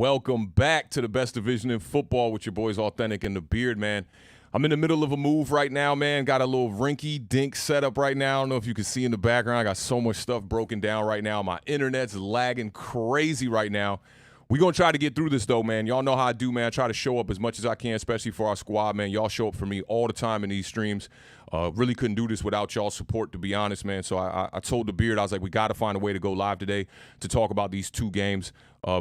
Welcome back to the best division in football with your boys Awthentik and The Beard, man. I'm in the middle of a move right now, man. Got a little rinky-dink setup right now. I don't know if you can see in the background. I got so much stuff broken down right now. My internet's lagging crazy right now. We're going to try to get through this, though, man. Y'all know how I do, man. I try to show up as much as I can, especially for our squad, man. Y'all show up for me all the time in these streams. Really couldn't do this without y'all's support, to be honest, man. So I told The Beard, I was like, we got to find a way to go live today to talk about these two games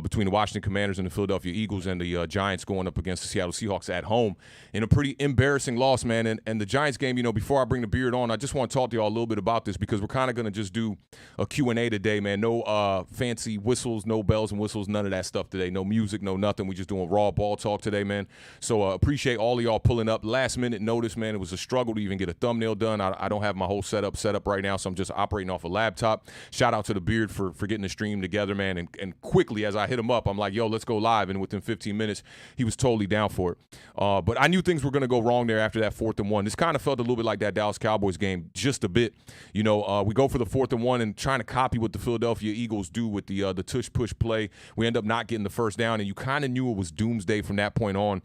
between the Washington Commanders and the Philadelphia Eagles, and the Giants going up against the Seattle Seahawks at home in a pretty embarrassing loss, man. And the Giants game, you know, before I bring The Beard on, I just want to talk to y'all a little bit about this because we're kind of going to just do a Q&A today, man. No fancy whistles, no bells and whistles, none of that stuff today. No music, no nothing. We're just doing raw ball talk today, man. So appreciate all of y'all pulling up. Last minute notice, man. It was a struggle to even get a thumbnail done. I don't have my whole setup set up right now, so I'm just operating off a laptop. Shout out to The Beard for getting the stream together, man. And quickly, as I hit him up, I'm like, yo, let's go live. And within 15 minutes, he was totally down for it. But I knew things were going to go wrong there after that 4th and 1. This kind of felt a little bit like that Dallas Cowboys game, just a bit. You know, we go for the 4th and 1 and trying to copy what the Philadelphia Eagles do with the tush-push play. We end up not getting the first down, and you kind of knew it was doomsday from that point on.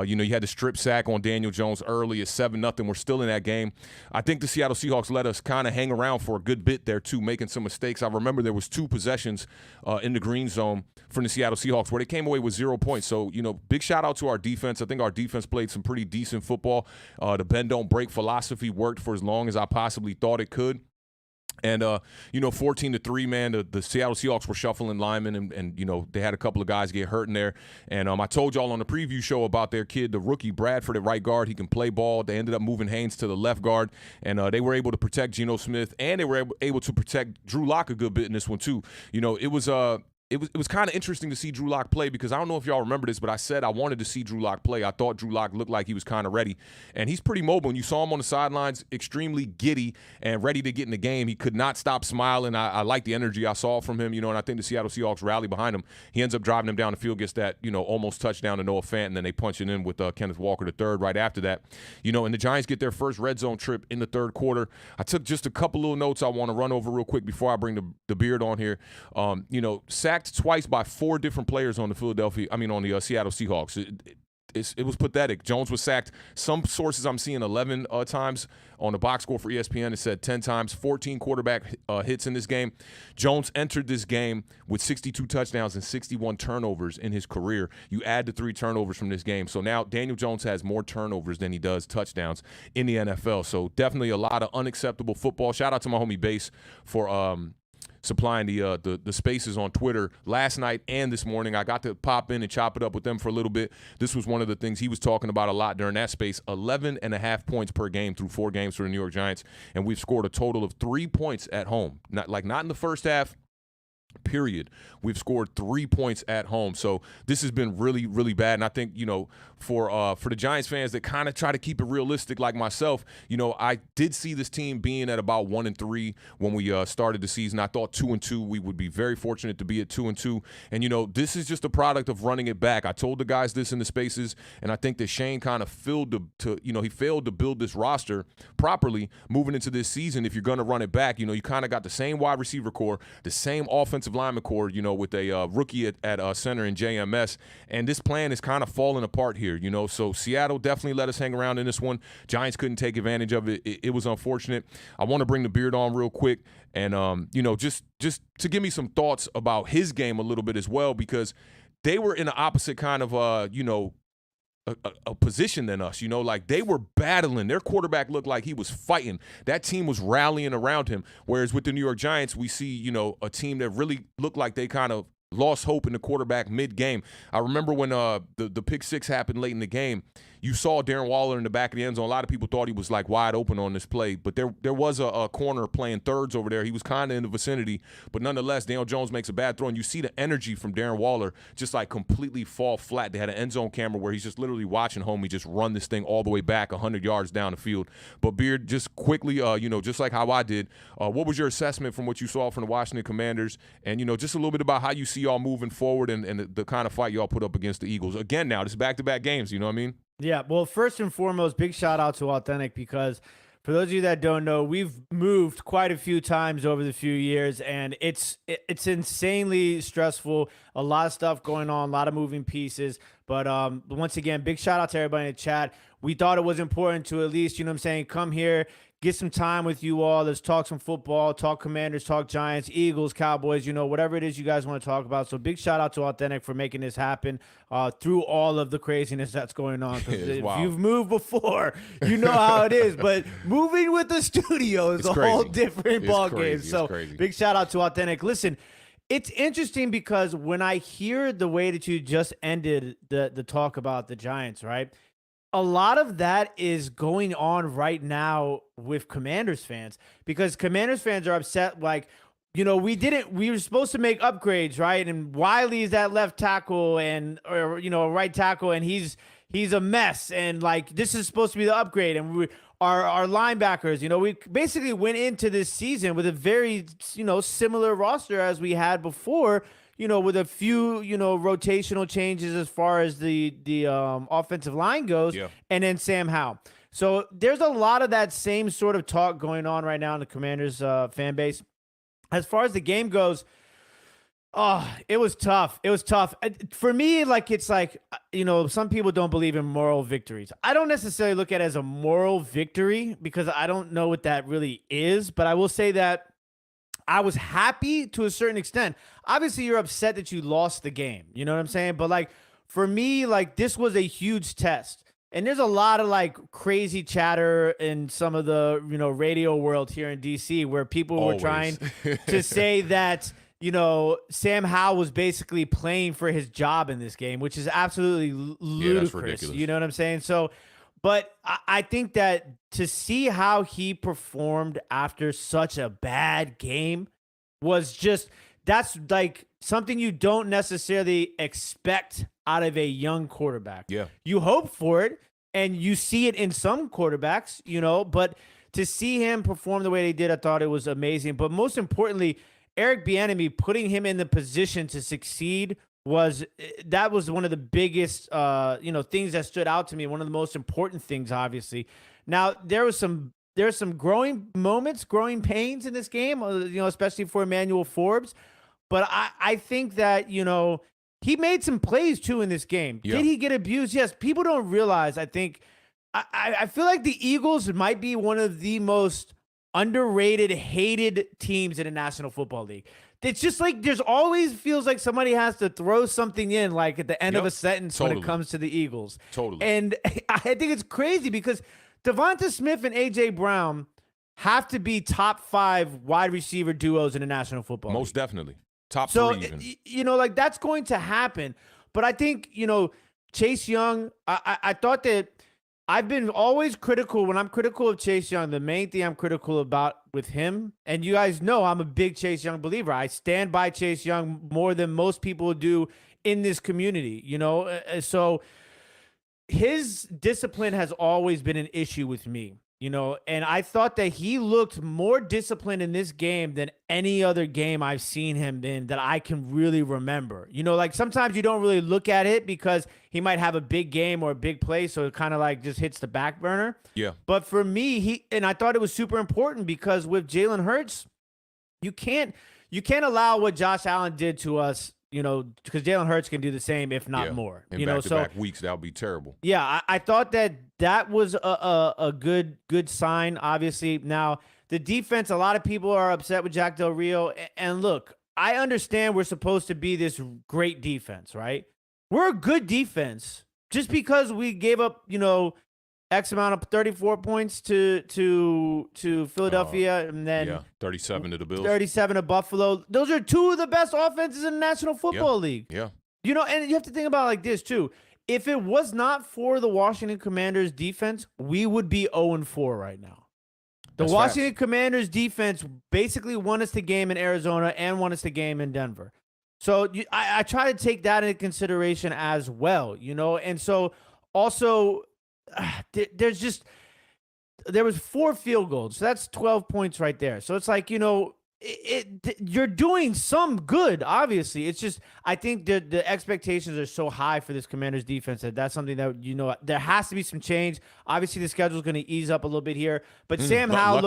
You know, you had the strip sack on Daniel Jones early at 7-0. We're still in that game. I think the Seattle Seahawks let us kind of hang around for a good bit there, too, making some mistakes. I remember there was 2 possessions in the green zone from the Seattle Seahawks where they came away with 0 points. So, you know, big shout out to our defense. I think our defense played some pretty decent football. The bend don't break philosophy worked for as long as I possibly thought it could. And, you know, 14-3, man, the Seattle Seahawks were shuffling linemen, and, you know, they had a couple of guys get hurt in there. And I told y'all on the preview show about their kid, the rookie Bradford at right guard. He can play ball. They ended up moving Haynes to the left guard, and they were able to protect Geno Smith, and they were able to protect Drew Lock a good bit in this one, too. You know, it was kind of interesting to see Drew Lock play because I don't know if y'all remember this, but I said I wanted to see Drew Lock play. I thought Drew Lock looked like he was kind of ready, and he's pretty mobile. And you saw him on the sidelines, extremely giddy and ready to get in the game. He could not stop smiling. I like the energy I saw from him, you know, and I think the Seattle Seahawks rally behind him. He ends up driving him down the field, gets that, you know, almost touchdown to Noah Fant, and then they punch it in with Kenneth Walker III right after that. You know, and the Giants get their first red zone trip in the 3rd quarter. I took just a couple little notes I want to run over real quick before I bring the Beard on here. You know, sacked twice by 4 different players on the Seattle Seahawks. It was pathetic. Jones was sacked. Some sources I'm seeing 11 times. On the box score for ESPN, it said 10 times, 14 quarterback hits in this game. Jones entered this game with 62 touchdowns and 61 turnovers in his career. You add the 3 turnovers from this game. So now Daniel Jones has more turnovers than he does touchdowns in the NFL. So definitely a lot of unacceptable football. Shout out to my homie Bass for supplying the spaces on Twitter last night and this morning. I got to pop in and chop it up with them for a little bit. This was one of the things he was talking about a lot during that space. 11.5 points per game through 4 games for the New York Giants, and we've scored a total of 3 points at home. Not in the first half, period. We've scored 3 points at home. So this has been really, really bad. And I think, you know, for the Giants fans that kind of try to keep it realistic like myself, you know, I did see this team being at about 1-3 when we started the season. I thought 2-2, we would be very fortunate to be at 2-2. And, you know, this is just a product of running it back. I told the guys this in the spaces, and I think that Shane kind of failed to build this roster properly moving into this season. If you're going to run it back, you know, you kind of got the same wide receiver core, the same offensive lineman core, you know, with a rookie at center in JMS, and this plan is kind of falling apart here, you know. So Seattle definitely let us hang around in this one. Giants couldn't take advantage of it. It was unfortunate. I want to bring the Beard on real quick, and you know, just to give me some thoughts about his game a little bit as well, because they were in the opposite kind of you know, a position than us, you know, like they were battling. Their quarterback looked like he was fighting. That team was rallying around him. Whereas with the New York Giants, we see, you know, a team that really looked like they kind of lost hope in the quarterback mid-game. I remember when the pick 6 happened late in the game, you saw Darren Waller in the back of the end zone. A lot of people thought he was like wide open on this play, but there was a corner playing thirds over there. He was kind of in the vicinity, but nonetheless, Daniel Jones makes a bad throw, and you see the energy from Darren Waller just like completely fall flat. They had an end zone camera where he's just literally watching homie just run this thing all the way back 100 yards down the field. But Beard, just quickly, you know, just like how I did, what was your assessment from what you saw from the Washington Commanders, and, you know, just a little bit about how you see y'all moving forward and the kind of fight y'all put up against the Eagles? Again, now, this is back-to-back games, you know what I mean? Yeah, well, first and foremost, big shout out to Awthentik, because For those of you that don't know, we've moved quite a few times over the few years, and it's insanely stressful. A lot of stuff going on, a lot of moving pieces. But once again, big shout out to everybody in the chat. We thought it was important to at least, you know what I'm saying, come here, get some time with you all. Let's talk some football, talk Commanders, talk Giants, Eagles, Cowboys, you know, whatever it is you guys want to talk about. So big shout out to Awthentik for making this happen through all of the craziness that's going on. Because if you've moved before, you know how it is. But moving with the studio is a whole different ballgame. So big shout out to Awthentik. Listen, it's interesting because when I hear the way that you just ended the talk about the Giants, right? A lot of that is going on right now with Commanders fans, because Commanders fans are upset. Like, you know, we were supposed to make upgrades, right? And Wiley's that left tackle or you know, right tackle, and he's a mess. And like, this is supposed to be the upgrade. And our linebackers, you know, we basically went into this season with a very, you know, similar roster as we had before, you know, with a few, you know, rotational changes as far as the offensive line goes, and then Sam Howell. So there's a lot of that same sort of talk going on right now in the Commanders fan base. As far as the game goes, it was tough. It was tough. For me, like, it's like, you know, some people don't believe in moral victories. I don't necessarily look at it as a moral victory because I don't know what that really is, but I will say that I was happy to a certain extent. Obviously, you're upset that you lost the game. You know what I'm saying? But like, for me, like, this was a huge test. And there's a lot of like crazy chatter in some of the, you know, radio world here in DC where people were trying to say that, you know, Sam Howell was basically playing for his job in this game, which is absolutely ludicrous. You know what I'm saying? So, but I think that to see how he performed after such a bad game was just, that's like something you don't necessarily expect out of a young quarterback. Yeah. You hope for it, and you see it in some quarterbacks, you know, but to see him perform the way they did, I thought it was amazing. But most importantly, Eric Bieniemy putting him in the position to succeed was one of the biggest you know, things that stood out to me. One of the most important things, obviously. Now, there's some growing moments, growing pains in this game, you know, especially for Emmanuel Forbes. But I think that, you know, he made some plays too in this game. Did he get abused? Yes. People don't realize. I think I feel like the Eagles might be one of the most underrated, hated teams in the National Football League. It's just like there's always feels like somebody has to throw something in, like at the end of a sentence when it comes to the Eagles. And I think it's crazy because Devonta Smith and A.J. Brown have to be top 5 wide receiver duos in the National Football League. Most definitely. Top 3 even. You know, like that's going to happen. But I think, you know, Chase Young, I thought that I've been always critical. When I'm critical of Chase Young, the main thing I'm critical about with him, and you guys know I'm a big Chase Young believer. I stand by Chase Young more than most people do in this community, you know? So his discipline has always been an issue with me, you know? And I thought that he looked more disciplined in this game than any other game I've seen him in that I can really remember. You know, like sometimes you don't really look at it because he might have a big game or a big play, so it kind of like just hits the back burner. Yeah. But for me, I thought it was super important because with Jalen Hurts, you can't allow what Josh Allen did to us, you know, because Jalen Hurts can do the same, if not more. In you know, back-to-back weeks, that would be terrible. Yeah, I thought that was a good sign, obviously. Now, the defense, a lot of people are upset with Jack Del Rio. And look, I understand we're supposed to be this great defense, right? We're a good defense. Just because we gave up, you know, X amount of 34 points to Philadelphia, and then 37 to the Bills, 37 to Buffalo. Those are 2 of the best offenses in the National Football League. Yeah, you know, and you have to think about it like this too. If it was not for the Washington Commanders defense, we would be 0-4 right now. The Washington Commanders defense basically won us the game in Arizona and won us the game in Denver. So I try to take that into consideration as well, you know. And so also there was 4 field goals. So that's 12 points right there. So it's like, you know, you're doing some good, obviously. It's just I think the expectations are so high for this Commanders defense that's something that there has to be some change. Obviously, the schedule is going to ease up a little bit here, but Sam Howell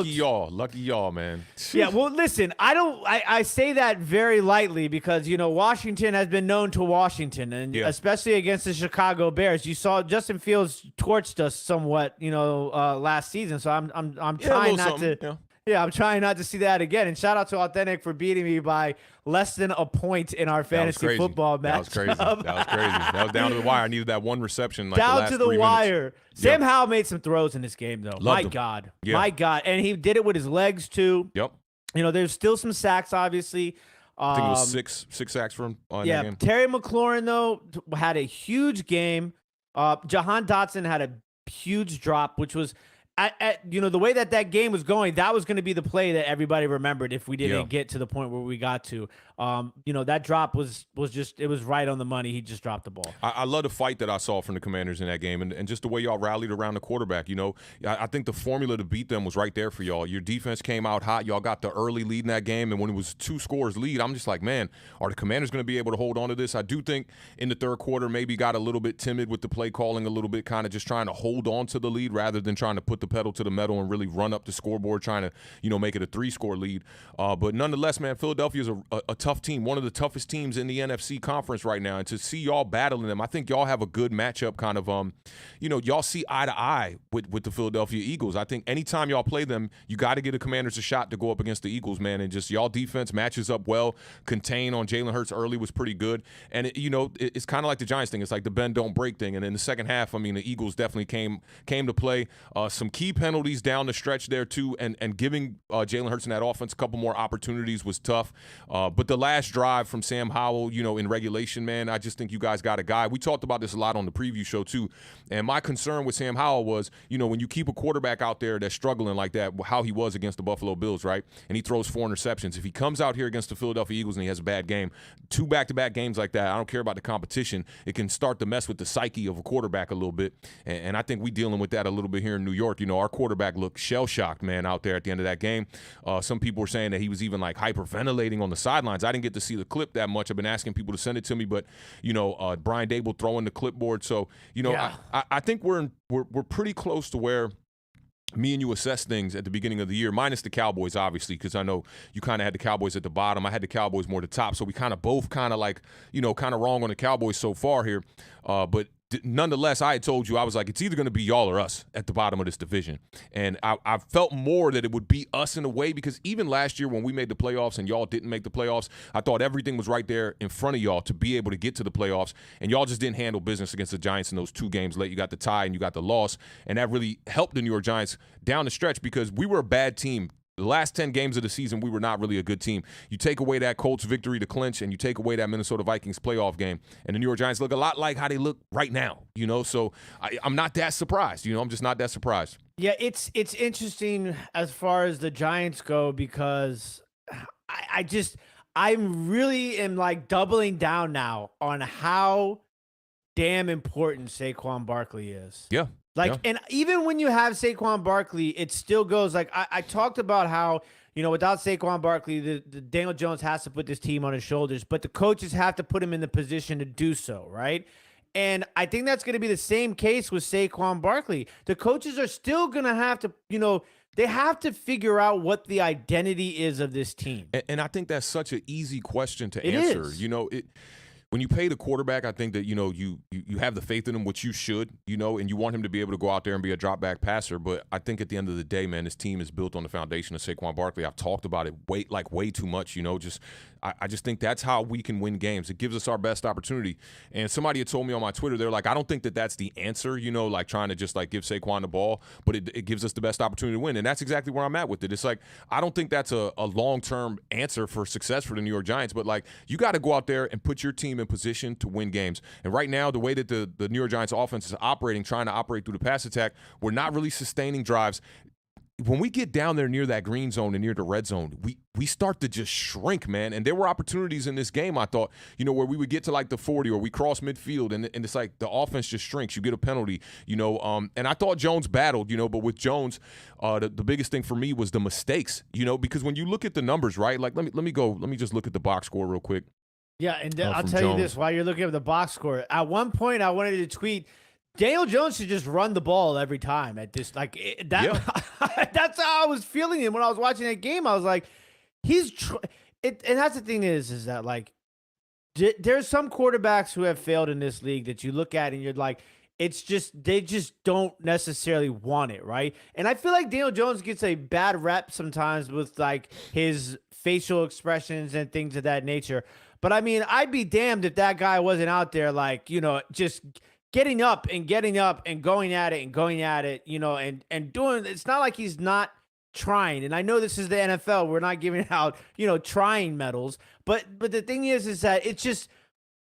lucky y'all, man. Yeah, well, listen, I say that very lightly because Washington has been known to Washington, and especially against the Chicago Bears. You saw Justin Fields torched us somewhat, last season. So I'm trying not to. Yeah, I'm trying not to see that again. And shout out to Awthentik for beating me by less than a point in our fantasy football match. That was crazy. That was down to the wire. I needed that one reception. Down to the wire. Sam Howell made some throws in this game, though. My God. And he did it with his legs, too. Yep. There's still some sacks, obviously. I think it was six sacks from that game. Terry McLaurin, though, had a huge game. Jahan Dotson had a huge drop, which was – the way that game was going, that was going to be the play that everybody remembered if we didn't get to the point where we got to. That drop was just, it was right on the money. He just dropped the ball. I love the fight that I saw from the Commanders in that game and just the way y'all rallied around the quarterback. I think the formula to beat them was right there for y'all. Your defense came out hot. Y'all got the early lead in that game, and when it was 2 scores lead, I'm just like, man, are the Commanders going to be able to hold on to this? I do think in the third quarter maybe got a little bit timid with the play calling, a little bit kind of just trying to hold on to the lead rather than trying to put the pedal to the metal and really run up the scoreboard, trying to make it a 3-score lead. But nonetheless, man, Philadelphia is a tough team, one of the toughest teams in the NFC conference right now. And to see y'all battling them, I think y'all have a good matchup kind of, y'all see eye to eye with the Philadelphia Eagles. I think anytime y'all play them, you got to get the Commanders a shot to go up against the Eagles, man. And just y'all defense matches up well. Contain on Jalen Hurts early was pretty good. And, it's kind of like the Giants thing. It's like the bend, don't break thing. And in the second half, the Eagles definitely came to play. Some key penalties down the stretch there, too. And giving Jalen Hurts in that offense a couple more opportunities was tough. But the last drive from Sam Howell, in regulation, man, I just think you guys got a guy. We talked about this a lot on the preview show, too. And my concern with Sam Howell was, when you keep a quarterback out there that's struggling like that, how he was against the Buffalo Bills, right? And he throws 4 interceptions. If he comes out here against the Philadelphia Eagles and he has a bad game, 2 back-to-back games like that, I don't care about the competition. It can start to mess with the psyche of a quarterback a little bit. And I think we dealing with that a little bit here in New York. Our quarterback looked shell-shocked, man, out there at the end of that game. Some people were saying that he was even like hyperventilating on the sidelines. I didn't get to see the clip that much. I've been asking people to send it to me, but Brian Daboll throwing the clipboard. So I think we're pretty close to where me and you assess things at the beginning of the year, minus the Cowboys, obviously, because I know you kind of had the Cowboys at the bottom. I had the Cowboys more at the top, so we kind of both kind of like, kind of wrong on the Cowboys so far here. But nonetheless, I had told you, I was like, it's either going to be y'all or us at the bottom of this division. And I felt more that it would be us in a way, because even last year when we made the playoffs and y'all didn't make the playoffs, I thought everything was right there in front of y'all to be able to get to the playoffs. And y'all just didn't handle business against the Giants in those 2 games late. You got the tie and you got the loss. And that really helped the New York Giants down the stretch, because we were a bad team. The last 10 games of the season, we were not really a good team. You take away that Colts victory to clinch, and you take away that Minnesota Vikings playoff game, and the New York Giants look a lot like how they look right now, So I'm not that surprised. I'm just not that surprised. Yeah, it's interesting as far as the Giants go, because I really am like doubling down now on how damn important Saquon Barkley is. Yeah. And even when you have Saquon Barkley, it still goes like I talked about how, without Saquon Barkley, the Daniel Jones has to put this team on his shoulders, but the coaches have to put him in the position to do so, right? And I think that's going to be the same case with Saquon Barkley. The coaches are still going to have to, they have to figure out what the identity is of this team. And I think that's such an easy question to answer. When you pay the quarterback, I think that, you have the faith in him, which you should, and you want him to be able to go out there and be a drop back passer. But I think at the end of the day, man, this team is built on the foundation of Saquon Barkley. I've talked about it way too much, I just think that's how we can win games. It gives us our best opportunity. And somebody had told me on my Twitter, they're like, I don't think that that's the answer, like trying to just like give Saquon the ball, but it gives us the best opportunity to win. And that's exactly where I'm at with it. It's like, I don't think that's a long-term answer for success for the New York Giants, but like, you got to go out there and put your team in position to win games. And right now, the way that the New York Giants offense is operating, trying to operate through the pass attack, we're not really sustaining drives. when we get down there near that green zone and near the red zone, we start to just shrink, man. And there were opportunities in this game, I thought, where we would get to like the 40 or we cross midfield and it's like the offense just shrinks. You get a penalty, and I thought Jones battled, but with Jones, the biggest thing for me was the mistakes, because when you look at the numbers, right? Like let me just look at the box score real quick. Yeah, and I'll tell you this, while you're looking at the box score, at one point I wanted to tweet, Daniel Jones should just run the ball every time at this, like that. Yeah. That's how I was feeling him when I was watching that game. I was like, and that's the thing is that like, there's some quarterbacks who have failed in this league that you look at and you're like, they just don't necessarily want it, right? And I feel like Daniel Jones gets a bad rep sometimes with like his facial expressions and things of that nature. But I mean, I'd be damned if that guy wasn't out there like, just getting up and going at it, and doing, it's not like he's not trying. And I know this is the NFL. We're not giving out, trying medals. But the thing is that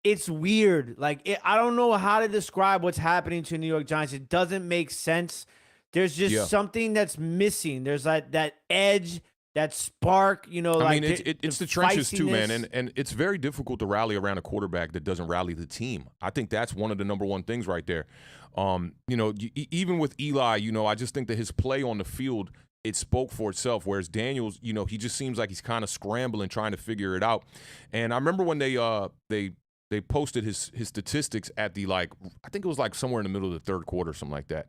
it's weird. Like, I don't know how to describe what's happening to New York Giants. It doesn't make sense. There's just something that's missing. There's that edge, that spark, I mean, it's the trenches too, man, and it's very difficult to rally around a quarterback that doesn't rally the team. I think that's one of the number one things right there. Even with Eli, I just think that his play on the field, it spoke for itself, whereas Daniels, he just seems like he's kind of scrambling, trying to figure it out. And I remember when they posted his statistics at the, like, I think it was like somewhere in the middle of the third quarter, something like that.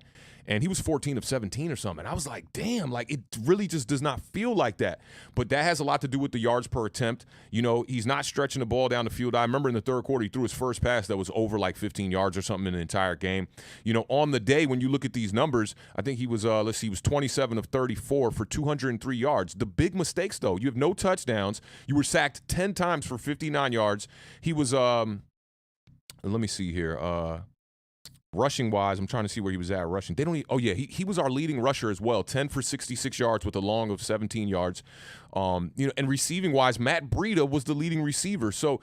And he was 14 of 17 or something. And I was like, damn, like it really just does not feel like that. But that has a lot to do with the yards per attempt. He's not stretching the ball down the field. I remember in the third quarter, he threw his first pass that was over like 15 yards or something in the entire game. On the day when you look at these numbers, I think he was, he was 27 of 34 for 203 yards. The big mistakes, though, you have no touchdowns. You were sacked 10 times for 59 yards. He was, let me see here. Rushing wise, I'm trying to see where he was at rushing. He was our leading rusher as well, 10 for 66 yards with a long of 17 yards. And receiving wise, Matt Breida was the leading receiver. So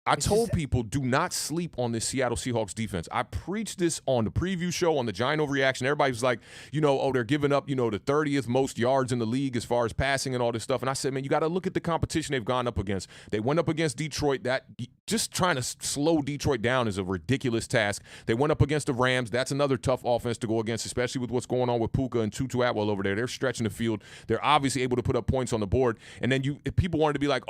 I told people, do not sleep on this Seattle Seahawks defense. I preached this on the preview show, on the Giant Overreaction. Everybody was like, they're giving up, the 30th most yards in the league as far as passing and all this stuff. And I said, man, you got to look at the competition they've gone up against. They went up against Detroit. That just trying to slow Detroit down is a ridiculous task. They went up against the Rams. That's another tough offense to go against, especially with what's going on with Puka and Tutu Atwell over there. They're stretching the field. They're obviously able to put up points on the board. And then people wanted to be like,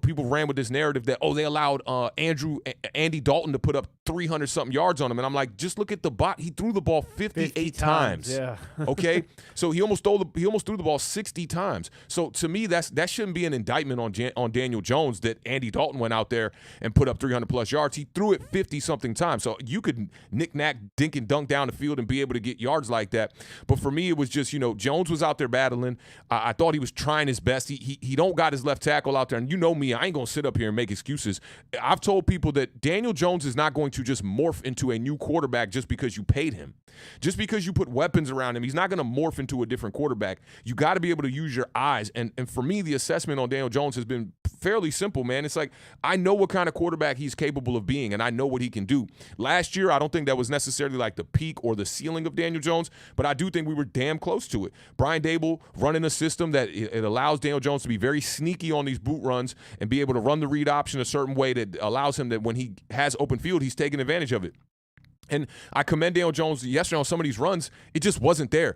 people ran with this narrative that, they allowed Andy Dalton to put up 300-something yards on him. And I'm like, just look at the bot. He threw the ball 58 times. Yeah. Okay? So he almost threw the ball 60 times. So to me, that shouldn't be an indictment on Daniel Jones that Andy Dalton went out there and put up 300-plus yards. He threw it 50-something times. So you could knick-knack, dink and dunk down the field and be able to get yards like that. But for me, it was just, Jones was out there battling. I thought he was trying his best. He don't got his left tackle out there. And me, I ain't going to sit up here and make excuses. I've told people that Daniel Jones is not going to just morph into a new quarterback just because you paid him. Just because you put weapons around him, he's not going to morph into a different quarterback. You got to be able to use your eyes. And for me, the assessment on Daniel Jones has been fairly simple, man. It's like, I know what kind of quarterback he's capable of being, and I know what he can do. Last year, I don't think that was necessarily like the peak or the ceiling of Daniel Jones, but I do think we were damn close to it. Brian Daboll running a system that it allows Daniel Jones to be very sneaky on these boot runs and be able to run the read option a certain way that allows him that when he has open field, he's taking advantage of it. And I commend Daniel Jones yesterday on some of these runs. It just wasn't there.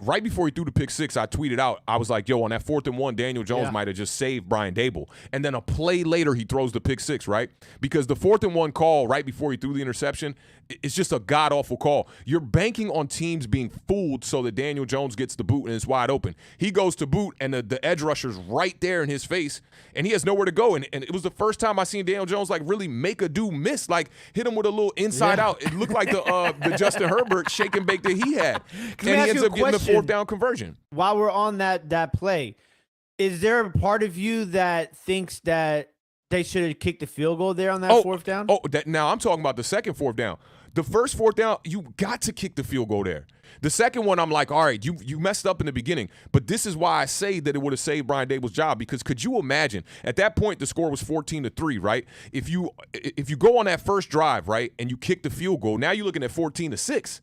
Right before he threw the pick six, I tweeted out, I was like, on that 4th and 1, Daniel Jones might have just saved Brian Daboll. And then a play later, he throws the pick six, right? Because the 4th and 1 call right before he threw the interception, it's just a god-awful call. You're banking on teams being fooled so that Daniel Jones gets the boot and it's wide open. He goes to boot, and the edge rusher's right there in his face, and he has nowhere to go. And it was the first time I seen Daniel Jones, like, really make a dude miss, like, hit him with a little inside out. It looked like the Justin Herbert shake and bake that he had. And he ends up getting the 4th down conversion. While we're on that play, is there a part of you that thinks that they should have kicked the field goal there on that 4th down? Now I'm talking about the second 4th down. The first 4th down, you got to kick the field goal there. The second one, I'm like, all right, you messed up in the beginning. But this is why I say that it would have saved Brian Daboll's job, because could you imagine, at that point, the score was 14-3, right? If you go on that first drive, right, and you kick the field goal, now you're looking at 14-6.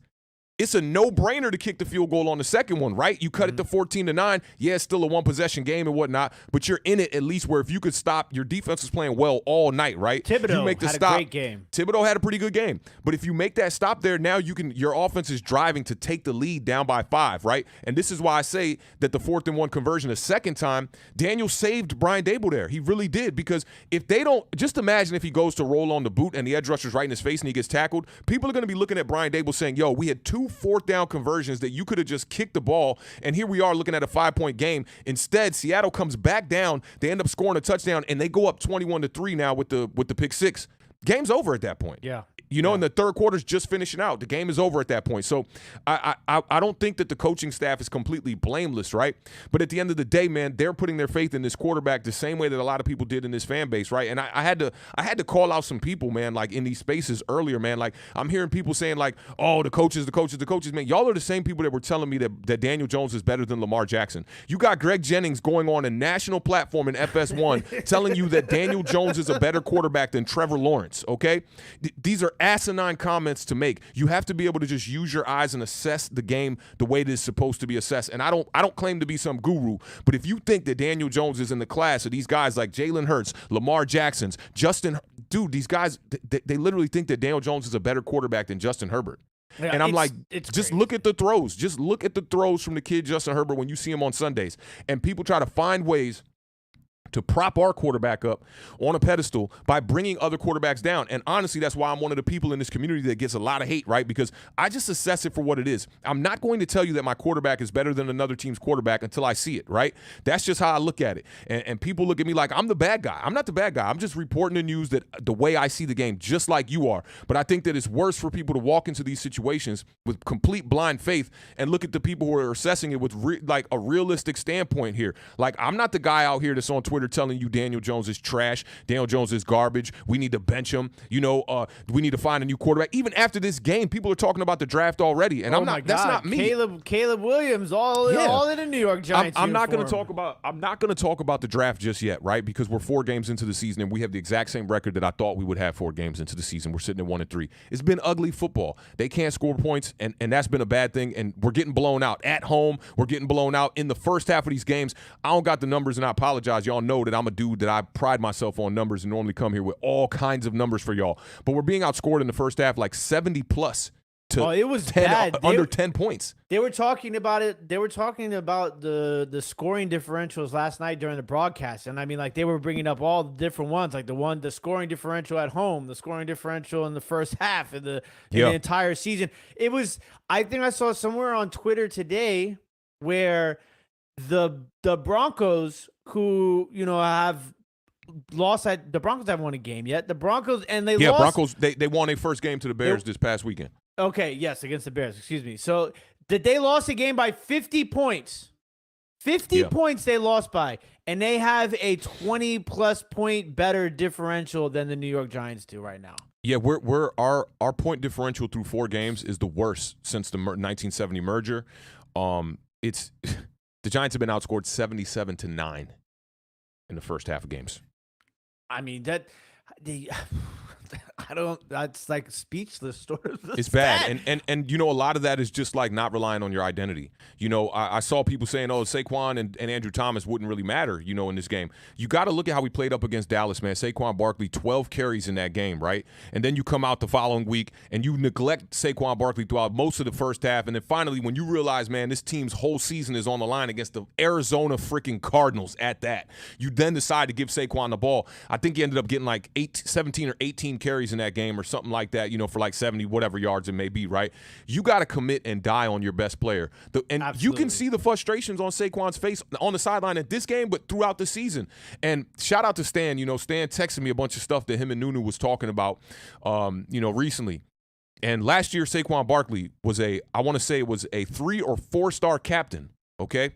it's a no-brainer to kick the field goal on the second one, right? You cut it to 14-9. Yeah, it's still a one-possession game and whatnot, but you're in it at least where if you could stop, your defense is playing well all night, right? Thibodeau you make the had stop. a great game. Thibodeau had a pretty good game. But if you make that stop there, now your offense is driving to take the lead down by 5, right? And this is why I say that the 4th-and-1 conversion the second time, Daniel saved Brian Daboll there. He really did, because if they don't, just imagine if he goes to roll on the boot and the edge rusher's right in his face and he gets tackled, people are going to be looking at Brian Daboll saying, yo, we had 2 4th-down conversions that you could have just kicked the ball, and here we are looking at a 5-point game. Instead, Seattle comes back down. They end up scoring a touchdown, and they go up 21-3 now with the pick 6. Game's over at that point. Yeah. And the third quarter's just finishing out. The game is over at that point. So I don't think that the coaching staff is completely blameless, right? But at the end of the day, man, they're putting their faith in this quarterback the same way that a lot of people did in this fan base, right? And I had to call out some people, man, like in these spaces earlier, man. Like I'm hearing people saying like, oh, the coaches, man. Y'all are the same people that were telling me that Daniel Jones is better than Lamar Jackson. You got Greg Jennings going on a national platform in FS1 telling you that Daniel Jones is a better quarterback than Trevor Lawrence, okay? These are asinine comments to make. You have to be able to just use your eyes and assess the game the way it is supposed to be assessed. And I don't claim to be some guru, but if you think that Daniel Jones is in the class of these guys like Jalen Hurts, Lamar Jackson's, dude, these guys, they literally think that Daniel Jones is a better quarterback than Justin Herbert. Yeah, and I'm like, just look at the throws. Just look at the throws from the kid Justin Herbert when you see him on Sundays. And people try to find ways to prop our quarterback up on a pedestal by bringing other quarterbacks down. And honestly, that's why I'm one of the people in this community that gets a lot of hate, right? Because I just assess it for what it is. I'm not going to tell you that my quarterback is better than another team's quarterback until I see it, right? That's just how I look at it. And people look at me like I'm the bad guy. I'm not the bad guy. I'm just reporting the news that the way I see the game, just like you are. But I think that it's worse for people to walk into these situations with complete blind faith and look at the people who are assessing it with like a realistic standpoint here. Like I'm not the guy out here that's on Twitter telling you Daniel Jones is trash, Daniel Jones is garbage, we need to bench him, we need to find a new quarterback. Even after this game, people are talking about the draft already, and that's not me. Caleb Williams, all in the New York Giants. I'm not going to talk about the draft just yet, right? Because we're 4 games into the season, and we have the exact same record that I thought we would have 4 games into the season. We're sitting at 1-3. It's been ugly football. They can't score points, and that's been a bad thing, and we're getting blown out. At home, we're getting blown out. In the first half of these games, I don't got the numbers, and I apologize. Y'all know that I'm a dude that I pride myself on numbers and normally come here with all kinds of numbers for y'all. But we're being outscored in the first half like 70+ to it was 10, bad. under 10 points. They were talking about it. They were talking about the scoring differentials last night during the broadcast. And I mean, like they were bringing up all the different ones, like the scoring differential at home, the scoring differential in the first half of the entire season. It was, I think I saw somewhere on Twitter today where the Broncos, who have lost the Broncos haven't won a game yet. The Broncos lost. Broncos they won their first game to the Bears this past weekend. Okay, yes, against the Bears. Excuse me. So they lost a game by 50 points. 50 points they lost by, and they have a 20+ point better differential than the New York Giants do right now. Yeah, our point differential through 4 games is the worst since the 1970 merger. It's the Giants have been outscored 77-9 in the first half of games. I mean, that's like speechless. It's bad. And a lot of that is just like not relying on your identity. I saw people saying, oh, Saquon and Andrew Thomas wouldn't really matter, in this game. You got to look at how we played up against Dallas, man. Saquon Barkley, 12 carries in that game, right? And then you come out the following week and you neglect Saquon Barkley throughout most of the first half. And then finally, when you realize, man, this team's whole season is on the line against the Arizona freaking Cardinals at that, you then decide to give Saquon the ball. I think he ended up getting like 17 or 18 carries in that game or something like that, for like 70 whatever yards it may be, right? You got to commit and die on your best player. And you can see the frustrations on Saquon's face on the sideline at this game, but throughout the season. And shout out to Stan. Stan texted me a bunch of stuff that him and Nunu was talking about, recently. And last year, Saquon Barkley was I want to say it was a 3- or 4-star captain, okay?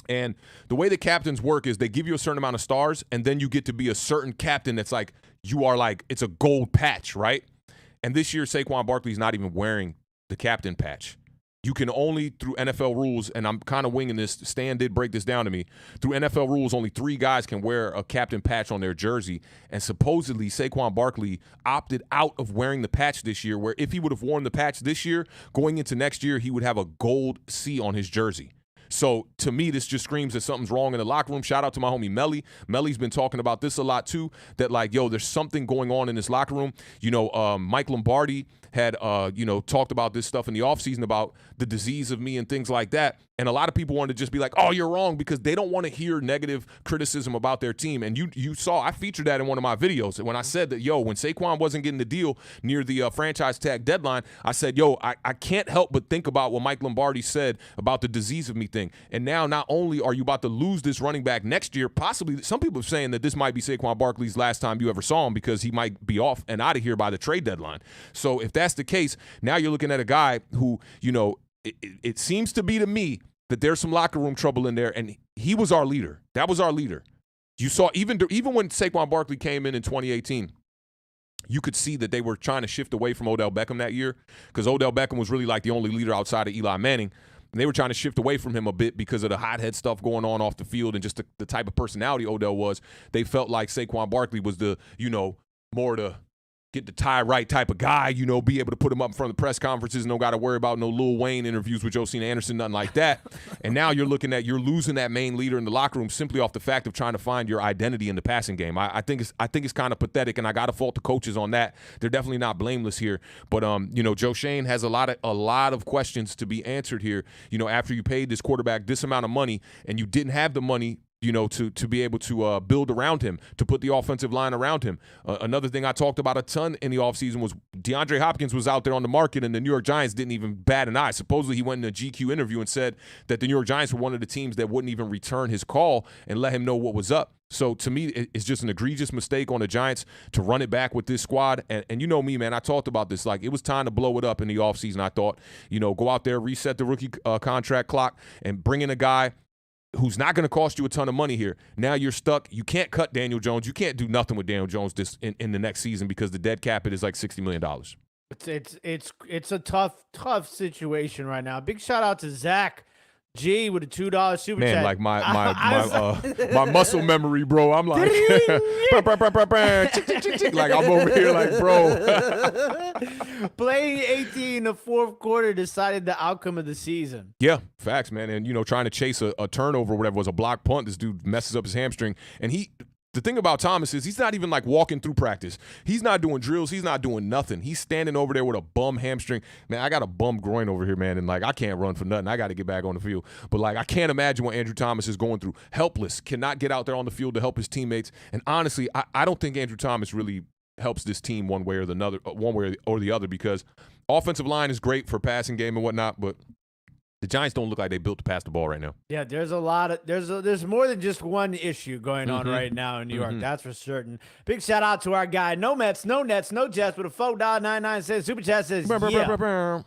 And the way the captains work is they give you a certain amount of stars, and then you get to be a certain captain that's like, you are like, it's a gold patch, right? And this year, Saquon Barkley's not even wearing the captain patch. you can only, through NFL rules, and I'm kind of winging this, Stan did break this down to me, through NFL rules, only 3 guys can wear a captain patch on their jersey, and supposedly Saquon Barkley opted out of wearing the patch this year, where if he would have worn the patch this year, going into next year, he would have a gold C on his jersey. So to me, this just screams that something's wrong in the locker room. Shout out to my homie Melly. Melly's been talking about this a lot too, that like, yo, there's something going on in this locker room. You know, Mike Lombardi had, talked about this stuff in the offseason about the disease of me and things like that. And a lot of people wanted to just be like, oh, you're wrong, because they don't want to hear negative criticism about their team. And you saw, I featured that in one of my videos. When I said that, yo, when Saquon wasn't getting the deal near the franchise tag deadline, I said, yo, I can't help but think about what Mike Lombardi said about the disease of me thing. And now not only are you about to lose this running back next year, possibly some people are saying that this might be Saquon Barkley's last time you ever saw him, because he might be off and out of here by the trade deadline. So if that's the case, now you're looking at a guy who, you know, it seems to be to me that there's some locker room trouble in there, and he was our leader. That was our leader. You saw even when Saquon Barkley came in 2018, you could see that they were trying to shift away from Odell Beckham that year, because Odell Beckham was really like the only leader outside of Eli Manning. And they were trying to shift away from him a bit because of the hothead stuff going on off the field and just the type of personality Odell was. They felt like Saquon Barkley was the, you know, more the get the tie right type of guy, you know, be able to put him up in front of the press conferences, no got to worry about no Lil Wayne interviews with Josina Anderson, nothing like that. And now you're losing that main leader in the locker room simply off the fact of trying to find your identity in the passing game. I think it's kind of pathetic, and I got to fault the coaches on that. They're definitely not blameless here. But Joe Shane has a lot of questions to be answered here. You know, after you paid this quarterback this amount of money and you didn't have the money, you know, to be able to build around him, to put the offensive line around him. Another thing I talked about a ton in the offseason was DeAndre Hopkins was out there on the market, and the New York Giants didn't even bat an eye. Supposedly he went in a GQ interview and said that the New York Giants were one of the teams that wouldn't even return his call and let him know what was up. So to me, it's just an egregious mistake on the Giants to run it back with this squad. And you know me, man, I talked about this. Like, it was time to blow it up in the offseason, I thought. You know, go out there, reset the rookie contract clock, and bring in a guy who's not going to cost you a ton of money here. Now you're stuck. You can't cut Daniel Jones. You can't do nothing with Daniel Jones in the next season because the dead cap is like $60 million. It's a tough situation right now. Big shout out to Zach G with a $2 super chat. Man, like my muscle memory, bro. I'm like, like I'm over here like, bro. Playing 18 in the fourth quarter decided the outcome of the season. Yeah, facts, man. And, you know, trying to chase a turnover, whatever was a block punt, this dude messes up his hamstring. And the thing about Thomas is he's not even like walking through practice. He's not doing drills. He's not doing nothing. He's standing over there with a bum hamstring. Man, I got a bum groin over here, man, and like I can't run for nothing. I got to get back on the field. But like I can't imagine what Andrew Thomas is going through. Helpless, cannot get out there on the field to help his teammates. And honestly, I don't think Andrew Thomas really helps this team one way or the other, because offensive line is great for passing game and whatnot, but the Giants don't look like they built to pass the ball right now. Yeah, there's a lot of there's more than just one issue going on right now in New York. That's for certain. Big shout out to our guy, no Mets, no Nets, no Jets, with a $4.99 super chat says, yeah.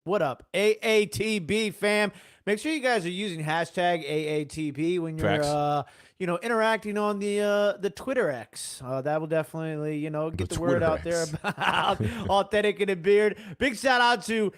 What up, AATB fam? Make sure you guys are using hashtag AATB when you're interacting on the Twitter X. That will definitely get the word out there about Awthentik and The Beard. Big shout out to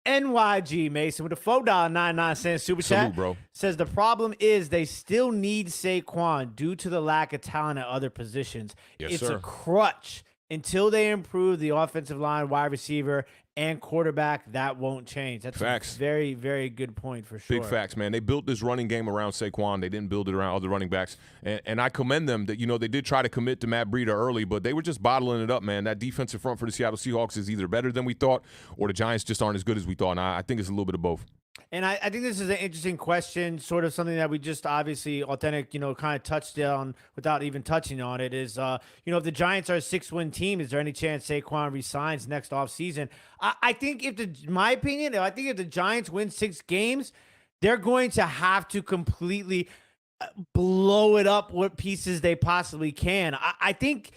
NYG Mason with a $4.99 super chat. Bro. Says the problem is they still need Saquon due to the lack of talent at other positions. Yes, it's sir. a crutch. Until they improve the offensive line, wide receiver, and quarterback, that won't change. That's facts. A very, very good point for sure. Big facts, man. They built this running game around Saquon. They didn't build it around other running backs. And I commend them that, they did try to commit to Matt Breida early, but they were just bottling it up, man. That defensive front for the Seattle Seahawks is either better than we thought, or the Giants just aren't as good as we thought. And I think it's a little bit of both. And I think this is an interesting question, sort of something that we just obviously Awthentik, kind of touched on without even touching on it is, if the Giants are a 6-win team, is there any chance Saquon resigns next offseason? I think if the Giants win 6 games, they're going to have to completely blow it up what pieces they possibly can. I think,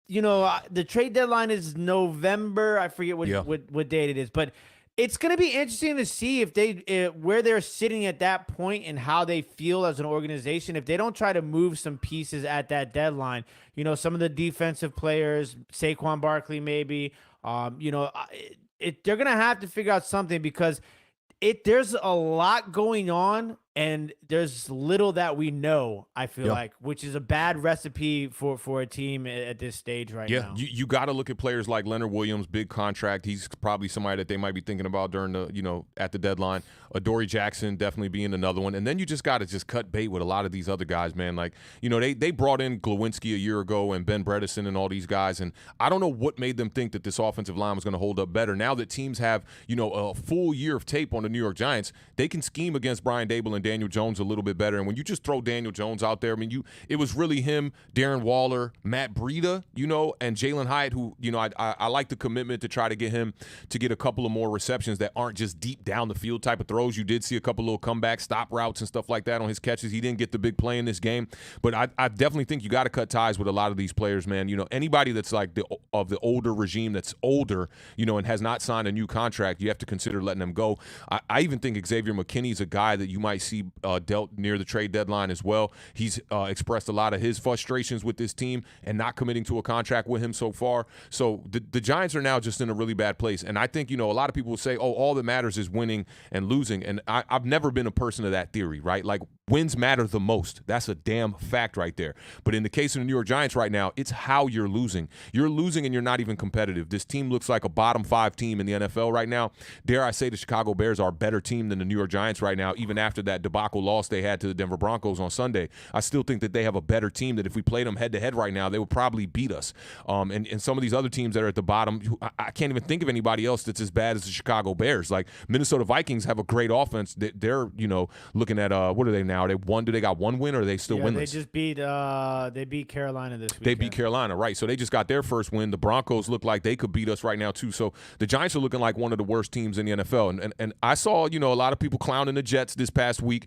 the trade deadline is November. I forget what date it is, but it's going to be interesting to see where they're sitting at that point and how they feel as an organization. If they don't try to move some pieces at that deadline, some of the defensive players, Saquon Barkley maybe, they're going to have to figure out something, because there's a lot going on, and there's little that we know, I feel like, which is a bad recipe for a team at this stage right now. You got to look at players like Leonard Williams, big contract. He's probably somebody that they might be thinking about during the, at the deadline. Adoree Jackson definitely being another one. And then you just got to just cut bait with a lot of these other guys, man. Like, they brought in Glowinski a year ago and Ben Bredesen and all these guys. And I don't know what made them think that this offensive line was going to hold up better. Now that teams have, a full year of tape on the New York Giants, they can scheme against Brian Daboll and Daniel Jones a little bit better. And when you just throw Daniel Jones out there, I mean, it was really him, Darren Waller, Matt Breida, and Jalen Hyatt, who, I like the commitment to try to get him to get a couple of more receptions that aren't just deep down the field type of throws. You did see a couple little comeback stop routes and stuff like that on his catches. He didn't get the big play in this game, but I definitely think you got to cut ties with a lot of these players, man. Anybody that's like of the older regime that's older, and has not signed a new contract, you have to consider letting them go. I even think Xavier McKinney's a guy that you might see dealt near the trade deadline as well. He's expressed a lot of his frustrations with this team and not committing to a contract with him so far. So the Giants are now just in a really bad place. And I think, a lot of people will say, oh, all that matters is winning and losing. And I've never been a person of that theory, right? Like, wins matter the most. That's a damn fact right there. But in the case of the New York Giants right now, it's how you're losing. You're losing and you're not even competitive. This team looks like a bottom 5 team in the NFL right now. Dare I say the Chicago Bears are a better team than the New York Giants right now, even after that debacle loss they had to the Denver Broncos on Sunday. I still think that they have a better team, that if we played them head-to-head right now, they would probably beat us. And some of these other teams that are at the bottom, I can't even think of anybody else that's as bad as the Chicago Bears. Like, Minnesota Vikings have a great offense. They're looking at, what are they now? They got one win, or are they still winless? They just beat Carolina this week. They beat Carolina, right. So they just got their first win. The Broncos look like they could beat us right now, too. So the Giants are looking like one of the worst teams in the NFL. And I saw, a lot of people clowning the Jets this past week,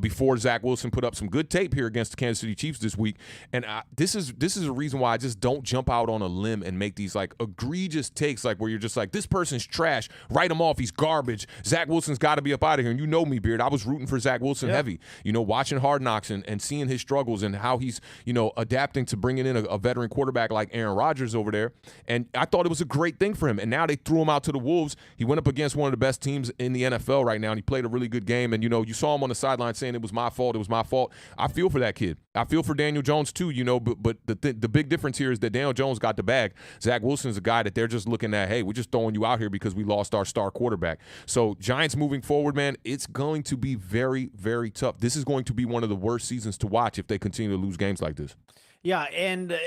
before Zach Wilson put up some good tape here against the Kansas City Chiefs this week. And this is a reason why I just don't jump out on a limb and make these, like, egregious takes, like, where you're just like, this person's trash. Write him off. He's garbage. Zach Wilson's got to be up out of here. And you know me, Beard. I was rooting for Zach Wilson heavy. Watching Hard Knocks and seeing his struggles and how he's, adapting to bringing in a veteran quarterback like Aaron Rodgers over there. And I thought it was a great thing for him. And now they threw him out to the Wolves. He went up against one of the best teams in the NFL right now, and he played a really good game. And, you saw him on the sideline saying it was my fault. It was my fault. I feel for that kid. I feel for Daniel Jones too, but the big difference here is that Daniel Jones got the bag. Zach Wilson's a guy that they're just looking at, hey, we're just throwing you out here because we lost our star quarterback. So Giants moving forward, man, it's going to be very, very tough. This is going to be one of the worst seasons to watch if they continue to lose games like this. Yeah, and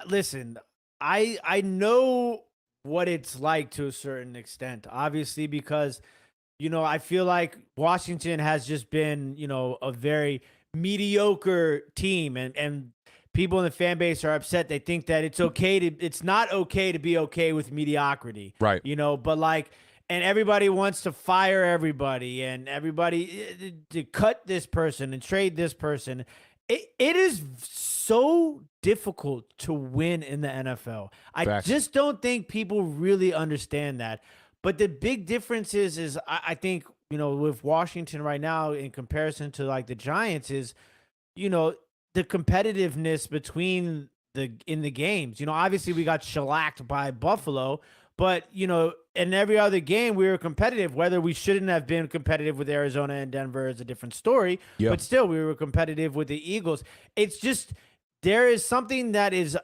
listen, I know what it's like to a certain extent, obviously, because, I feel like Washington has just been, a very mediocre team, and people in the fan base are upset. They think that it's not okay to be okay with mediocrity. Right. But like, and everybody wants to fire everybody, and everybody to cut this person and trade this person. It is so difficult to win in the NFL. I just don't think people really understand that. But the big difference is I think, with Washington right now in comparison to like the Giants is, the competitiveness between in the games. Obviously we got shellacked by Buffalo, but, in every other game we were competitive. Whether we shouldn't have been competitive with Arizona and Denver is a different story. Yep. But still, we were competitive with the Eagles. It's just there is something that is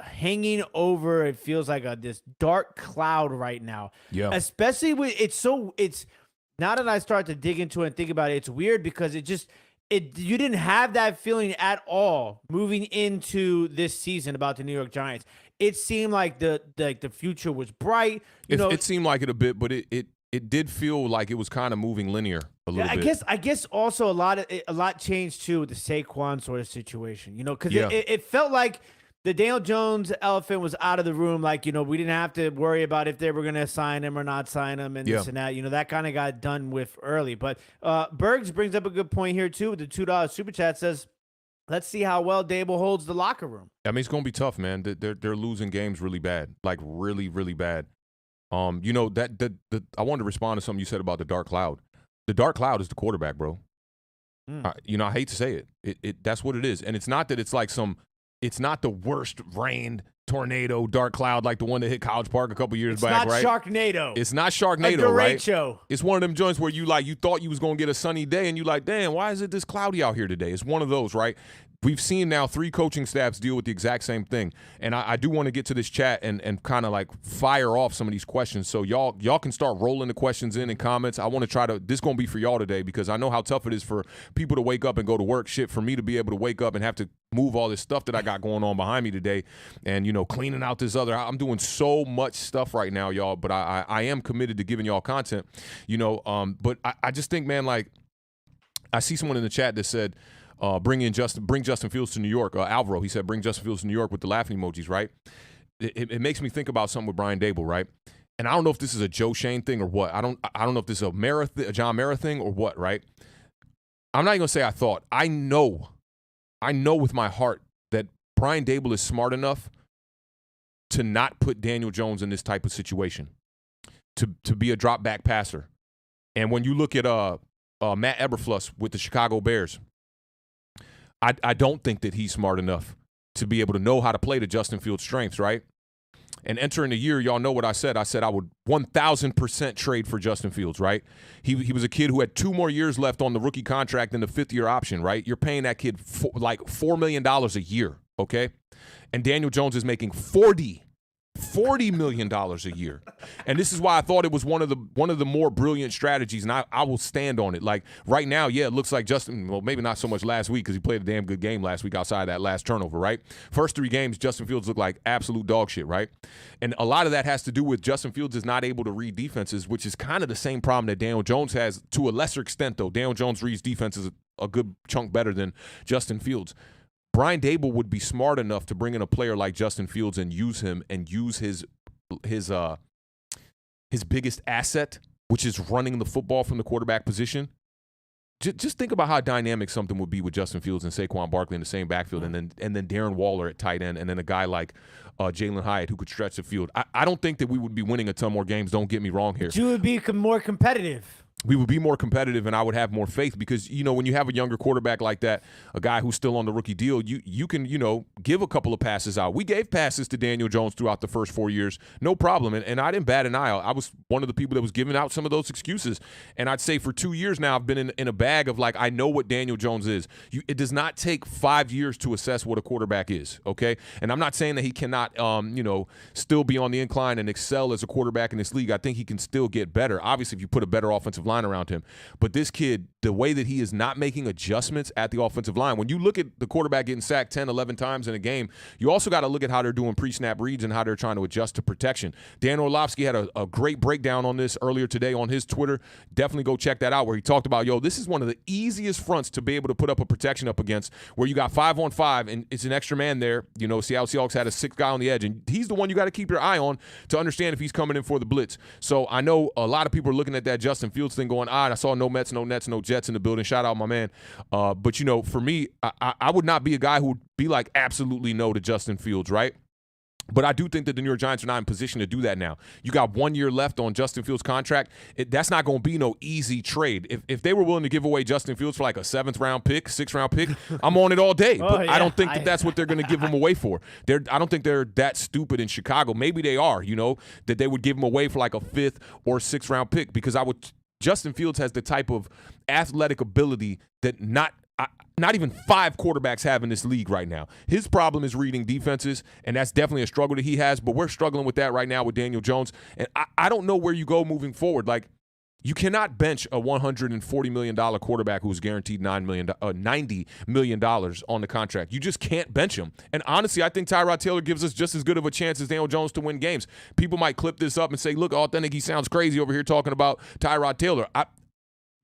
hanging over. It feels like this dark cloud right now. Yeah. Especially with it's now that I start to dig into it and think about it, it's weird because you didn't have that feeling at all moving into this season about the New York Giants. It seemed like the future was bright. It seemed like it a bit, but it did feel like it was kind of moving linear a little bit. I guess also a lot changed too with the Saquon sort of situation. Because it felt like the Daniel Jones elephant was out of the room. Like, we didn't have to worry about if they were going to sign him or not sign him and this and that. That kind of got done with early. But Bergs brings up a good point here too with the $2 super chat. Says, let's see how well Daboll holds the locker room. I mean, it's going to be tough, man. They're losing games really bad, like really, really bad. I wanted to respond to something you said about the dark cloud. The dark cloud is the quarterback, bro. I hate to say it. That's what it is. And it's not that it's like it's not the worst reigned tornado, dark cloud like the one that hit College Park a couple years back, right? It's not Sharknado. It's not Sharknado, a right? derecho. It's one of them joints where you thought you was going to get a sunny day and you like, damn, why is it this cloudy out here today? It's one of those, right? We've seen now 3 coaching staffs deal with the exact same thing. And I do want to get to this chat and kind of like fire off some of these questions. So y'all can start rolling the questions in comments. I want to try to, this is going to be for y'all today because I know how tough it is for people to wake up and go to work. Shit, for me to be able to wake up and have to move all this stuff that I got going on behind me today and, cleaning out this other. I'm doing so much stuff right now, y'all, but I am committed to giving y'all content, but I just think, man, like I see someone in the chat that said, bring Justin Fields to New York. Alvaro, he said, bring Justin Fields to New York with the laughing emojis, right? It makes me think about something with Brian Daboll, right? And I don't know if this is a Joe Shane thing or what. I don't know if this is a John Mara thing or what, right? I'm not even gonna say I thought. I know with my heart that Brian Daboll is smart enough to not put Daniel Jones in this type of situation, to be a drop back passer. And when you look at Matt Eberflus with the Chicago Bears, I don't think that he's smart enough to be able to know how to play to Justin Fields' strengths, right? And entering the year, y'all know what I said. I said I would 1,000% trade for Justin Fields, right? He was a kid who had 2 more years left on the rookie contract and the 5th-year option, right? You're paying that kid $4 million a year, okay? And Daniel Jones is making $40 million a year. And this is why I thought it was one of the more brilliant strategies, and I will stand on it. Like right now, yeah, it looks like Justin, well, maybe not so much last week because he played a damn good game last week outside of that last turnover, right? First 3 games, Justin Fields looked like absolute dog shit, right? And a lot of that has to do with Justin Fields is not able to read defenses, which is kind of the same problem that Daniel Jones has to a lesser extent, though. Daniel Jones reads defenses a good chunk better than Justin Fields. Brian Daboll would be smart enough to bring in a player like Justin Fields and use him and use his biggest asset, which is running the football from the quarterback position. Just think about how dynamic something would be with Justin Fields and Saquon Barkley in the same backfield, and then Darren Waller at tight end, and then a guy like Jalen Hyatt who could stretch the field. I don't think that we would be winning a ton more games. Don't get me wrong here. But you would be more competitive. We would be more competitive, and I would have more faith because, when you have a younger quarterback like that, a guy who's still on the rookie deal, you can, give a couple of passes out. We gave passes to Daniel Jones throughout the first 4 years, no problem, and I didn't bat an eye. I was one of the people that was giving out some of those excuses, and I'd say for 2 years now I've been in a bag of, like, I know what Daniel Jones is. It does not take 5 years to assess what a quarterback is, okay? And I'm not saying that he cannot, still be on the incline and excel as a quarterback in this league. I think he can still get better, obviously, if you put a better offensive line around him. But this kid, the way that he is not making adjustments at the offensive line, when you look at the quarterback getting sacked 10, 11 times in a game, you also got to look at how they're doing pre-snap reads and how they're trying to adjust to protection. Dan Orlovsky had a great breakdown on this earlier today on his Twitter. Definitely go check that out, where he talked about, this is one of the easiest fronts to be able to put up a protection up against, where you got 5-on-5 and it's an extra man there. Seattle Seahawks had a 6th guy on the edge, and he's the one you got to keep your eye on to understand if he's coming in for the blitz. So I know a lot of people are looking at that Justin Fields thing going, I saw no Mets, no Nets, no Jets in the building. Shout out my man. But, for me, I would not be a guy who would be like absolutely no to Justin Fields, right? But I do think that the New York Giants are not in position to do that now. You got 1 year left on Justin Fields' contract. That's not going to be no easy trade. If they were willing to give away Justin Fields for like a 7th-round pick, 6th-round pick, I'm on it all day. But yeah, I don't think that's what they're going to give him away for. I don't think they're that stupid in Chicago. Maybe they are, that they would give him away for like a 5th or 6th-round pick, because Justin Fields has the type of athletic ability that not even 5 quarterbacks have in this league right now. His problem is reading defenses, and that's definitely a struggle that he has, but we're struggling with that right now with Daniel Jones. And I don't know where you go moving forward. Like, you cannot bench a $140 million quarterback who's guaranteed $90 million on the contract. You just can't bench him. And honestly, I think Tyrod Taylor gives us just as good of a chance as Daniel Jones to win games. People might clip this up and say, look, Awthentik, he sounds crazy over here talking about Tyrod Taylor.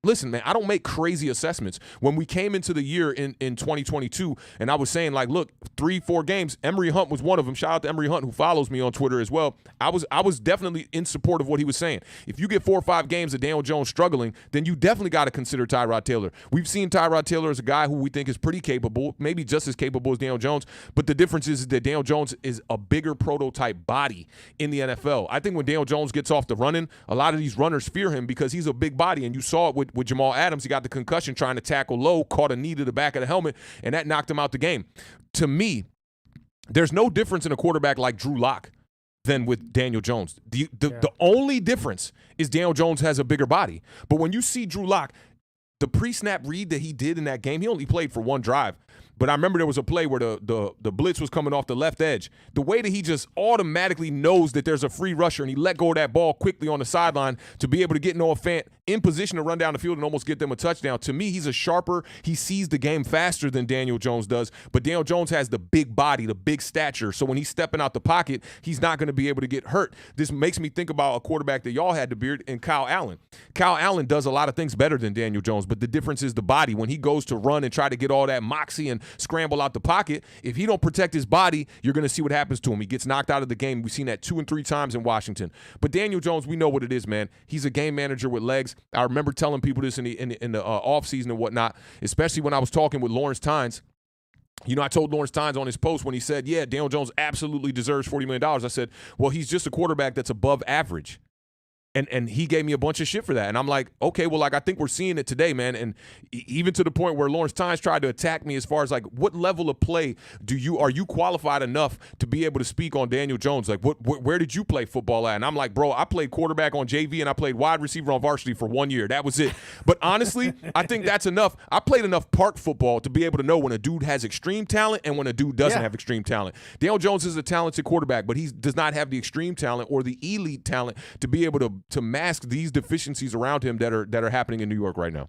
Listen, man, I don't make crazy assessments. When we came into the year in 2022, and I was saying, like, look, 3-4 games, Emory Hunt was one of them. Shout out to Emory Hunt, who follows me on Twitter as well. I was definitely in support of what he was saying. If you get 4 or 5 games of Daniel Jones struggling, then you definitely got to consider Tyrod Taylor. We've seen Tyrod Taylor as a guy who we think is pretty capable, maybe just as capable as Daniel Jones, but the difference is that Daniel Jones is a bigger prototype body in the NFL. I think when Daniel Jones gets off the running, a lot of these runners fear him because he's a big body, and you saw it with Jamal Adams. He got the concussion trying to tackle low, caught a knee to the back of the helmet, and that knocked him out the game. To me, There's no difference in a quarterback like Drew Lock than with Daniel Jones. The only difference is Daniel Jones has a bigger body. But when you see Drew Lock, the pre-snap read that he did in that game, he only played for one drive. But I remember there was a play where the blitz was coming off the left edge. The way that he just automatically knows that there's a free rusher and he let go of that ball quickly on the sideline to be able to get Noah Fant in position to run down the field and almost get them a touchdown. To me, he's a sharper. He sees the game faster than Daniel Jones does. But Daniel Jones has the big body, the big stature. So when he's stepping out the pocket, he's not going to be able to get hurt. This makes me think about a quarterback that y'all had, the Beard, and Kyle Allen. Kyle Allen does a lot of things better than Daniel Jones, but the difference is the body. When he goes to run and try to get all that moxie and scramble out the pocket, if he don't protect his body, you're going to see what happens to him. He gets knocked out of the game. We've seen that 2 and 3 times in Washington. But Daniel Jones, we know what it is, man. He's a game manager with legs. I remember telling people this in the offseason and whatnot, especially when I was talking with Lawrence Tynes. You know, I told Lawrence Tynes on his post when he said, yeah, Daniel Jones absolutely deserves $40 million. I said, well, he's just a quarterback that's above average. And he gave me a bunch of shit for that. And I'm like, okay, well, like, I think we're seeing it today, man. And even to the point where Lawrence Tynes tried to attack me as far as, like, what level of play are you qualified enough to be able to speak on Daniel Jones? Like, where did you play football at? And I'm like, bro, I played quarterback on JV and I played wide receiver on varsity for 1 year. That was it. But honestly, I think that's enough. I played enough park football to be able to know when a dude has extreme talent and when a dude doesn't have extreme talent. Daniel Jones is a talented quarterback, but he does not have the extreme talent or the elite talent to be able to mask these deficiencies around him that are happening in New York right now.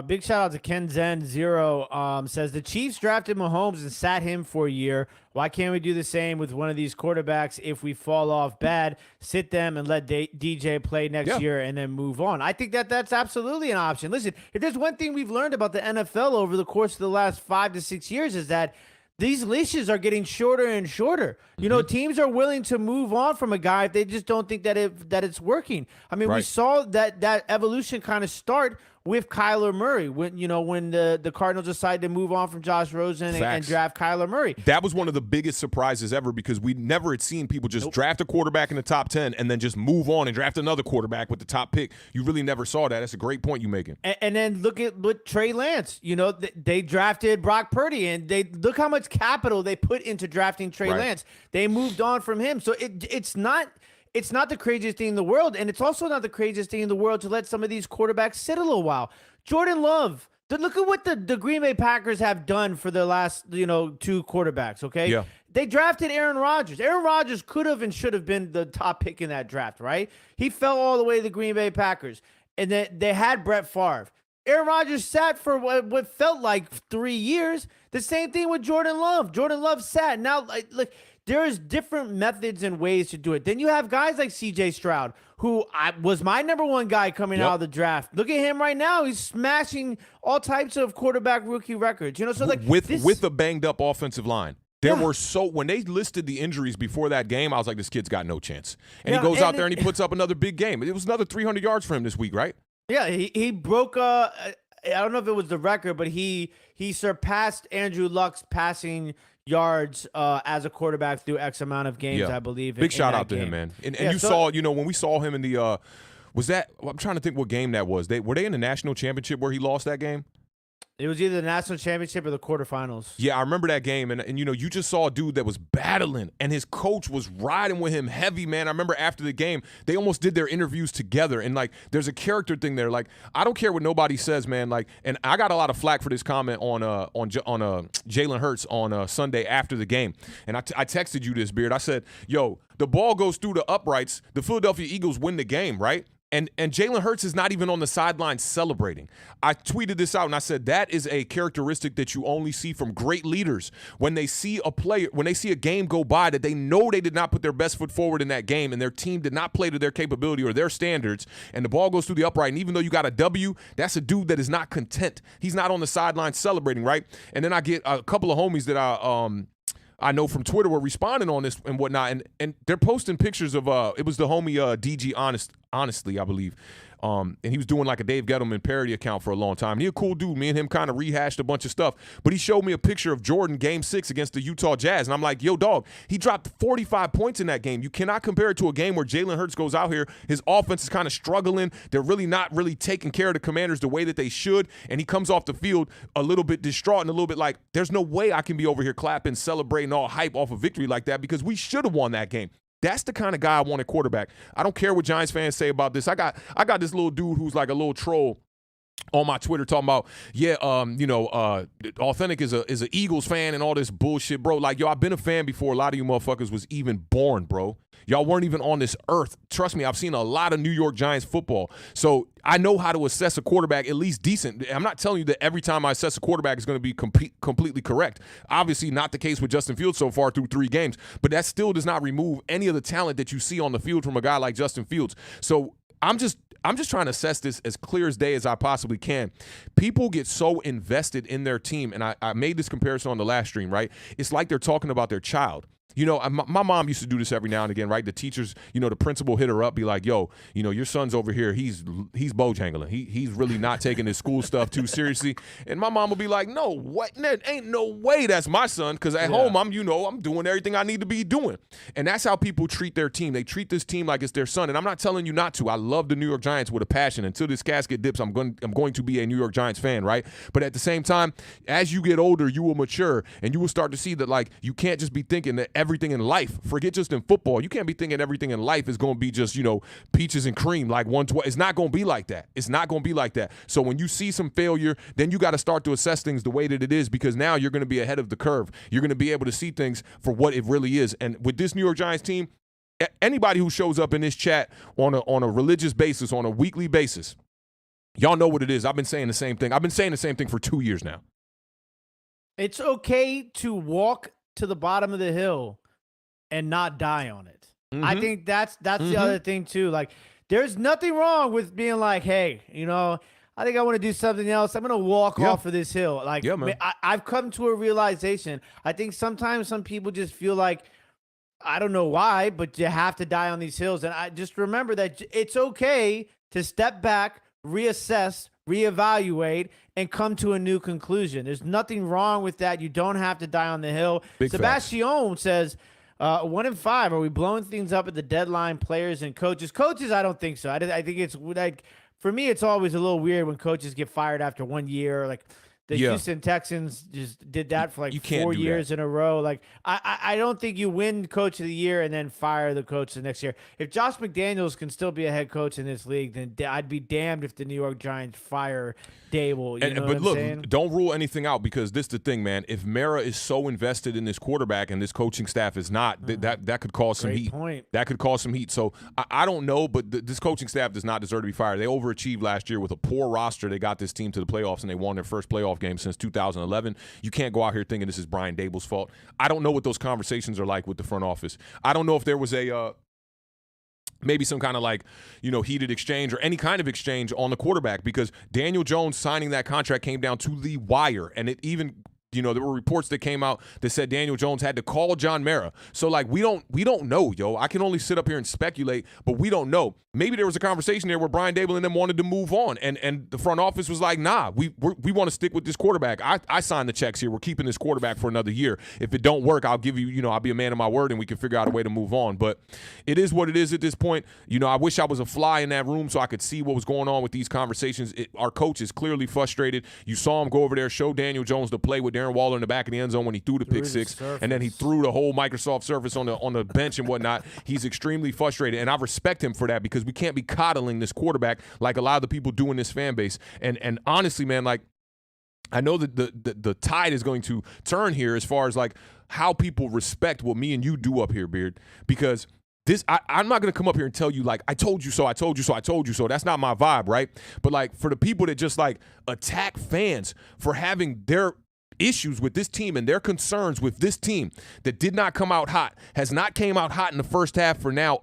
Big shout out to Ken Zen Zero. Says the Chiefs drafted Mahomes and sat him for a year. Why can't we do the same with one of these quarterbacks? If we fall off bad, sit them and let DJ play next year and then move on. I think that's absolutely an option. Listen, if there's one thing we've learned about the NFL over the course of the last 5 to 6 years is that these leashes are getting shorter and shorter. You know, teams are willing to move on from a guy if they just don't think that it's working. I mean, we saw that evolution kind of start with Kyler Murray when the Cardinals decided to move on from Josh Rosen and draft Kyler Murray. That was one of the biggest surprises ever because we never had seen people just draft a quarterback in the top 10 and then just move on and draft another quarterback with the top pick. You really never saw that. That's a great point you're making. And then look at Trey Lance. You know, they drafted Brock Purdy, and they look how much capital they put into drafting Trey Lance. They moved on from him. So it's not the craziest thing in the world, and it's also not the craziest thing in the world to let some of these quarterbacks sit a little while. Jordan Love, look at what the Green Bay Packers have done for the last 2 quarterbacks, okay? Yeah. They drafted Aaron Rodgers. Aaron Rodgers could have and should have been the top pick in that draft, right? He fell all the way to the Green Bay Packers, and then they had Brett Favre. Aaron Rodgers sat for what felt like 3 years. The same thing with Jordan Love. Jordan Love sat. Now, look, there's different methods and ways to do it. Then you have guys like C.J. Stroud, who was my number 1 guy coming out of the draft. Look at him right now; he's smashing all types of quarterback rookie records. So like with a banged up offensive line. There were when they listed the injuries before that game, I was like, this kid's got no chance. And he goes out there and he puts up another big game. It was another 300 yards for him this week, right? Yeah, he broke I don't know if it was the record, but he surpassed Andrew Luck's passing yards as a quarterback through X amount of games, I believe. Big shout out to him, man. And you saw, when we saw him in the I'm trying to think what game that was. Were they in the national championship where he lost that game? It was either the national championship or the quarterfinals. Yeah, I remember that game, and you just saw a dude that was battling, and his coach was riding with him heavy, man. I remember after the game, they almost did their interviews together, and like, there's a character thing there. Like, I don't care what nobody says, man. Like, and I got a lot of flack for this comment on Jalen Hurts on Sunday after the game, and I texted you this, Beard. I said, yo, the ball goes through the uprights. The Philadelphia Eagles win the game, right? And Jalen Hurts is not even on the sideline celebrating. I tweeted this out and I said that is a characteristic that you only see from great leaders. When they see a game go by that they know they did not put their best foot forward in that game and their team did not play to their capability or their standards, and the ball goes through the upright, and even though you got a W, that's a dude that is not content. He's not on the sideline celebrating, right? And then I get a couple of homies that I know from Twitter were responding on this and whatnot, and they're posting pictures of it was the homie DG honestly, I believe. And he was doing like a Dave Gettleman parody account for a long time. And he's a cool dude. Me and him kind of rehashed a bunch of stuff. But he showed me a picture of Jordan Game 6 against the Utah Jazz. And I'm like, yo, dog, he dropped 45 points in that game. You cannot compare it to a game where Jalen Hurts goes out here. His offense is kind of struggling. They're really not really taking care of the Commanders the way that they should. And he comes off the field a little bit distraught and a little bit like, there's no way I can be over here clapping, celebrating all hype off a victory like that because we should have won that game. That's the kind of guy I want at quarterback. I don't care what Giants fans say about this. I got this little dude who's like a little troll on my Twitter talking about, Awthentik is a Eagles fan and all this bullshit, bro. Like, yo, I've been a fan before a lot of you motherfuckers was even born, bro. Y'all weren't even on this earth. Trust me, I've seen a lot of New York Giants football. So I know how to assess a quarterback at least decent. I'm not telling you that every time I assess a quarterback is going to be completely correct. Obviously not the case with Justin Fields so far through 3 games, but that still does not remove any of the talent that you see on the field from a guy like Justin Fields. So I'm just trying to assess this as clear as day as I possibly can. People get so invested in their team, and I made this comparison on the last stream, right? It's like they're talking about their child. You know, my mom used to do this every now and again, right? The teachers, the principal hit her up, be like, yo, your son's over here, he's bojangling. He's really not taking his school stuff too seriously. And my mom will be like, no, what? Ain't no way that's my son, because at home, I'm doing everything I need to be doing. And that's how people treat their team. They treat this team like it's their son. And I'm not telling you not to. I love the New York Giants with a passion. Until this casket dips, I'm going to be a New York Giants fan, right? But at the same time, as you get older, you will mature, and you will start to see that, like, you can't just be thinking that everything in life, forget just in football, you can't be thinking everything in life is going to be just, peaches and cream, like 120. It's not going to be like that. It's not going to be like that. So when you see some failure, then you got to start to assess things the way that it is, because now you're going to be ahead of the curve. You're going to be able to see things for what it really is. And with this New York Giants team, anybody who shows up in this chat on a religious basis, on a weekly basis, y'all know what it is. I've been saying the same thing. I've been saying the same thing for 2 years now. It's okay to walk to the bottom of the hill and not die on it. Mm-hmm. I think that's the other thing too. Like, there's nothing wrong with being like, hey, I think I want to do something else. I'm going to walk off of this hill. Like, I've come to a realization. I think sometimes some people just feel like, I don't know why, but you have to die on these hills. And I just remember that it's okay to step back, reassess, reevaluate, and come to a new conclusion. There's nothing wrong with that. You don't have to die on the hill. Sebastian says, 1-5. Are we blowing things up at the deadline? Players and coaches. Coaches, I don't think so. I think it's like, for me, it's always a little weird when coaches get fired after 1 year. Like the Houston Texans just did that for like 4 years in a row. Like I don't think you win Coach of the Year and then fire the coach the next year. If Josh McDaniels can still be a head coach in this league, then I'd be damned if the New York Giants fire Daboll. But look, don't rule anything out, because this is the thing, man. If Mara is so invested in this quarterback and this coaching staff is not, that could cause some heat. That could cause some heat. So I don't know, but this coaching staff does not deserve to be fired. They overachieved last year with a poor roster. They got this team to the playoffs, and they won their first playoff game since 2011. You can't go out here thinking this is Brian Daboll's fault. I don't know what those conversations are like with the front office. I don't know if there was a maybe some kind of like, heated exchange or any kind of exchange on the quarterback, because Daniel Jones signing that contract came down to the wire. And it even, there were reports that came out that said Daniel Jones had to call John Mara. So, like, we don't know, yo. I can only sit up here and speculate, but we don't know. Maybe there was a conversation there where Brian Daboll and them wanted to move on, and the front office was like, nah, we want to stick with this quarterback. I signed the checks here. We're keeping this quarterback for another year. If it don't work, I'll give you, I'll be a man of my word, and we can figure out a way to move on. But it is what it is at this point. I wish I was a fly in that room so I could see what was going on with these conversations. Our coach is clearly frustrated. You saw him go over there, show Daniel Jones the play with Darren Waller in the back of the end zone when he threw the pick six, and then he threw the whole Microsoft Surface on the bench and whatnot. He's extremely frustrated, and I respect him for that, because we can't be coddling this quarterback like a lot of the people do in this fan base. And honestly, man, like, I know that the tide is going to turn here as far as like how people respect what me and you do up here, Beard, because I'm not going to come up here and tell you, like, I told you so, I told you so, I told you so. That's not my vibe, right? But, like, for the people that just, like, attack fans for having their issues with this team and their concerns with this team that did not come out hot, has not came out hot in the first half for now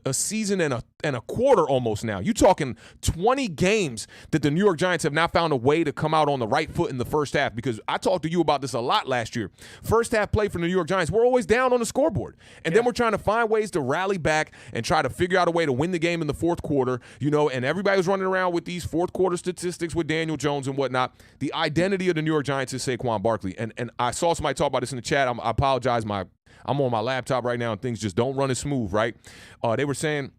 a season and and a quarter almost now. You talking 20 games that the New York Giants have now found a way to come out on the right foot in the first half, because I talked to you about this a lot last year. First half play for the New York Giants, we're always down on the scoreboard. And then we're trying to find ways to rally back and try to figure out a way to win the game in the fourth quarter, and everybody was running around with these fourth quarter statistics with Daniel Jones and whatnot. The identity of the New York Giants is Saquon Barkley. And I saw somebody talk about this in the chat. I apologize. I'm on my laptop right now and things just don't run as smooth, right? They were saying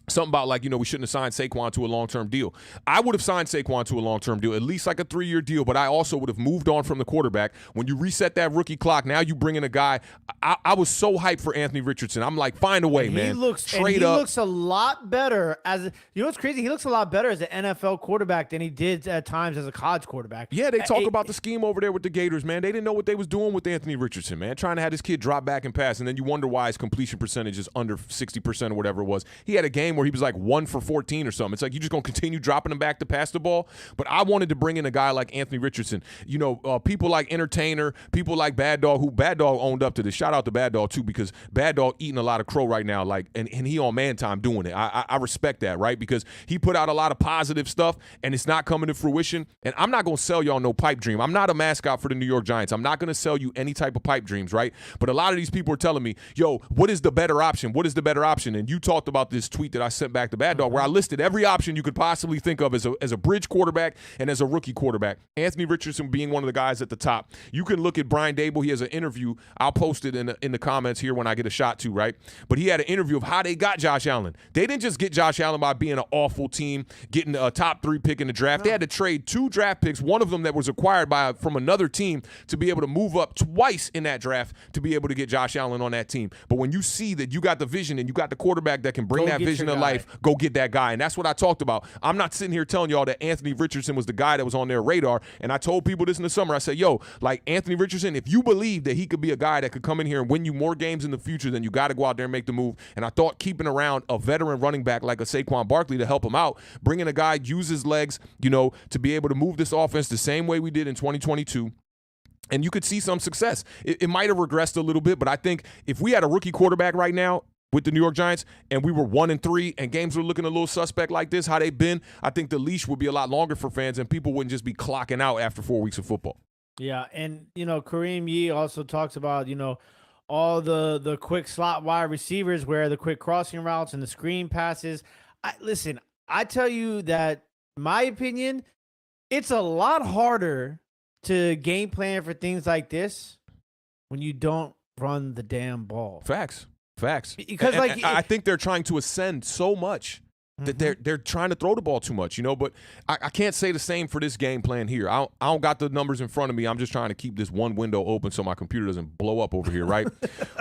something about we shouldn't have signed Saquon to a long-term deal. I would have signed Saquon to a long-term deal, at least like a 3-year deal, but I also would have moved on from the quarterback. When you reset that rookie clock, now you bring in a guy. I was so hyped for Anthony Richardson. I'm like, find a way, man. He looks a lot better what's crazy? He looks a lot better as an NFL quarterback than he did at times as a college quarterback. Yeah, they talk about the scheme over there with the Gators, man. They didn't know what they was doing with Anthony Richardson, man, trying to have this kid drop back and pass, and then you wonder why his completion percentage is under 60% or whatever it was. He had a game where he was like 1 for 14 or something. It's like you just going to continue dropping him back to pass the ball. But I wanted to bring in a guy like Anthony Richardson. People like Entertainer, people like Bad Dog, who Bad Dog owned up to this. Shout out to Bad Dog, too, because Bad Dog eating a lot of crow right now, and he on man time doing it. I respect that, right? Because he put out a lot of positive stuff, and it's not coming to fruition. And I'm not going to sell y'all no pipe dream. I'm not a mascot for the New York Giants. I'm not going to sell you any type of pipe dreams, right? But a lot of these people are telling me, yo, what is the better option? What is the better option? And you talked about this tweet that I sent back to Bad Dog, where I listed every option you could possibly think of as a bridge quarterback and as a rookie quarterback. Anthony Richardson being one of the guys at the top. You can look at Brian Daboll. He has an interview. I'll post it in the comments here when I get a shot to, right? But he had an interview of how they got Josh Allen. They didn't just get Josh Allen by being an awful team, getting a top 3 pick in the draft. They had to trade 2 draft picks, one of them that was acquired from another team, to be able to move up twice in that draft to be able to get Josh Allen on that team. But when you see that you got the vision and you got the quarterback that can bring that vision to life, go get that guy. And that's what I talked about. I'm not sitting here telling y'all that Anthony Richardson was the guy that was on their radar. And I told people this in the summer. I said, yo, like Anthony Richardson, if you believe that he could be a guy that could come in here and win you more games in the future, then you got to go out there and make the move. And I thought keeping around a veteran running back like a Saquon Barkley to help him out, bringing a guy, use his legs, to be able to move this offense the same way we did in 2022. And you could see some success. It might have regressed a little bit, but I think if we had a rookie quarterback right now with the New York Giants and we were 1-3 and games were looking a little suspect like this, how they've been, I think the leash would be a lot longer for fans and people wouldn't just be clocking out after 4 weeks of football. Yeah, and, Kareem Yee also talks about, all the quick slot wide receivers where the quick crossing routes and the screen passes. Listen, I tell you that, my opinion, it's a lot harder to game plan for things like this when you don't run the damn ball. Facts. Because and I think they're trying to ascend so much that they're trying to throw the ball too much, But I can't say the same for this game plan here. I don't got the numbers in front of me. I'm just trying to keep this one window open so my computer doesn't blow up over here, right?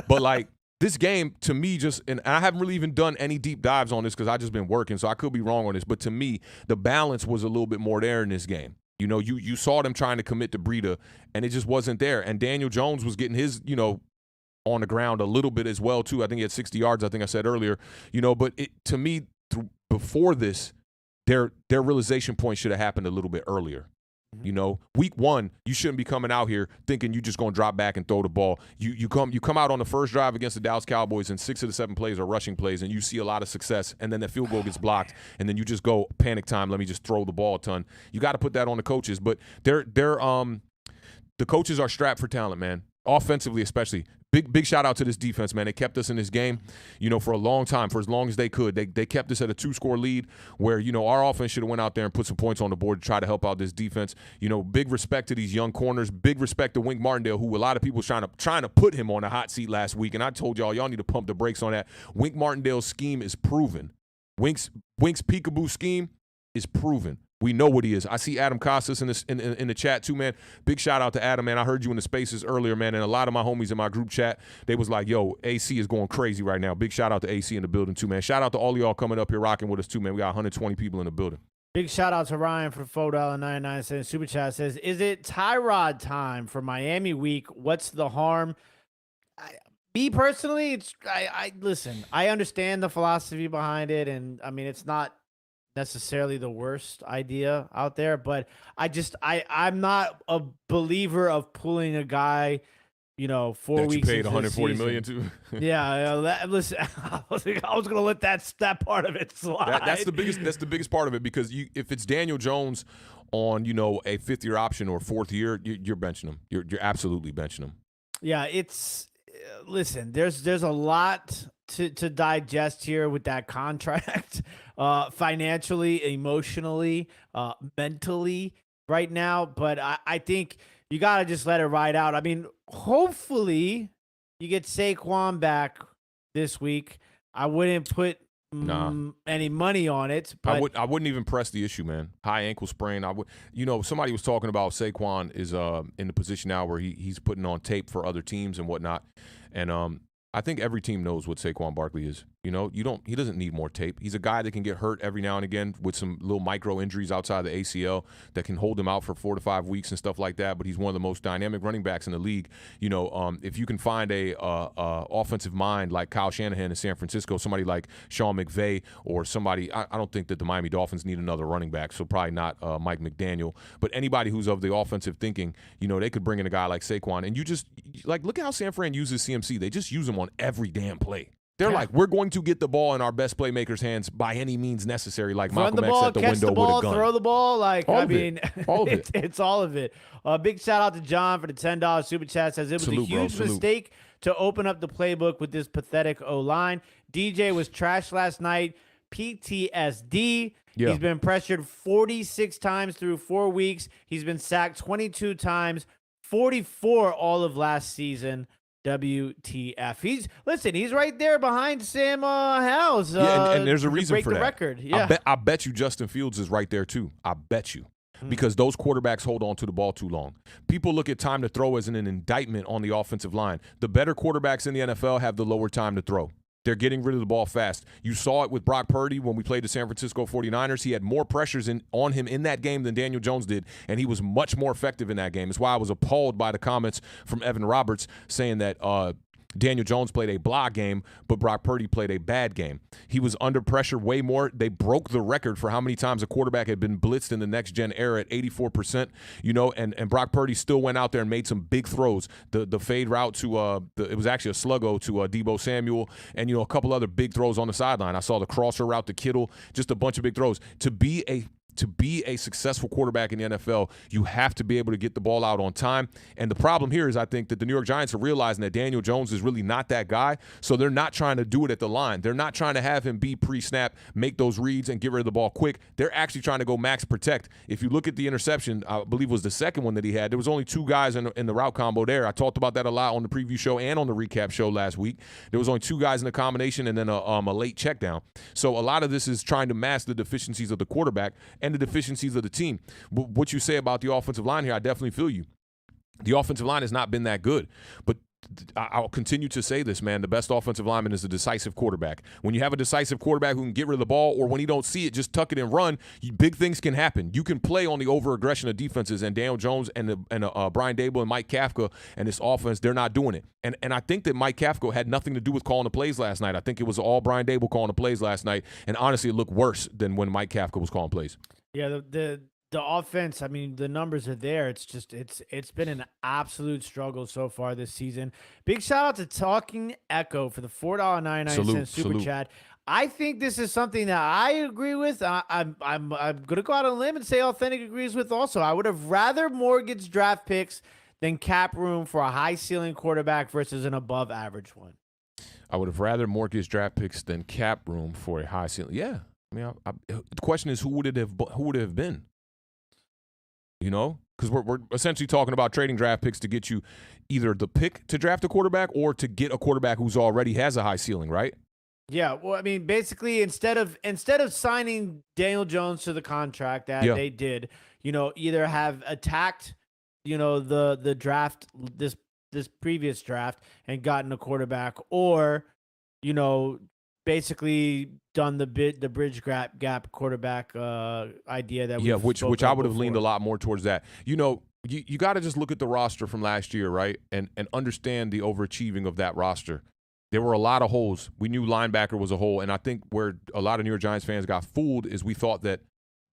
But this game, to me, and I haven't really even done any deep dives on this because I've just been working, so I could be wrong on this. But to me, the balance was a little bit more there in this game. You saw them trying to commit to Breida, and it just wasn't there. And Daniel Jones was getting his, on the ground a little bit as well, too. I think he had 60 yards, I think I said earlier. But to me, before this, their realization point should have happened a little bit earlier. Week 1, you shouldn't be coming out here thinking you're just going to drop back and throw the ball. You come out on the first drive against the Dallas Cowboys, and 6 of the 7 plays are rushing plays, and you see a lot of success, and then the field goal gets blocked, and then you just go panic time. Let me just throw the ball a ton. You got to put that on the coaches, but the coaches are strapped for talent, man. Offensively, especially. Big shout out to this defense, man. They kept us in this game, for a long time, for as long as they could. They kept us at a 2-score lead where, our offense should have went out there and put some points on the board to try to help out this defense. Big respect to these young corners. Big respect to Wink Martindale, who a lot of people was trying to put him on a hot seat last week. And I told y'all need to pump the brakes on that. Wink Martindale's scheme is proven. Wink's peekaboo scheme is proven. We know what he is. I see Adam Costas in the chat too, man. Big shout out to Adam, man. I heard you in the spaces earlier, man, and a lot of my homies in my group chat, they was like, yo, AC is going crazy right now. Big shout out to AC in the building too, man. Shout out to all of y'all coming up here rocking with us too, man. We got 120 people in the building. Big shout out to Ryan for $4.99 super chat. Says, is it Tyrod time for Miami week? What's the harm? Me personally, listen, I understand the philosophy behind it, and I mean, it's not necessarily the worst idea out there, but I'm not a believer of pulling a guy 4 That you weeks paid into the 140 season. million to. Yeah, listen, I was gonna let that part of it slide. That's the biggest. That's the biggest part of it because if it's Daniel Jones on a 5th-year option or 4th year, you're benching him. You're absolutely benching him. Yeah, it's listen. There's a lot to digest here with that contract, financially, emotionally, mentally, right now. But I think you gotta just let it ride out. I mean, hopefully you get Saquon back this week. I wouldn't put any money on it, but I wouldn't even press the issue, man. High ankle sprain. I would. Somebody was talking about Saquon is in the position now where he's putting on tape for other teams and whatnot, and I think every team knows what Saquon Barkley is. He doesn't need more tape. He's a guy that can get hurt every now and again with some little micro injuries outside the ACL that can hold him out for 4 to 5 weeks and stuff like that. But he's one of the most dynamic running backs in the league. If you can find a offensive mind like Kyle Shanahan in San Francisco, somebody like Sean McVay or somebody, I don't think that the Miami Dolphins need another running back, so probably not Mike McDaniel. But anybody who's of the offensive thinking, they could bring in a guy like Saquon. And you just, look at how San Fran uses CMC. They just use him on every damn play. They're like, we're going to get the ball in our best playmakers' hands by any means necessary, like Malcolm X at the window with a gun. Throw the ball, all of it. It's all of it. Big shout out to John for the $10 super chat. Says it was a huge mistake to open up the playbook with this pathetic O-line. DJ was trashed last night. PTSD. Yeah. He's been pressured 46 times through 4 weeks. He's been sacked 22 times, 44 all of last season. WTF. He's right there behind Sam Howell's. And there's a reason for that. Record. Yeah. I bet you Justin Fields is right there too. I bet you. Because those quarterbacks hold on to the ball too long. People look at time to throw as an indictment on the offensive line. The better quarterbacks in the NFL have the lower time to throw. They're getting rid of the ball fast. You saw it with Brock Purdy when we played the San Francisco 49ers. He had more pressures on him in that game than Daniel Jones did, and he was much more effective in that game. That's why I was appalled by the comments from Evan Roberts saying that Daniel Jones played a blah game, but Brock Purdy played a bad game. He was under pressure way more. They broke the record for how many times a quarterback had been blitzed in the next-gen era at 84%, and Brock Purdy still went out there and made some big throws. The fade route to it was actually a sluggo to Deebo Samuel, and, a couple other big throws on the sideline. I saw the crosser route to Kittle, just a bunch of big throws. To be a successful quarterback in the NFL, you have to be able to get the ball out on time. And the problem here is I think that the New York Giants are realizing that Daniel Jones is really not that guy, so they're not trying to do it at the line. They're not trying to have him be pre-snap, make those reads, and get rid of the ball quick. They're actually trying to go max protect. If you look at the interception, I believe it was the second one that he had, there was only 2 guys in the route combo there. I talked about that a lot on the preview show and on the recap show last week. There was only 2 guys in the combination and then a late check down. So a lot of this is trying to mask the deficiencies of the quarterback and the deficiencies of the team. What you say about the offensive line here, I definitely feel you. The offensive line has not been that good, but I'll continue to say this, man. The best offensive lineman is a decisive quarterback. When you have a decisive quarterback who can get rid of the ball, or when he don't see it, just tuck it and run, big things can happen. You can play on the over-aggression of defenses, and Daniel Jones and Brian Daboll and Mike Kafka and this offense, they're not doing it. And I think that Mike Kafka had nothing to do with calling the plays last night. I think it was all Brian Daboll calling the plays last night, and honestly, it looked worse than when Mike Kafka was calling plays. Yeah, the offense, I mean, the numbers are there. It's just it's been an absolute struggle so far this season. Big shout out to Talking Echo for the $4.99 super chat. I think this is something that I agree with. I'm gonna go out on a limb and say Authentic agrees with also. I would have rather mortgage draft picks than cap room for a high ceiling quarterback versus an above average one. I would have rather mortgage draft picks than cap room for a high ceiling. Yeah. I mean, the question is, who would it have been? Because we're essentially talking about trading draft picks to get you either the pick to draft a quarterback or to get a quarterback who's already has a high ceiling, right? Yeah, well, I mean, basically, instead of signing Daniel Jones to the contract that they did, either have attacked, the draft, this previous draft, and gotten a quarterback, or, basically done the bridge gap quarterback idea that which I would have leaned a lot more towards that. You got to just look at the roster from last year, right, and understand the overachieving of that roster. There were a lot of holes. We knew linebacker was a hole, and I think where a lot of New York Giants fans got fooled is we thought that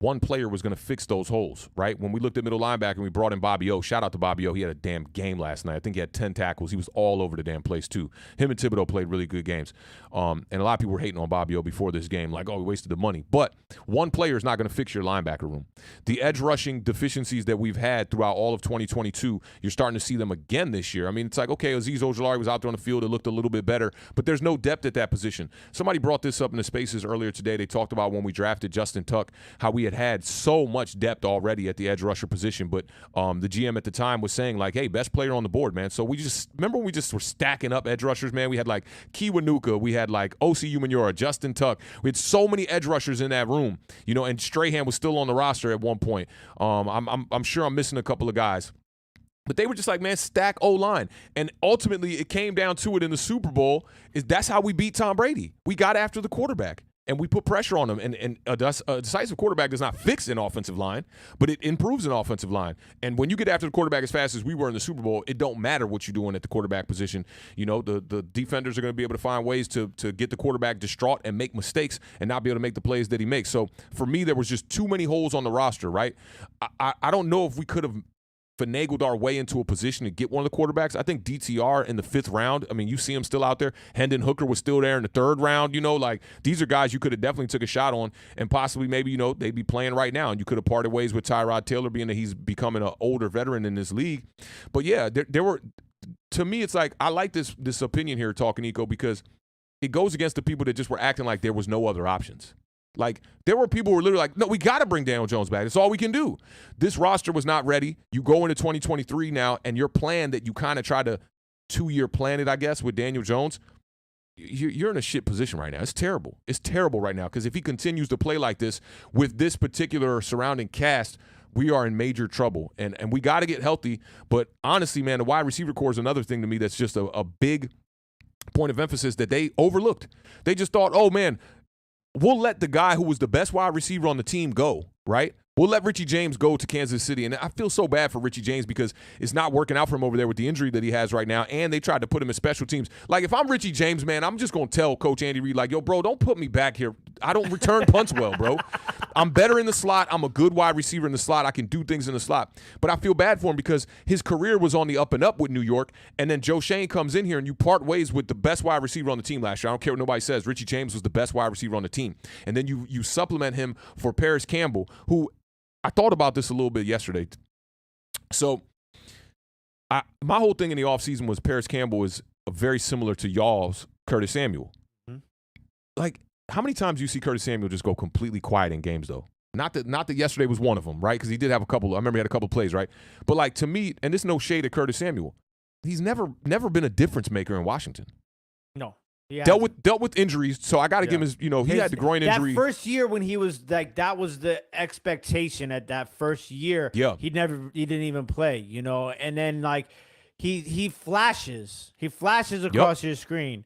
one player was going to fix those holes, right? When we looked at middle linebacker and we brought in Bobby O, shout out to Bobby O. He had a damn game last night. I think he had 10 tackles. He was all over the damn place, too. Him and Thibodeau played really good games. And a lot of people were hating on Bobby O before this game, like, oh, we wasted the money. But one player is not going to fix your linebacker room. The edge rushing deficiencies that we've had throughout all of 2022, you're starting to see them again this year. I mean, it's like, okay, Azeez Ojulari was out there on the field. It looked a little bit better, but there's no depth at that position. Somebody brought this up in the spaces earlier today. They talked about when we drafted Justin Tuck, how we had so much depth already at the edge rusher position, but the GM at the time was saying, like, hey, best player on the board, man. So we just, remember when we just were stacking up edge rushers, man? We had, like, Kiwanuka, we had, like, O.C. Umenyiora, Justin Tuck. We had so many edge rushers in that room, you know, and Strahan was still on the roster at one point. I'm sure I'm missing a couple of guys. But they were just like, man, stack O-line. And ultimately, it came down to it in the Super Bowl. That's how we beat Tom Brady. We got after the quarterback. And we put pressure on them. And a decisive quarterback does not fix an offensive line, but it improves an offensive line. And when you get after the quarterback as fast as we were in the Super Bowl, it don't matter what you're doing at the quarterback position. You know, the defenders are going to be able to find ways to get the quarterback distraught and make mistakes and not be able to make the plays that he makes. So for me, there was just too many holes on the roster, right? I don't know if we could have finagled our way into a position to get one of the quarterbacks. I think DTR in the 5th round, I mean, you see him still out there. Hendon Hooker was still there in the 3rd round. You know, like, these are guys you could have definitely took a shot on and possibly maybe, you know, they'd be playing right now. And you could have parted ways with Tyrod Taylor, being that he's becoming an older veteran in this league. But, yeah, there were – to me, it's like I like this opinion here, Talking Eco, because it goes against the people that just were acting like there was no other options. Like, there were people who were literally like, no, we got to bring Daniel Jones back. That's all we can do. This roster was not ready. You go into 2023 now, and your plan that you kind of try to 2-year plan it, I guess, with Daniel Jones, you're in a shit position right now. It's terrible. It's terrible right now, because if he continues to play like this with this particular surrounding cast, we are in major trouble. And we got to get healthy. But honestly, man, the wide receiver core is another thing to me that's just a big point of emphasis that they overlooked. They just thought, oh, man, we'll let the guy who was the best wide receiver on the team go, right? We'll let Richie James go to Kansas City. And I feel so bad for Richie James because it's not working out for him over there with the injury that he has right now. And they tried to put him in special teams. Like, if I'm Richie James, man, I'm just going to tell Coach Andy Reid, like, yo, bro, don't put me back here. I don't return punts well, bro. I'm better in the slot. I'm a good wide receiver in the slot. I can do things in the slot. But I feel bad for him because his career was on the up and up with New York. And then Joe Shane comes in here and you part ways with the best wide receiver on the team last year. I don't care what nobody says. Richie James was the best wide receiver on the team. And then you supplement him for Paris Campbell, who – I thought about this a little bit yesterday. So my whole thing in the offseason was Paris Campbell is very similar to y'all's Curtis Samuel. Mm-hmm. Like, how many times do you see Curtis Samuel just go completely quiet in games, though? Not that yesterday was one of them, right? Because he did have a couple. I remember he had a couple plays, right? But, like, to me, and this is no shade at Curtis Samuel, he's never been a difference maker in Washington. No. Dealt with injuries, so I got to give him his, you know, he had the groin injury. That first year when he was like, that was the expectation at that first year. Yeah. He didn't even play, you know, and then like he flashes across your screen.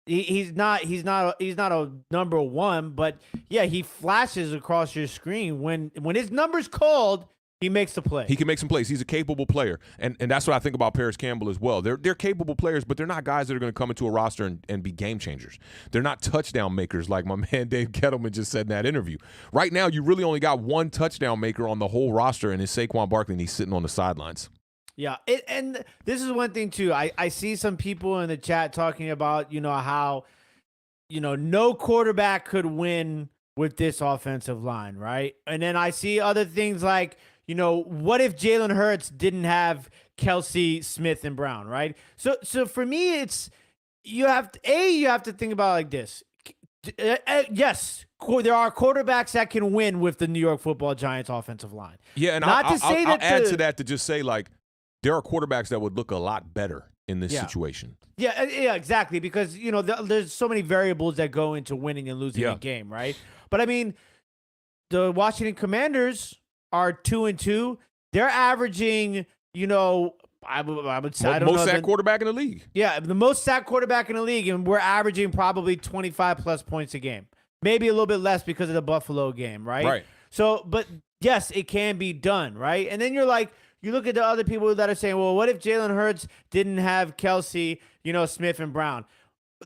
He's not a number one, but yeah, he flashes across your screen when his number's called. He makes the play. He can make some plays. He's a capable player. And that's what I think about Paris Campbell as well. They're capable players, but they're not guys that are going to come into a roster and be game changers. They're not touchdown makers like my man Dave Gettleman just said in that interview. Right now, you really only got one touchdown maker on the whole roster, and it's Saquon Barkley, and he's sitting on the sidelines. Yeah, and this is one thing, too. I see some people in the chat talking about, you know, how, you know, no quarterback could win with this offensive line, right? And then I see other things like, you know, what if Jalen Hurts didn't have Kelsey, Smith, and Brown, right? So for me, it's you have to think about it like this. Yes, there are quarterbacks that can win with the New York Football Giants offensive line. Yeah, and I'll add to that to just say, like, there are quarterbacks that would look a lot better in this situation. Yeah, exactly, because, you know, there's so many variables that go into winning and losing a game, right? But, I mean, the Washington Commanders are 2-2. They're averaging, you know, I would say, I don't know. Most sacked quarterback in the league. Yeah, the most sacked quarterback in the league, and we're averaging probably 25-plus points a game. Maybe a little bit less because of the Buffalo game, right? Right. So, but yes, it can be done, right? And then you're like, you look at the other people that are saying, well, what if Jalen Hurts didn't have Kelsey, you know, Smith and Brown?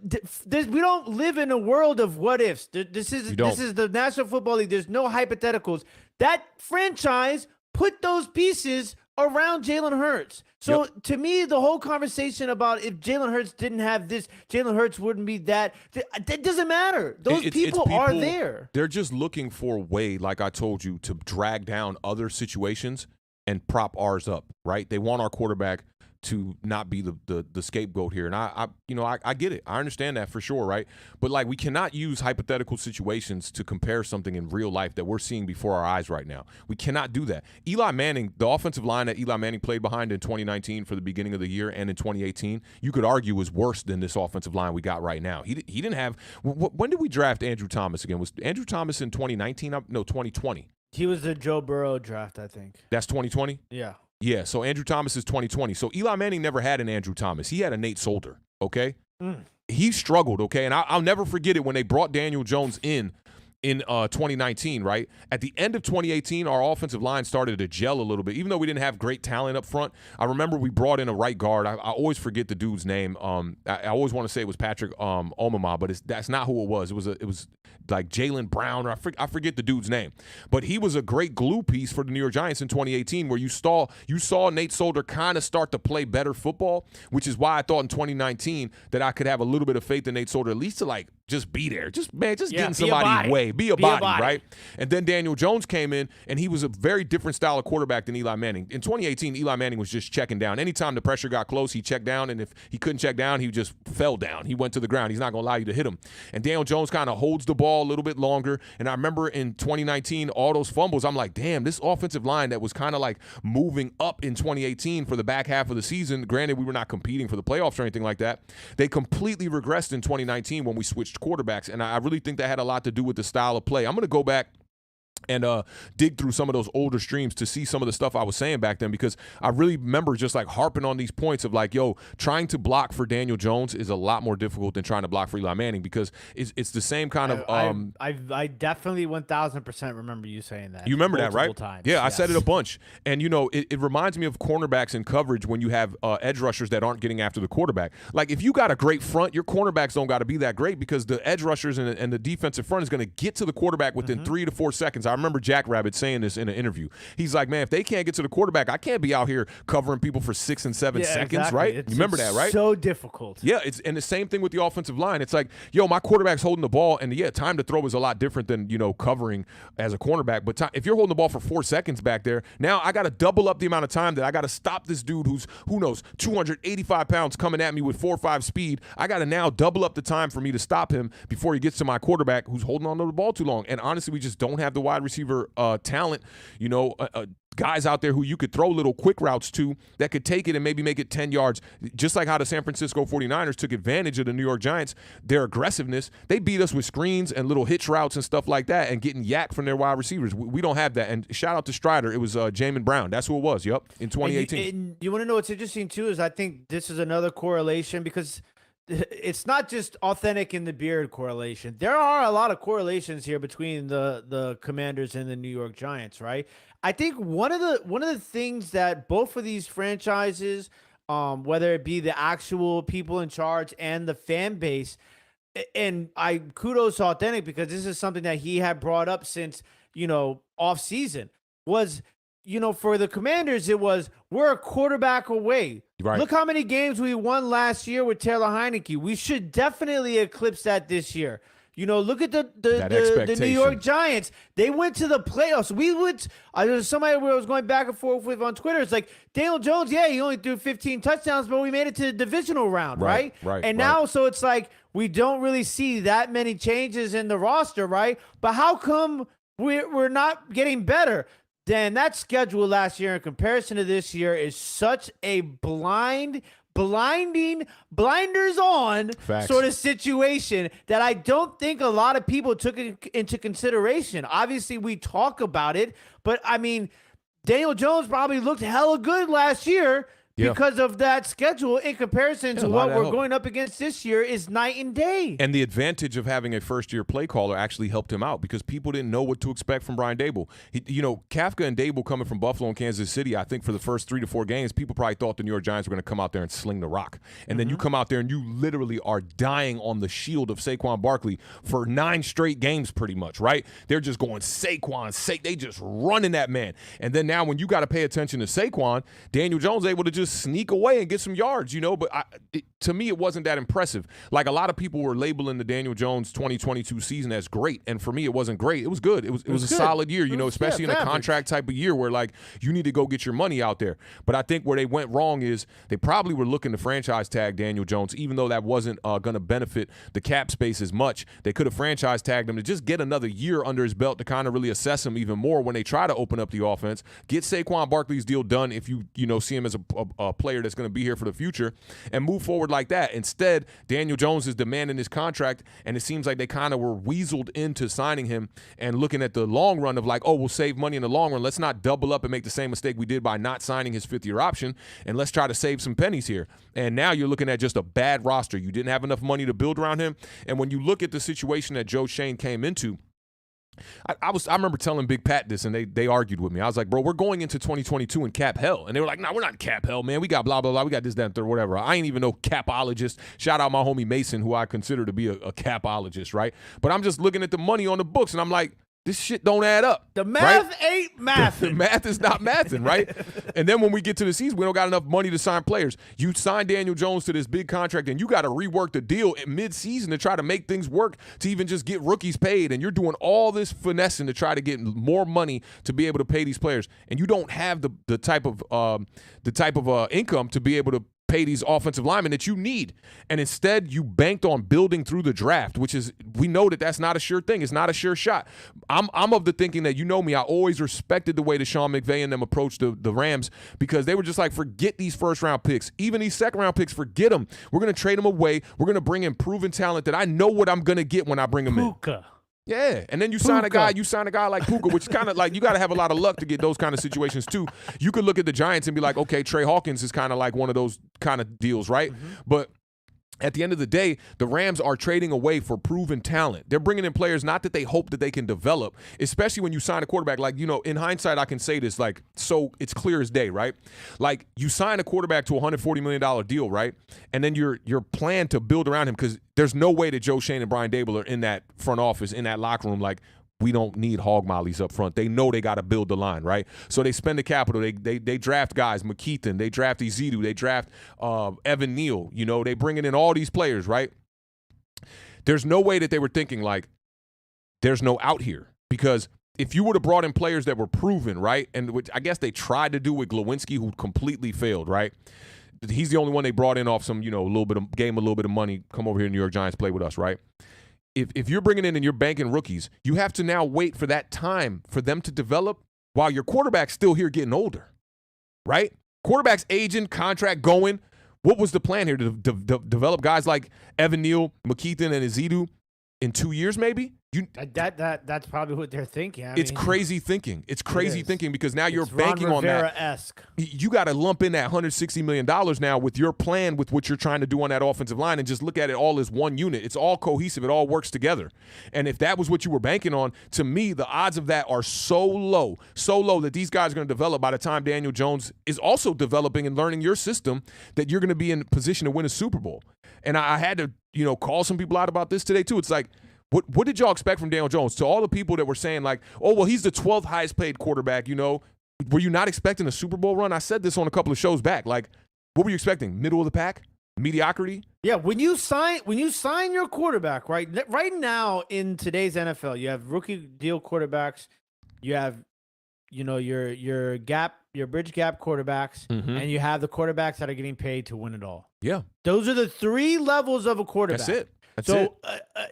We don't live in a world of what ifs. This is the National Football League. There's no hypotheticals. That franchise put those pieces around Jalen Hurts. So to me, the whole conversation about if Jalen Hurts didn't have this, Jalen Hurts wouldn't be that. That doesn't matter. Those people are there. They're just looking for a way, like I told you, to drag down other situations and prop ours up, right? They want our quarterback to not be the scapegoat here. And I get it. I understand that for sure, right? But like, we cannot use hypothetical situations to compare something in real life that we're seeing before our eyes right now. We cannot do that. Eli Manning, the offensive line that Eli Manning played behind in 2019 for the beginning of the year and in 2018, you could argue was worse than this offensive line we got right now. He didn't have – when did we draft Andrew Thomas again? Was Andrew Thomas in 2019? No, 2020. He was the Joe Burrow draft, I think. That's 2020? Yeah. Yeah, so Andrew Thomas is 2020. So Eli Manning never had an Andrew Thomas. He had a Nate Solder, okay? He struggled, okay? And I'll never forget it when they brought Daniel Jones in 2019, right? At the end of 2018, our offensive line started to gel a little bit. Even though we didn't have great talent up front, I remember we brought in a right guard. I always forget the dude's name. I always want to say it was Patrick Omama, but that's not who it was. It was like Jalen Brown, or I forget the dude's name. But he was a great glue piece for the New York Giants in 2018, where you saw Nate Solder kind of start to play better football, which is why I thought in 2019 that I could have a little bit of faith in Nate Solder, at least to like just be there. Just getting somebody's way. Be a body, right? And then Daniel Jones came in, and he was a very different style of quarterback than Eli Manning. In 2018, Eli Manning was just checking down. Anytime the pressure got close, he checked down, and if he couldn't check down, he just fell down. He went to the ground. He's not going to allow you to hit him. And Daniel Jones kind of holds the ball a little bit longer. And I remember in 2019, all those fumbles, I'm like, damn, this offensive line that was kind of like moving up in 2018 for the back half of the season, granted, we were not competing for the playoffs or anything like that, they completely regressed in 2019 when we switched quarterbacks. And I really think that had a lot to do with the style of play. I'm going to go back and dig through some of those older streams to see some of the stuff I was saying back then, because I really remember just like harping on these points of like, yo, trying to block for Daniel Jones is a lot more difficult than trying to block for Eli Manning, because it's the same kind of I definitely 1,000% remember you saying that. You remember that, right? Times. Yeah, yes. I said it a bunch. And, you know, it reminds me of cornerbacks in coverage when you have edge rushers that aren't getting after the quarterback. Like, if you got a great front, your cornerbacks don't got to be that great, because the edge rushers and the defensive front is going to get to the quarterback within 3 to 4 seconds. I remember Jackrabbit saying this in an interview. He's like, man, if they can't get to the quarterback, I can't be out here covering people for 6 and 7 seconds, exactly. Right? You remember that, right? So difficult. Yeah, and the same thing with the offensive line. It's like, yo, my quarterback's holding the ball, and yeah, time to throw is a lot different than, you know, covering as a cornerback. But if you're holding the ball for 4 seconds back there, now I got to double up the amount of time that I got to stop this dude who's, who knows, 285 pounds coming at me with 4.5 speed. I got to now double up the time for me to stop him before he gets to my quarterback who's holding on to the ball too long. And honestly, we just don't have the wide receiver talent, you know, guys out there who you could throw little quick routes to that could take it and maybe make it 10 yards, just like how the San Francisco 49ers took advantage of the New York Giants, their aggressiveness. They beat us with screens and little hitch routes and stuff like that and getting yak from their wide receivers. We don't have that. And shout out to Strider. It was Jamin Brown. That's who it was, in 2018. And you want to know what's interesting, too, is I think this is another correlation, because it's not just Awthentik and the Beard correlation. There are a lot of correlations here between the Commanders and the New York Giants, right? I think one of the things that both of these franchises, whether it be the actual people in charge and the fan base, and I kudos to Awthentik, because this is something that he had brought up since, you know, off season, was, you know, for the Commanders, it was, we're a quarterback away. Right. Look how many games we won last year with Taylor Heineke. We should definitely eclipse that this year. You know, look at the New York Giants. They went to the playoffs. There's somebody where I was going back and forth with on Twitter. It's like, Daniel Jones, yeah, he only threw 15 touchdowns, but we made it to the divisional round, right? And now, so it's like, we don't really see that many changes in the roster, right? But how come we're not getting better? Dan, that schedule last year in comparison to this year is such a blinding, blinders on sort of situation that I don't think a lot of people took into consideration. Obviously, we talk about it, but I mean, Daniel Jones probably looked hella good last year, because of that schedule in comparison to a lot what of that we're help. going up against this year is night and day. And the advantage of having a first-year play caller actually helped him out because people didn't know what to expect from Brian Daboll. Kafka and Daboll coming from Buffalo and Kansas City, I think for the first 3 to 4 games, people probably thought the New York Giants were going to come out there and sling the rock. And then you come out there and you literally are dying on the shield of Saquon Barkley for 9 straight games pretty much, right? They're just going Saquon, they just running that man. And then now when you got to pay attention to Saquon, Daniel Jones able to just sneak away and get some yards, but to me it wasn't that impressive. Like a lot of people were labeling the Daniel Jones 2022 season as great, and for me it wasn't great. It was good. It was a solid year, especially in a contract type of year where like you need to go get your money out there. But I think where they went wrong is they probably were looking to franchise tag Daniel Jones, even though that wasn't going to benefit the cap space as much. They could have franchise tagged him to just get another year under his belt to kind of really assess him even more when they try to open up the offense. Get Saquon Barkley's deal done if you see him as a player that's going to be here for the future and move forward like that. Instead, Daniel Jones is demanding his contract, and it seems like they kind of were weaseled into signing him and looking at the long run of like, oh, we'll save money in the long run. Let's not double up and make the same mistake we did by not signing his 5th-year option, and let's try to save some pennies here. And now you're looking at just a bad roster. You didn't have enough money to build around him, and when you look at the situation that Joe Shane came into, I remember telling Big Pat this, and they argued with me. I was like, bro, we're going into 2022 in cap hell. And they were like, nah, we're not in cap hell, man. We got blah, blah, blah. We got this, that, and third, whatever. I ain't even no capologist. Shout out my homie Mason, who I consider to be a capologist, right? But I'm just looking at the money on the books, and I'm like, this shit don't add up. The math right? ain't mathing. The math is not mathing, right? And then when we get to the season, we don't got enough money to sign players. You sign Daniel Jones to this big contract, and you got to rework the deal in mid-season to try to make things work to even just get rookies paid. And you're doing all this finessing to try to get more money to be able to pay these players. And you don't have the type of income to be able to pay these offensive linemen that you need. And instead, you banked on building through the draft, which is, we know that that's not a sure thing. It's not a sure shot. I'm of the thinking that, me, I always respected the way that Sean McVay and them approached the Rams, because they were just like, forget these first-round picks. Even these second-round picks, forget them. We're going to trade them away. We're going to bring in proven talent that I know what I'm going to get when I bring them in. Yeah, and then you sign a guy like Puka, which is kind of like, you got to have a lot of luck to get those kind of situations too. You could look at the Giants and be like, okay, Trey Hawkins is kind of like one of those kind of deals, right? But at the end of the day, the Rams are trading away for proven talent. They're bringing in players not that they hope that they can develop, especially when you sign a quarterback. Like, in hindsight, I can say this, like, so it's clear as day, right? Like, you sign a quarterback to a $140 million deal, right? And then your plan to build around him, because there's no way that Joe Shane and Brian Daboll are in that front office, in that locker room, like, we don't need hog mollies up front. They know they got to build the line, right? So they spend the capital. They draft guys, McKeithen. They draft Ezedu. They draft Evan Neal. They bringing in all these players, right? There's no way that they were thinking, like, there's no out here. Because if you would have brought in players that were proven, right, and which I guess they tried to do with Glowinski, who completely failed, right? He's the only one they brought in off some, gave him a little bit of money, come over here, New York Giants, play with us, right? If you're bringing in and you're banking rookies, you have to now wait for that time for them to develop while your quarterback's still here getting older, right? Quarterback's aging, contract going. What was the plan here? To develop guys like Evan Neal, McKeithen, and Ezedu in 2 years maybe? That's probably what they're thinking. It's crazy thinking. It's crazy thinking, because now you're banking Ron on that. Rivera-esque. You got to lump in that $160 million now with your plan, with what you're trying to do on that offensive line, and just look at it all as one unit. It's all cohesive. It all works together. And if that was what you were banking on, to me, the odds of that are so low that these guys are going to develop by the time Daniel Jones is also developing and learning your system, that you're going to be in position to win a Super Bowl. And I had to, call some people out about this today too. It's like, What did y'all expect from Daniel Jones? To all the people that were saying, like, oh, well, he's the 12th highest paid quarterback, were you not expecting a Super Bowl run? I said this on a couple of shows back. Like, what were you expecting? Middle of the pack? Mediocrity? Yeah, when you sign your quarterback, right now in today's NFL, you have rookie deal quarterbacks, you have, your bridge gap quarterbacks, and you have the quarterbacks that are getting paid to win it all. Yeah. Those are the 3 levels of a quarterback. That's it.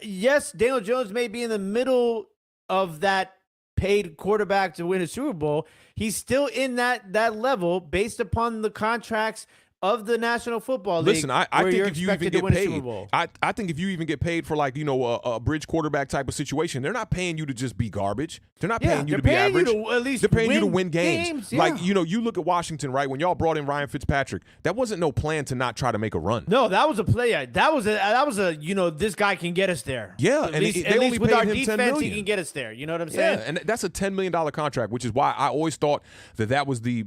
Yes, Daniel Jones may be in the middle of that paid quarterback to win a Super Bowl. He's still in that level based upon the contracts of the National Football League. Listen, I where think you're if you even expected to get win a Super paid, Bowl. I think if you even get paid for like, a bridge quarterback type of situation, they're not paying you to just be garbage. They're not paying you to be average. At least they're paying you to win games. Yeah. Like, you look at Washington, right? When y'all brought in Ryan Fitzpatrick, that wasn't no plan to not try to make a run. No, that was a play. That was a this guy can get us there. Yeah, at and least, they at only least with paid our him $10 defense, million. he can get us there. You know what I'm saying? Yeah, and that's a $10 million contract, which is why I always thought that was the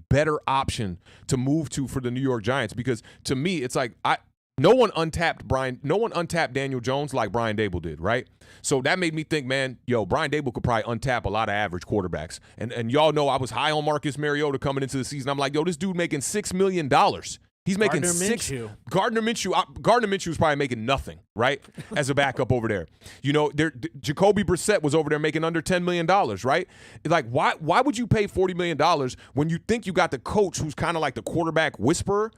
better option to move to for the New York Giants, because to me it's like no one untapped Daniel Jones like Brian Daboll did, right? So that made me think, man, Brian Daboll could probably untap a lot of average quarterbacks. And y'all know I was high on Marcus Mariota coming into the season. I'm like, this dude making $6 million. He's making Gardner Minshew was probably making nothing, right, as a backup over there. Jacoby Brissett was over there making under $10 million, right? Like, why would you pay $40 million when you think you got the coach who's kind of like the quarterback whisperer?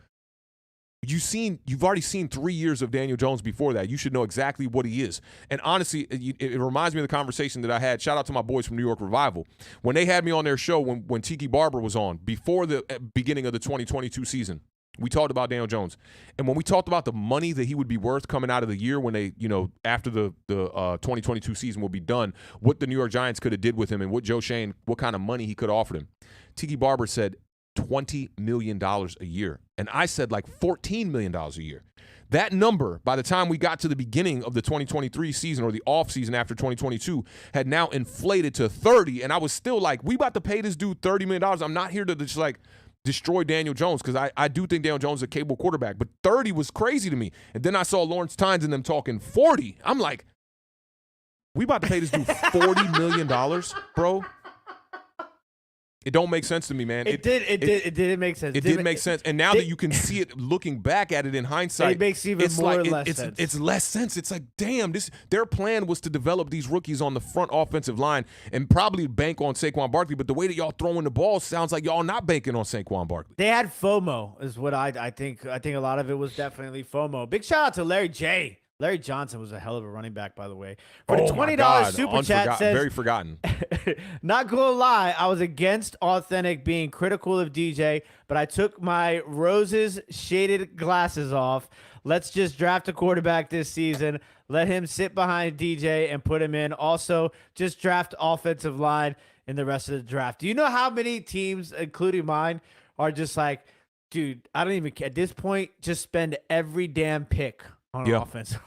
You've already seen 3 years of Daniel Jones before that. You should know exactly what he is. And honestly, it reminds me of the conversation that I had. Shout out to my boys from New York Revival. When they had me on their show when Tiki Barber was on, before the beginning of the 2022 season, we talked about Daniel Jones. And when we talked about the money that he would be worth coming out of the year when they, after the 2022 season will be done, what the New York Giants could have did with him and what Joe Schoen, what kind of money he could have offered him. Tiki Barber said $20 million a year. And I said like $14 million a year. That number, by the time we got to the beginning of the 2023 season or the off season after 2022, had now inflated to 30. And I was still like, we about to pay this dude $30 million. I'm not here to just like destroy Daniel Jones, because I do think Daniel Jones is a capable quarterback. But 30 was crazy to me. And then I saw Lawrence Tynes and them talking 40. I'm like, we about to pay this dude $40 million, bro? It don't make sense to me, man. It didn't make sense. It did make sense. And now that you can see it looking back at it in hindsight, it makes even less sense. It's less sense. It's like, damn, their plan was to develop these rookies on the front offensive line and probably bank on Saquon Barkley. But the way that y'all throwing the ball sounds like y'all not banking on Saquon Barkley. They had FOMO is what I think. I think a lot of it was definitely FOMO. Big shout out to Larry J. Larry Johnson was a hell of a running back, by the way. For the $20 super chat says, very forgotten. Not gonna lie, I was against Awthentik being critical of DJ, but I took my roses shaded glasses off. Let's just draft a quarterback this season. Let him sit behind DJ and put him in. Also, just draft offensive line in the rest of the draft. Do you know how many teams, including mine, are just like, dude, I don't even care. At this point, just spend every damn pick on offense.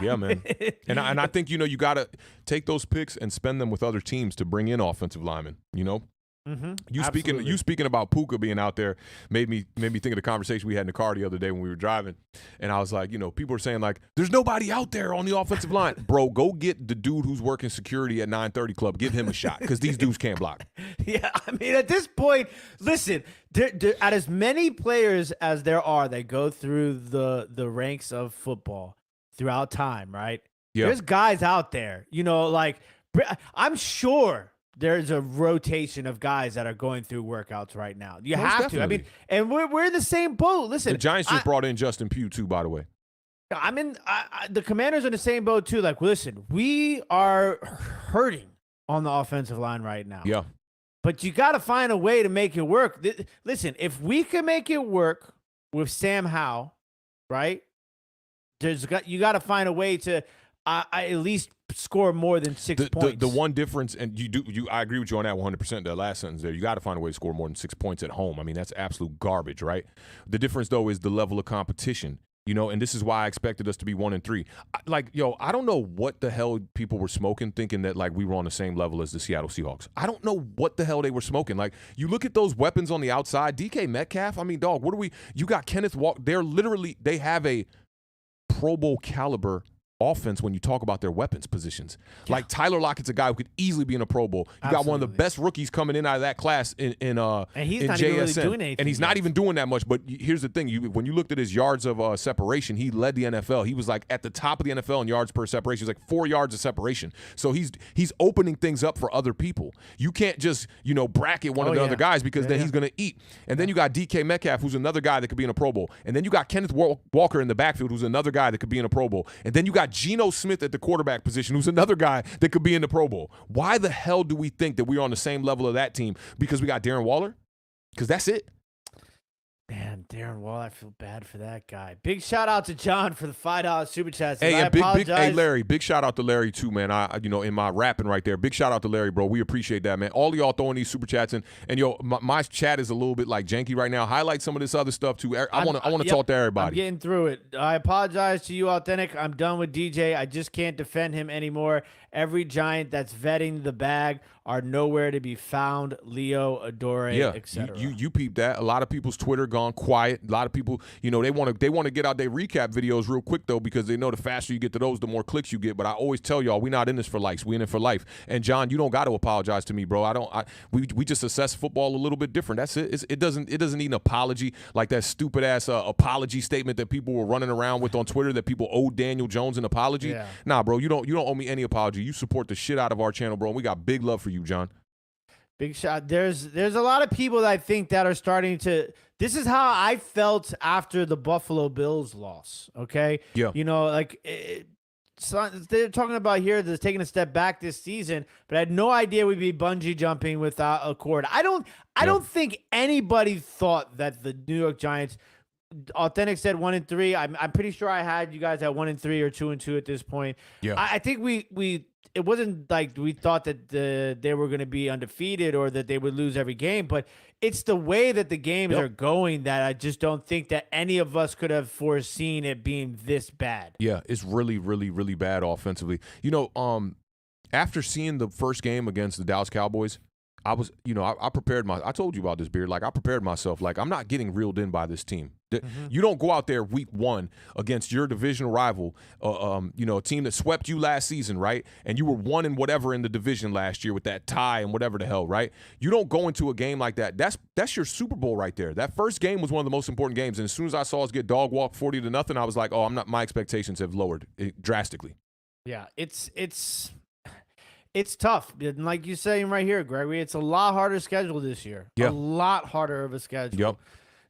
Yeah, man. And I think, you got to take those picks and spend them with other teams to bring in offensive linemen, Mm-hmm. You speaking about Puka being out there made me think of the conversation we had in the car the other day when we were driving, and I was like, people are saying like, there's nobody out there on the offensive line. Bro, go get the dude who's working security at 930 Club. Give him a shot, because these dudes can't block. Yeah, I mean, at this point, listen, at as many players as there are that go through the ranks of football throughout time, right? Yeah. There's guys out there, like I'm sure there's a rotation of guys that are going through workouts right now. You Most have definitely. to. I mean, and we're in the same boat. Listen, The Giants just brought in Justin Pugh too, by the way. The Commanders are in the same boat too. Like, listen, we are hurting on the offensive line right now. Yeah. But you got to find a way to make it work. Listen, if we can make it work with Sam Howell, right? You got to find a way to at least score more than 6 points. The one difference, and I agree with you on that 100%. The last sentence there, you got to find a way to score more than 6 points at home. I mean, that's absolute garbage, right? The difference though is the level of competition. And this is why I expected us to be 1-3. I don't know what the hell people were smoking, thinking that like we were on the same level as the Seattle Seahawks. I don't know what the hell they were smoking. Like, you look at those weapons on the outside, DK Metcalf. I mean, dog, you got Kenneth Walker. They have a Pro Bowl caliber offense when you talk about their weapons positions. Yeah. Like, Tyler Lockett's a guy who could easily be in a Pro Bowl. You got one of the best rookies coming in out of that class in and he's not JSN. even really doing anything. And he's not even doing that much. But here's the thing: when you looked at his yards of separation, he led the NFL. He was like at the top of the NFL in yards per separation. He was like 4 yards of separation. So he's opening things up for other people. You can't just bracket one of the other guys, because then he's going to eat. And then you got DK Metcalf, who's another guy that could be in a Pro Bowl. And then you got Kenneth Walker in the backfield, who's another guy that could be in a Pro Bowl. And then you got Geno Smith at the quarterback position, who's another guy that could be in the Pro Bowl. Why the hell do we think that we're on the same level of that team? Because we got Darren Waller? Because that's it. Man, Darren Wall, I feel bad for that guy. Big shout out to John for the $5 super chat. Hey, I and big, hey, apologize. Larry, big shout out to Larry too, man. In my rapping right there, big shout out to Larry, bro. We appreciate that, man. All of y'all throwing these super chats in, and yo, my chat is a little bit like janky right now. Highlight some of this other stuff too. I want to talk to everybody. I'm getting through it. I apologize to you, Awthentik. I'm done with DJ. I just can't defend him anymore. Every Giant that's vetting the bag are nowhere to be found. Leo, Adore, etc. You peeped that. A lot of people's Twitter gone quiet. A lot of people, they want to get out their recap videos real quick though, because they know the faster you get to those, the more clicks you get. But I always tell y'all, we not in this for likes. We in it for life. And John, you don't got to apologize to me, bro. We just assess football a little bit different. That's it. It doesn't need an apology like that stupid ass apology statement that people were running around with on Twitter that people owe Daniel Jones an apology. Yeah. Nah, bro, you don't owe me any apology. You support the shit out of our channel, bro. And we got big love for you, John. Big shot. There's a lot of people that I think that are starting to. This is how I felt after the Buffalo Bills loss. Okay. Yeah. So they're talking about here that's taking a step back this season, but I had no idea we'd be bungee jumping without a cord. I don't think anybody thought that the New York Giants. Awthentik said 1-3. I'm pretty sure I had you guys at 1-3 or 2-2 at this point. Yeah. I think we it wasn't like we thought that they were going to be undefeated or that they would lose every game, but it's the way that the games are going that I just don't think that any of us could have foreseen it being this bad. Yeah, it's really, really, really bad offensively. After seeing the first game against the Dallas Cowboys, I was, I prepared I told you about this, Beard. Like, I prepared myself. Like, I'm not getting reeled in by this team. You don't go out there week one against your divisional rival, a team that swept you last season, right? And you were 1 and whatever in the division last year with that tie and whatever the hell, right? You don't go into a game like that. That's your Super Bowl right there. That first game was one of the most important games. And as soon as I saw us get dog walked 40-0, I was like, oh, my expectations have lowered drastically. Yeah, it's tough. And like you're saying right here, Gregory, it's a lot harder schedule this year. Yeah. A lot harder of a schedule. Yep.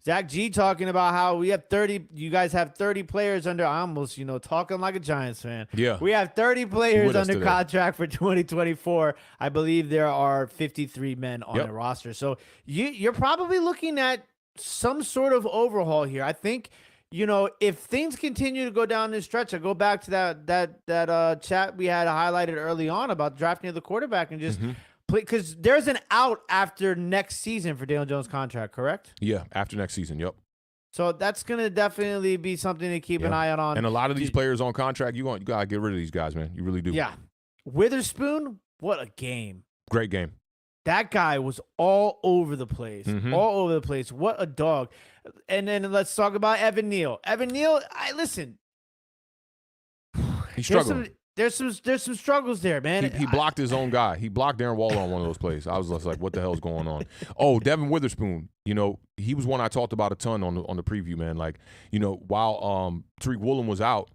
Zach G talking about how we have 30, you guys have 30 players under, I almost, talking like a Giants fan. Yeah. We have 30 players under contract for 2024. I believe there are 53 men on the roster. So you're probably looking at some sort of overhaul here. I think, if things continue to go down this stretch, I go back to that chat we had highlighted early on about drafting the quarterback and just play, because there's an out after next season for Daniel Jones' contract, correct? Yeah, after next season, yep. So that's going to definitely be something to keep an eye out on. And a lot of these players on contract, you got to get rid of these guys, man. You really do. Yeah. Witherspoon, what a game. Great game. That guy was all over the place. All over the place. What a dog. And then let's talk about Evan Neal. Evan Neal, listen. He's struggling. There's some struggles there, man. He blocked his own guy. He blocked Darren Waller on one of those plays. I was just like, what the hell's going on? Oh, Devin Witherspoon, he was one I talked about a ton on the preview, man. Like, while Tariq Woolen was out,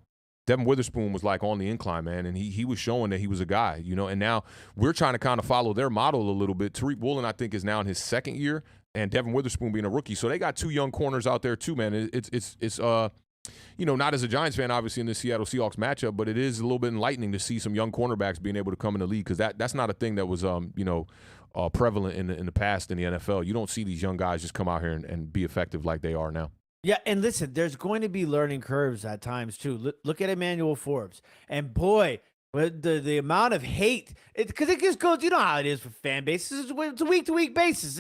Devin Witherspoon was like on the incline, man, and he was showing that he was a guy, and now we're trying to kind of follow their model a little bit. Tariq Woolen, I think, is now in his second year, and Devin Witherspoon being a rookie. So they got 2 young corners out there too, man. It's not as a Giants fan, obviously, in the Seattle Seahawks matchup, but it is a little bit enlightening to see some young cornerbacks being able to come in the league, because that's not a thing that was prevalent in the past in the NFL. You don't see these young guys just come out here and be effective like they are now. Yeah, and listen, there's going to be learning curves at times too. Look at Emmanuel Forbes, and boy, the amount of hate, because it just goes. You know how it is for fan bases. It's a week-to-week basis.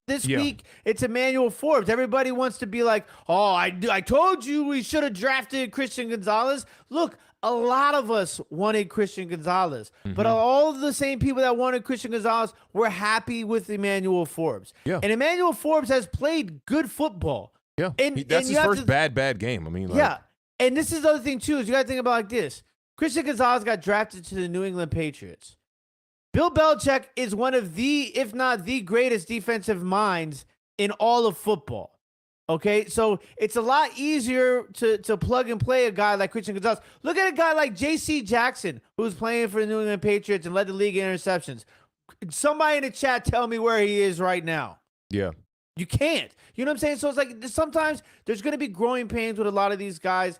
This week it's Emmanuel Forbes. Everybody wants to be like, "Oh, I told you we should have drafted Christian Gonzalez." Look, a lot of us wanted Christian Gonzalez, but all of the same people that wanted Christian Gonzalez were happy with Emmanuel Forbes. Yeah, and Emmanuel Forbes has played good football. Yeah, that's his first bad game. I mean, yeah, and this is the other thing too, is you got to think about it like this. Christian Gonzalez got drafted to the New England Patriots. Bill Belichick is one of the, if not the greatest defensive minds in all of football. Okay, so it's a lot easier to plug and play a guy like Christian Gonzalez. Look at a guy like J.C. Jackson, who's playing for the New England Patriots and led the league in interceptions. Somebody in the chat tell me where he is right now. Yeah. You can't. You know what I'm saying? So it's like sometimes there's going to be growing pains with a lot of these guys.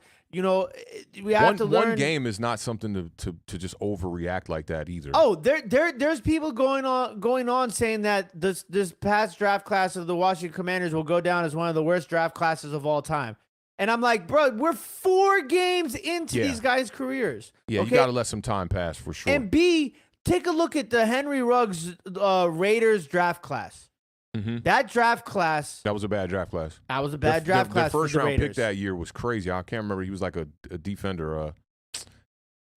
we have to learn. One game is not something to just overreact like that either. Oh, there's people going on saying that this past draft class of the Washington Commanders will go down as one of the worst draft classes of all time. And I'm like, bro, we're 4 games into these guys' careers. Yeah, okay? You got to let some time pass for sure. And B, take a look at the Henry Ruggs Raiders draft class. Mm-hmm. That draft class. That was a bad draft class. That was a bad draft class. The first for the round Raiders. pick that year was crazy. I can't remember. He was like a defender.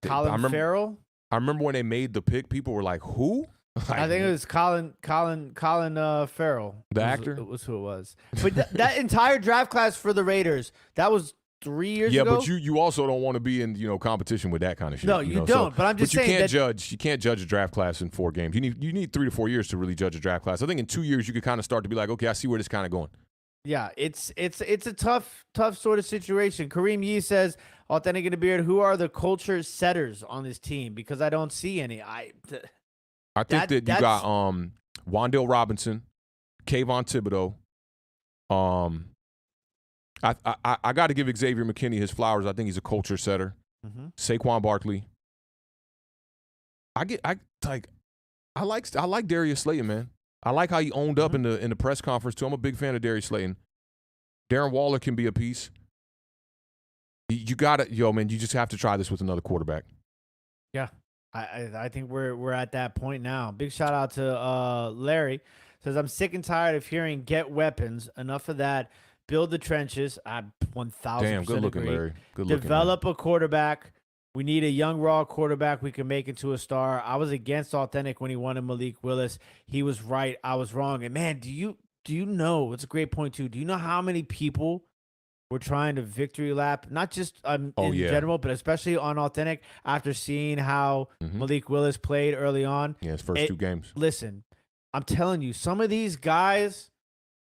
Colin Farrell. I remember when they made the pick, people were like, "Who?" Like, I think it was Colin Farrell. The actor? It was who it was. But that entire draft class for the Raiders, that was 3 years ago. Yeah, but you also don't want to be in competition with that kind of shit. No, you don't. But I'm just saying you can't judge a draft class in 4 games. You need 3 to 4 years to really judge a draft class. I think in 2 years you could kind of start to be like, okay, I see where this kind of going. Yeah, it's a tough sort of situation. Kareem Yee says, Awthentik and The Beard, who are the culture setters on this team? Because I don't see any. I think that you got Wan'Dale Robinson, Kayvon Thibodeau. I got to give Xavier McKinney his flowers. I think he's a culture setter. Mm-hmm. Saquon Barkley. I like Darius Slayton, man. I like how he owned up in the press conference too. I'm a big fan of Darius Slayton. Darren Waller can be a piece. You just have to try this with another quarterback. Yeah. I think we're at that point now. Big shout out to Larry. Says, I'm sick and tired of hearing get weapons. Enough of that. Build the trenches. I 1,000% Damn, good looking, agree. Larry. Good looking. Develop a quarterback. We need a young, raw quarterback we can make into a star. I was against Awthentik when he wanted Malik Willis. He was right. I was wrong. And man, do you know? It's a great point too. Do you know how many people were trying to victory lap, not just in general, but especially on Awthentik after seeing how Malik Willis played early on? Yeah, his first 2 games. Listen, I'm telling you, some of these guys,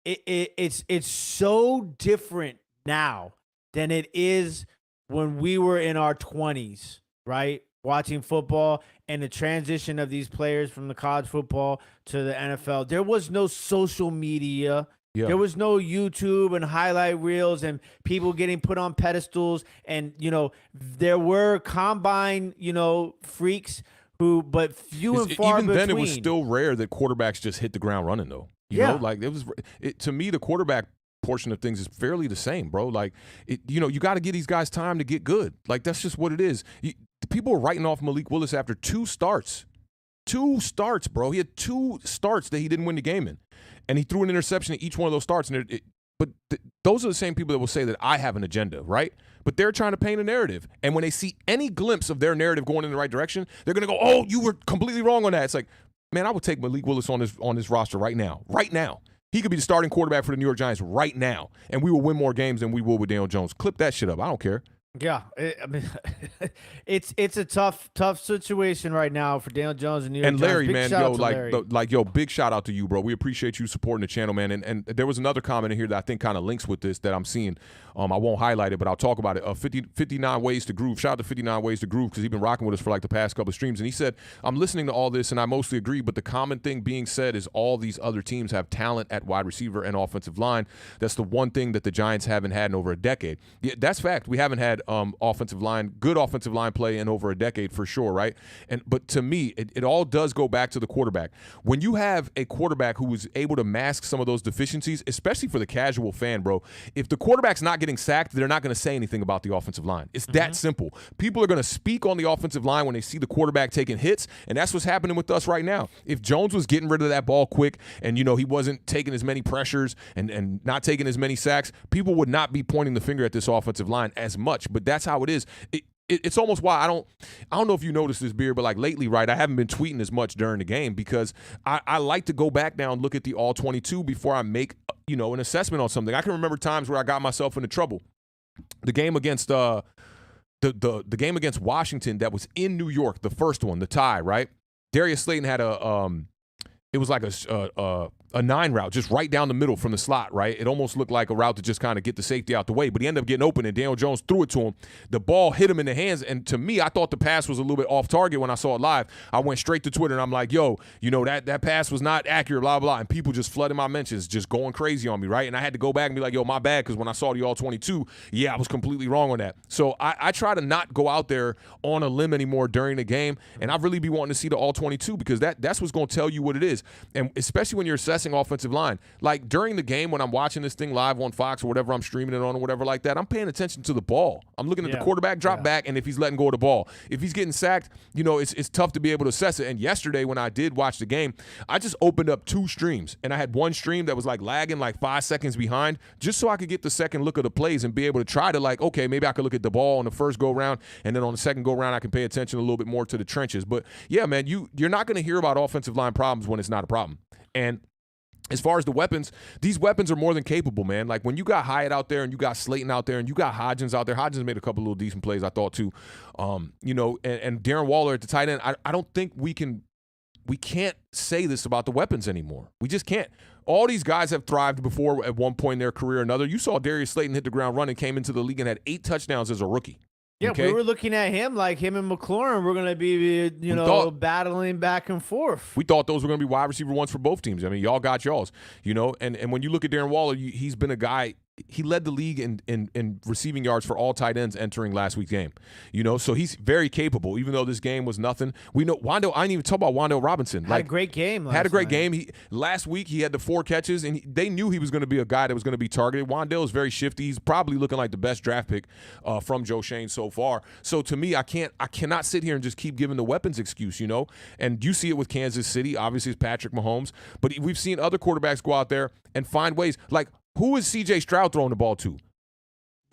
it's so different now than it is when we were in our 20s, right? Watching football and the transition of these players from the college football to the NFL. There was no social media. Yeah. There was no YouTube and highlight reels and people getting put on pedestals. And, there were combine, freaks but few and far even between. Then, it was still rare that quarterbacks just hit the ground running, though. You know, like to me, the quarterback portion of things is fairly the same, bro. Like, you got to give these guys time to get good. Like, that's just what it is. People were writing off Malik Willis after 2 starts. 2 starts, bro. He had 2 starts that he didn't win the game in. And he threw an interception in each one of those starts. But those are the same people that will say that I have an agenda, right? But they're trying to paint a narrative. And when they see any glimpse of their narrative going in the right direction, they're going to go, oh, you were completely wrong on that. It's like, man, I would take Malik Willis on this roster right now. Right now. He could be the starting quarterback for the New York Giants right now. And we will win more games than we will with Daniel Jones. Clip that shit up. I don't care. Yeah, it's a tough situation right now for Daniel Jones and New York and Larry, Giants. Man, big shout out to you, bro. We appreciate you supporting the channel, man. And there was another comment in here that I think kind of links with this that I'm seeing. I won't highlight it, but I'll talk about it. 59 Ways to Groove. Shout out to 59 Ways to Groove because he's been rocking with us for like the past couple of streams. And he said, I'm listening to all this and I mostly agree, but the common thing being said is all these other teams have talent at wide receiver and offensive line. That's the one thing that the Giants haven't had in over a decade. Yeah, that's fact. We haven't had good offensive line play in over a decade for sure, right? But to me, it all does go back to the quarterback. When you have a quarterback who is able to mask some of those deficiencies, especially for the casual fan, bro, if the quarterback's not getting sacked, they're not going to say anything about the offensive line. It's that simple. People are going to speak on the offensive line when they see the quarterback taking hits, and that's what's happening with us right now. If Jones was getting rid of that ball quick and, he wasn't taking as many pressures and not taking as many sacks, people would not be pointing the finger at this offensive line as much. But that's how it is. It's almost why I don't know if you noticed this, Beard, but like lately, right, I haven't been tweeting as much during the game because I like to go back now and look at the all 22 before I make, an assessment on something. I can remember times where I got myself into trouble. The game against the game against Washington that was in New York, the first one, the tie, right? Darius Slayton had it was like a a 9 route, just right down the middle from the slot, right? It almost looked like a route to just kind of get the safety out the way, but he ended up getting open, and Daniel Jones threw it to him. The ball hit him in the hands, and to me, I thought the pass was a little bit off target when I saw it live. I went straight to Twitter, and I'm like, yo, that pass was not accurate, blah, blah, and people just flooded my mentions, just going crazy on me, right? And I had to go back and be like, yo, my bad, because when I saw the All-22, yeah, I was completely wrong on that. So I try to not go out there on a limb anymore during the game, and I really be wanting to see the All-22 because that's what's going to tell you what it is, and especially when you're assessing offensive line. Like during the game when I'm watching this thing live on Fox or whatever I'm streaming it on or whatever like that, I'm paying attention to the ball. I'm looking at the quarterback drop back and if he's letting go of the ball. If he's getting sacked, it's tough to be able to assess it. And yesterday when I did watch the game, I just opened up 2 streams, and I had one stream that was like lagging like 5 seconds behind just so I could get the second look of the plays and be able to try to like, okay, maybe I could look at the ball on the first go round, and then on the second go round I can pay attention a little bit more to the trenches. But yeah, man, you're not going to hear about offensive line problems when it's not a problem. And as far as the weapons, these weapons are more than capable, man. Like when you got Hyatt out there and you got Slayton out there and you got Hodgins out there. Hodgins made a couple little decent plays, I thought, too. And Darren Waller at the tight end. I don't think we can't say this about the weapons anymore. We just can't. All these guys have thrived before at one point in their career or another. You saw Darius Slayton hit the ground running, came into the league and had 8 touchdowns as a rookie. Yeah, okay? We were looking at him like him and McLaurin were going to be, battling back and forth. We thought those were going to be wide receiver ones for both teams. I mean, y'all got y'all's, and when you look at Darren Waller, he's been a guy. He led the league in receiving yards for all tight ends entering last week's game. So he's very capable, even though this game was nothing. We know Wando, I didn't even talk about Wando Robinson. Had a great game Last week he had the 4 catches, and they knew he was going to be a guy that was going to be targeted. Wando is very shifty. He's probably looking like the best draft pick from Joe Shane so far. So to me, I cannot sit here and just keep giving the weapons excuse, And you see it with Kansas City. Obviously, it's Patrick Mahomes. But we've seen other quarterbacks go out there and find ways. Like, who is C.J. Stroud throwing the ball to?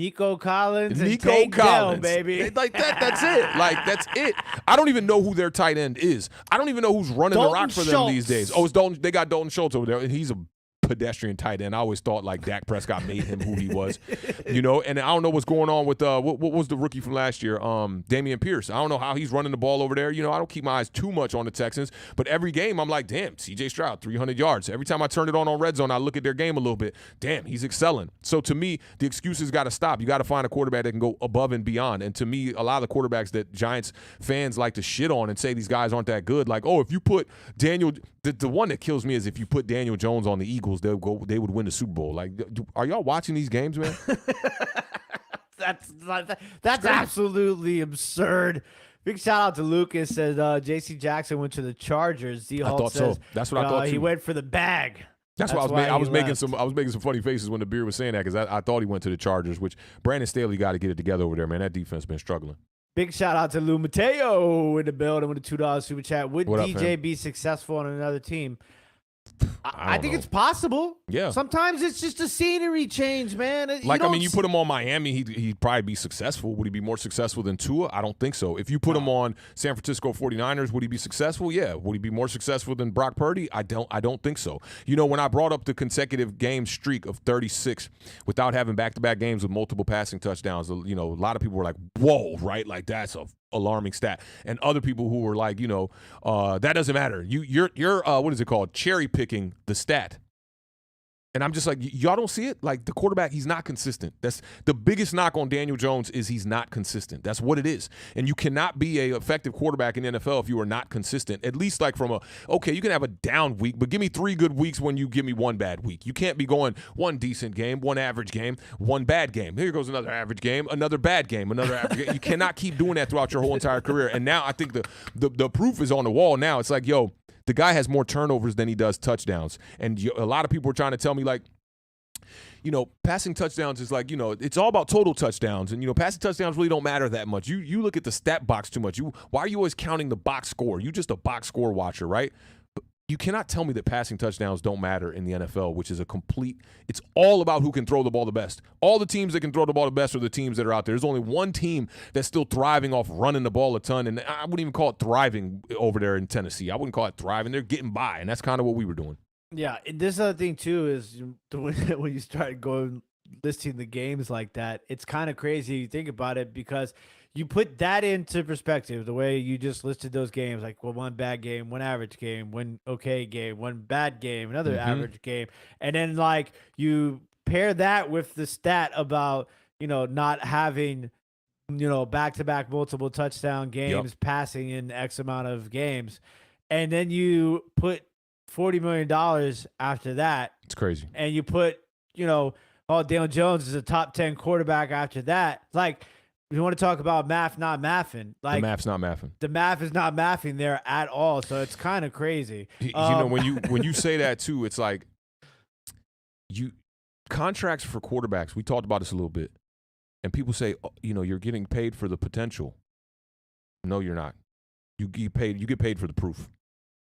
Nico Collins and Tank Dell, baby. Like that's it. Like, that's it. I don't even know who their tight end is. I don't even know who's running the rock for them these days. Oh, it's Dalton. They got Dalton Schultz over there, and he's a pedestrian tight end. I always thought like Dak Prescott made him who he was, and I don't know what's going on with what was the rookie from last year, Dameon Pierce. I don't know how he's running the ball over there. I don't keep my eyes too much on the Texans, but every game I'm like, damn, CJ Stroud 300 yards. Every time I turn it on Red Zone, I look at their game a little bit. Damn, he's excelling. So to me, the excuses got to stop. You got to find a quarterback that can go above and beyond. And to me, a lot of the quarterbacks that Giants fans like to shit on and say these guys aren't that good, like, oh, if you put Daniel, the one that kills me is if you put Daniel Jones on the Eagles, they would win the Super Bowl. Like, are y'all watching these games, man? That's absolutely absurd. Big shout out to Lucas. Says J.C. Jackson went to the Chargers. I thought so. That's what I thought too. He went for the bag. That's why I was making some funny faces when the Beard was saying that, because I thought he went to the Chargers, which Brandon Staley got to get it together over there, man. That defense been struggling. Big shout out to Lou Mateo in the building with a $2 super chat. Would DJ be successful on another team? I think it's possible. Yeah. Sometimes it's just a scenery change, man. You put him on Miami, he'd probably be successful. Would he be more successful than Tua? I don't think so. If you put him on San Francisco 49ers, would he be successful? Yeah. Would he be more successful than Brock Purdy? I don't think so. When I brought up the consecutive game streak of 36 without having back-to-back games with multiple passing touchdowns, a lot of people were like, whoa, right? Like, that's a alarming stat. And other people who were like, that doesn't matter. You're what is it called? Cherry picking the stat. And I'm just like, y'all don't see it? Like, the quarterback, he's not consistent. That's the biggest knock on Daniel Jones, is he's not consistent. That's what it is. And you cannot be a effective quarterback in the NFL if you are not consistent. At least like you can have a down week, but give me 3 good weeks when you give me 1 bad week. You can't be going 1 decent game, 1 average game, 1 bad game. Here goes another average game, another bad game, another average game. You cannot keep doing that throughout your whole entire career. And now I think the proof is on the wall now. It's like, yo, the guy has more turnovers than he does touchdowns. And a lot of people are trying to tell me, like, passing touchdowns is like, it's all about total touchdowns. And, passing touchdowns really don't matter that much. You look at the stat box too much. Why are you always counting the box score? You just a box score watcher, right? But you cannot tell me that passing touchdowns don't matter in the NFL, which is it's all about who can throw the ball the best. All the teams that can throw the ball the best are the teams that are out there. There's only one team that's still thriving off running the ball a ton, and I wouldn't even call it thriving over there in Tennessee. I wouldn't call it thriving. They're getting by, and that's kind of what we were doing. Yeah, this other thing too is when you start going listing the games like that, it's kind of crazy. You think about it because you put that into perspective, the way you just listed those games, like one bad game, one average game, one okay game, one bad game, another average game. And then like you pair that with the stat about, not having, back-to-back multiple touchdown games, passing in X amount of games. And then you put $40 million after that. It's crazy. And you put, Daniel Jones is a top 10 quarterback after that. Like, you want to talk about math not mathing. Like, the math's not mathing. The math is not mathing there at all. So it's kind of crazy. When you say that too, it's like contracts for quarterbacks. We talked about this a little bit, and people say, you're getting paid for the potential. No, you're not. You get paid for the proof.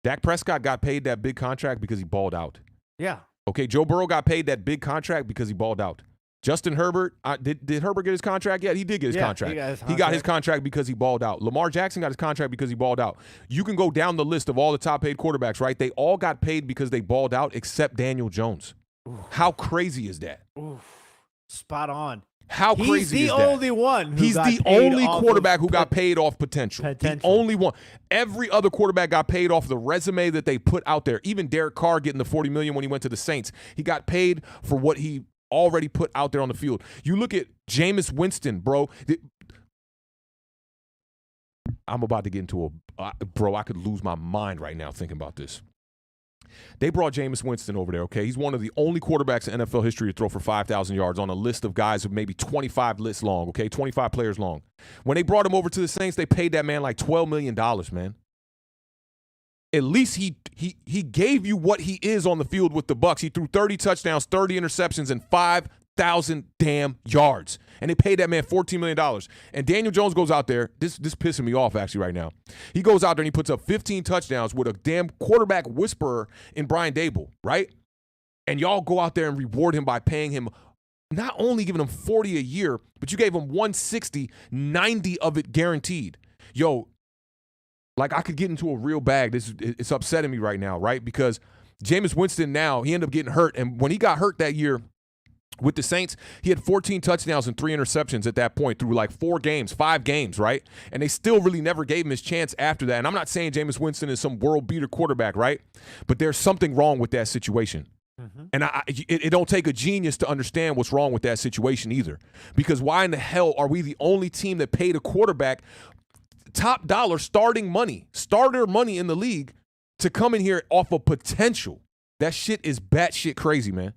Dak Prescott got paid that big contract because he balled out. Yeah. Okay, Joe Burrow got paid that big contract because he balled out. Justin Herbert, did Herbert get his contract yet? He did get his contract. He got his contract because he balled out. Lamar Jackson got his contract because he balled out. You can go down the list of all the top paid quarterbacks, right? They all got paid because they balled out except Daniel Jones. Oof. How crazy is that? Oof. Spot on. How crazy is that? He's the only one. He's the only quarterback who got paid off potential. The only one. Every other quarterback got paid off the resume that they put out there. Even Derek Carr getting the $40 million when he went to the Saints. He got paid for what he already put out there on the field. You look at Jameis Winston, bro. I'm about to get into bro, I could lose my mind right now thinking about this. They brought Jameis Winston over there, okay? He's one of the only quarterbacks in NFL history to throw for 5,000 yards on a list of guys of maybe 25 lists long, okay? 25 players long. When they brought him over to the Saints, they paid that man like $12 million, man. At least he gave you what he is on the field with the Bucs. He threw 30 touchdowns, 30 interceptions, and 5,000 damn yards. And they paid that man $14 million. And Daniel Jones goes out there. This pissing me off actually right now. He goes out there and he puts up 15 touchdowns with a damn quarterback whisperer in Brian Daboll, right? And y'all go out there and reward him by paying him, not only giving him $40 a year, but you gave him $160, $90 of it guaranteed. Yo, like I could get into a real bag. It's upsetting me right now, right? Because Jameis Winston now, he ended up getting hurt. And when he got hurt that year with the Saints, he had 14 touchdowns and 3 interceptions at that point through like 5 games, right? And they still really never gave him his chance after that. And I'm not saying Jameis Winston is some world beater quarterback, right? But there's something wrong with that situation. Mm-hmm. And it don't take a genius to understand what's wrong with that situation either. Because why in the hell are we the only team that paid a quarterback top dollar starter money in the league to come in here off of potential? That shit is batshit crazy, man.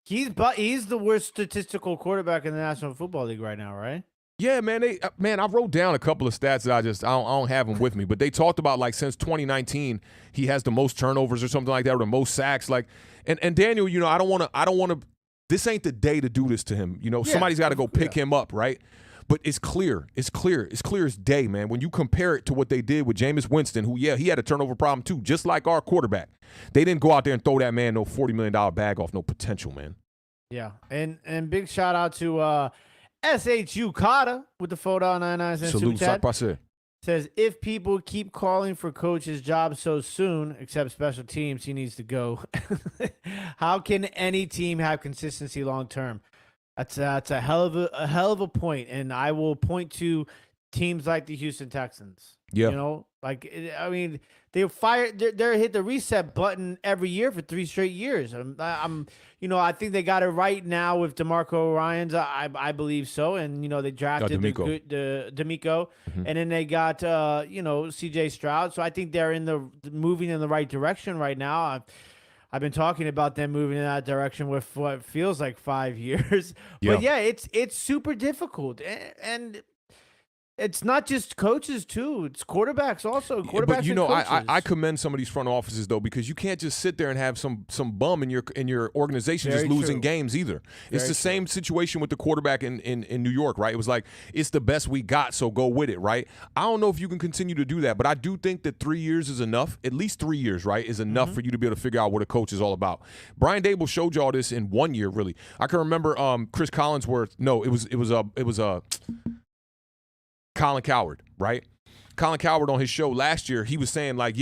He's the worst statistical quarterback in the National Football League right now, right? Yeah, man. I wrote down a couple of stats that I don't have them with me, but they talked about like since 2019 he has the most turnovers or something like that, or the most sacks. Like, and Daniel, I don't want to. This ain't the day to do this to him. Somebody's got to go pick him up, right? But it's clear as day, man. When you compare it to what they did with Jameis Winston, who, he had a turnover problem too, just like our quarterback. They didn't go out there and throw that man no $40 million bag off, no potential, man. Yeah, and big shout out to SHU Carter with the $4.99 super chat. Says, if people keep calling for coach's job so soon, except special teams, he needs to go. How can any team have consistency long term? That's a hell of a point, and I will point to teams like the Houston Texans. Yeah, they hit the reset button every year for 3 straight years. I think they got it right now with DeMarco Ryans. I believe so, and they drafted the D'Amico, and then they got C.J. Stroud. So I think they're moving in the right direction right now. I've been talking about them moving in that direction with what feels like 5 years. But yeah, it's super difficult. And it's not just coaches too. It's quarterbacks also. Quarterbacks and coaches. I commend some of these front offices though, because you can't just sit there and have some bum in your organization just losing games either. It's the same situation with the quarterback in New York, right? It was like, it's the best we got, so go with it, right? I don't know if you can continue to do that, but I do think that 3 years is enough. At least 3 years, right, is enough for you to be able to figure out what a coach is all about. Brian Daboll showed y'all this in 1 year, really. I can remember Chris Collinsworth. No, it was Colin Cowherd, right? Colin Cowherd on his show last year, he was saying like,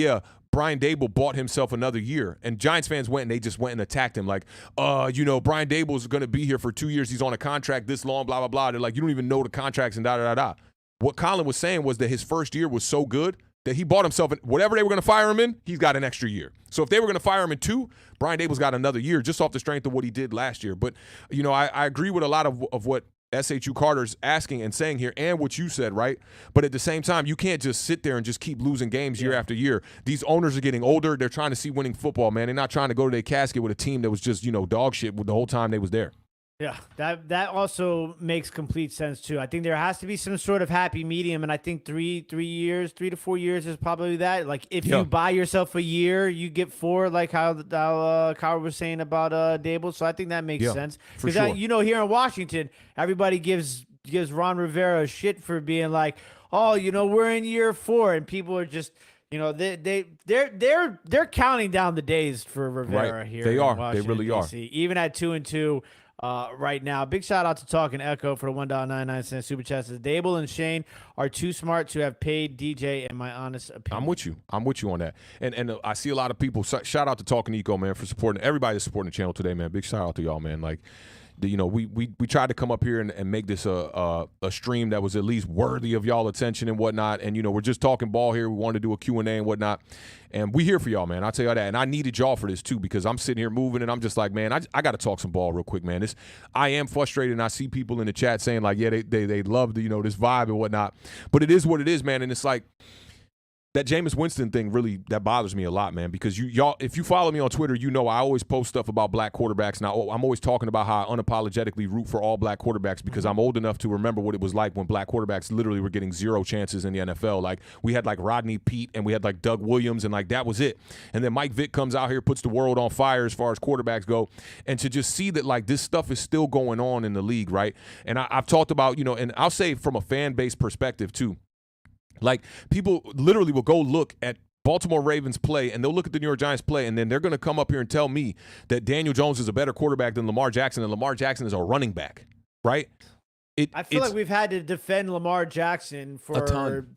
Brian Daboll bought himself another year, and Giants fans went and they just went and attacked him like, Brian Daboll's going to be here for 2 years. He's on a contract this long, blah, blah, blah. They're like, you don't even know the contracts and da-da-da-da. What Colin was saying was that his first year was so good that he bought himself, whatever they were going to fire him in, he's got an extra year. So if they were going to fire him in 2, Brian Daboll's got another year just off the strength of what he did last year. But, I agree with a lot of what SHU Carter's asking and saying here and what you said, right? But at the same time, you can't just sit there and just keep losing games year after year. These owners are getting older. They're trying to see winning football, man. They're not trying to go to their casket with a team that was just, dog shit the whole time they was there. Yeah, that also makes complete sense too. I think there has to be some sort of happy medium, and I think 3 to 4 years is probably that. Like if you buy yourself a year, you get 4, like how Kyle was saying about Daboll. So I think that makes sense because sure. Here in Washington, everybody gives Ron Rivera shit for being like, oh, we're in year 4, and people are just. They're counting down the days for Rivera here. They are. Washington, they really DC. are. Even at 2-2. Right now, big shout out to Talking Echo for the $1.99 super chat. Says Daboll and Shane are too smart to have paid DJ. In my honest opinion, I'm with you on that. And I see a lot of people. Shout out to Talking Eco, man, for supporting everybody that's supporting the channel today, man. Big shout out to y'all, man. Like, we tried to come up here and make this a stream that was at least worthy of y'all attention and whatnot. And we're just talking ball here. We wanted to do a Q&A and whatnot. And we here for y'all, man. I'll tell y'all that. And I needed y'all for this too, because I'm sitting here moving and I'm just like, man, I got to talk some ball real quick, man. I am frustrated, and I see people in the chat saying like, yeah, they love the, this vibe and whatnot. But it is what it is, man. And it's like, that Jameis Winston thing really, that bothers me a lot, man, because y'all, if you follow me on Twitter, I always post stuff about black quarterbacks. Now, I'm always talking about how I unapologetically root for all black quarterbacks because I'm old enough to remember what it was like when black quarterbacks literally were getting 0 chances in the NFL. Like, we had like Rodney Peete and we had like Doug Williams, and like that was it. And then Mike Vick comes out here, puts the world on fire as far as quarterbacks go. And to just see that like this stuff is still going on in the league, right? And I've talked about, and I'll say from a fan base perspective too, like, people literally will go look at Baltimore Ravens play, and they'll look at the New York Giants play, and then they're going to come up here and tell me that Daniel Jones is a better quarterback than Lamar Jackson, and Lamar Jackson is a running back, right? I feel like we've had to defend Lamar Jackson for a ton.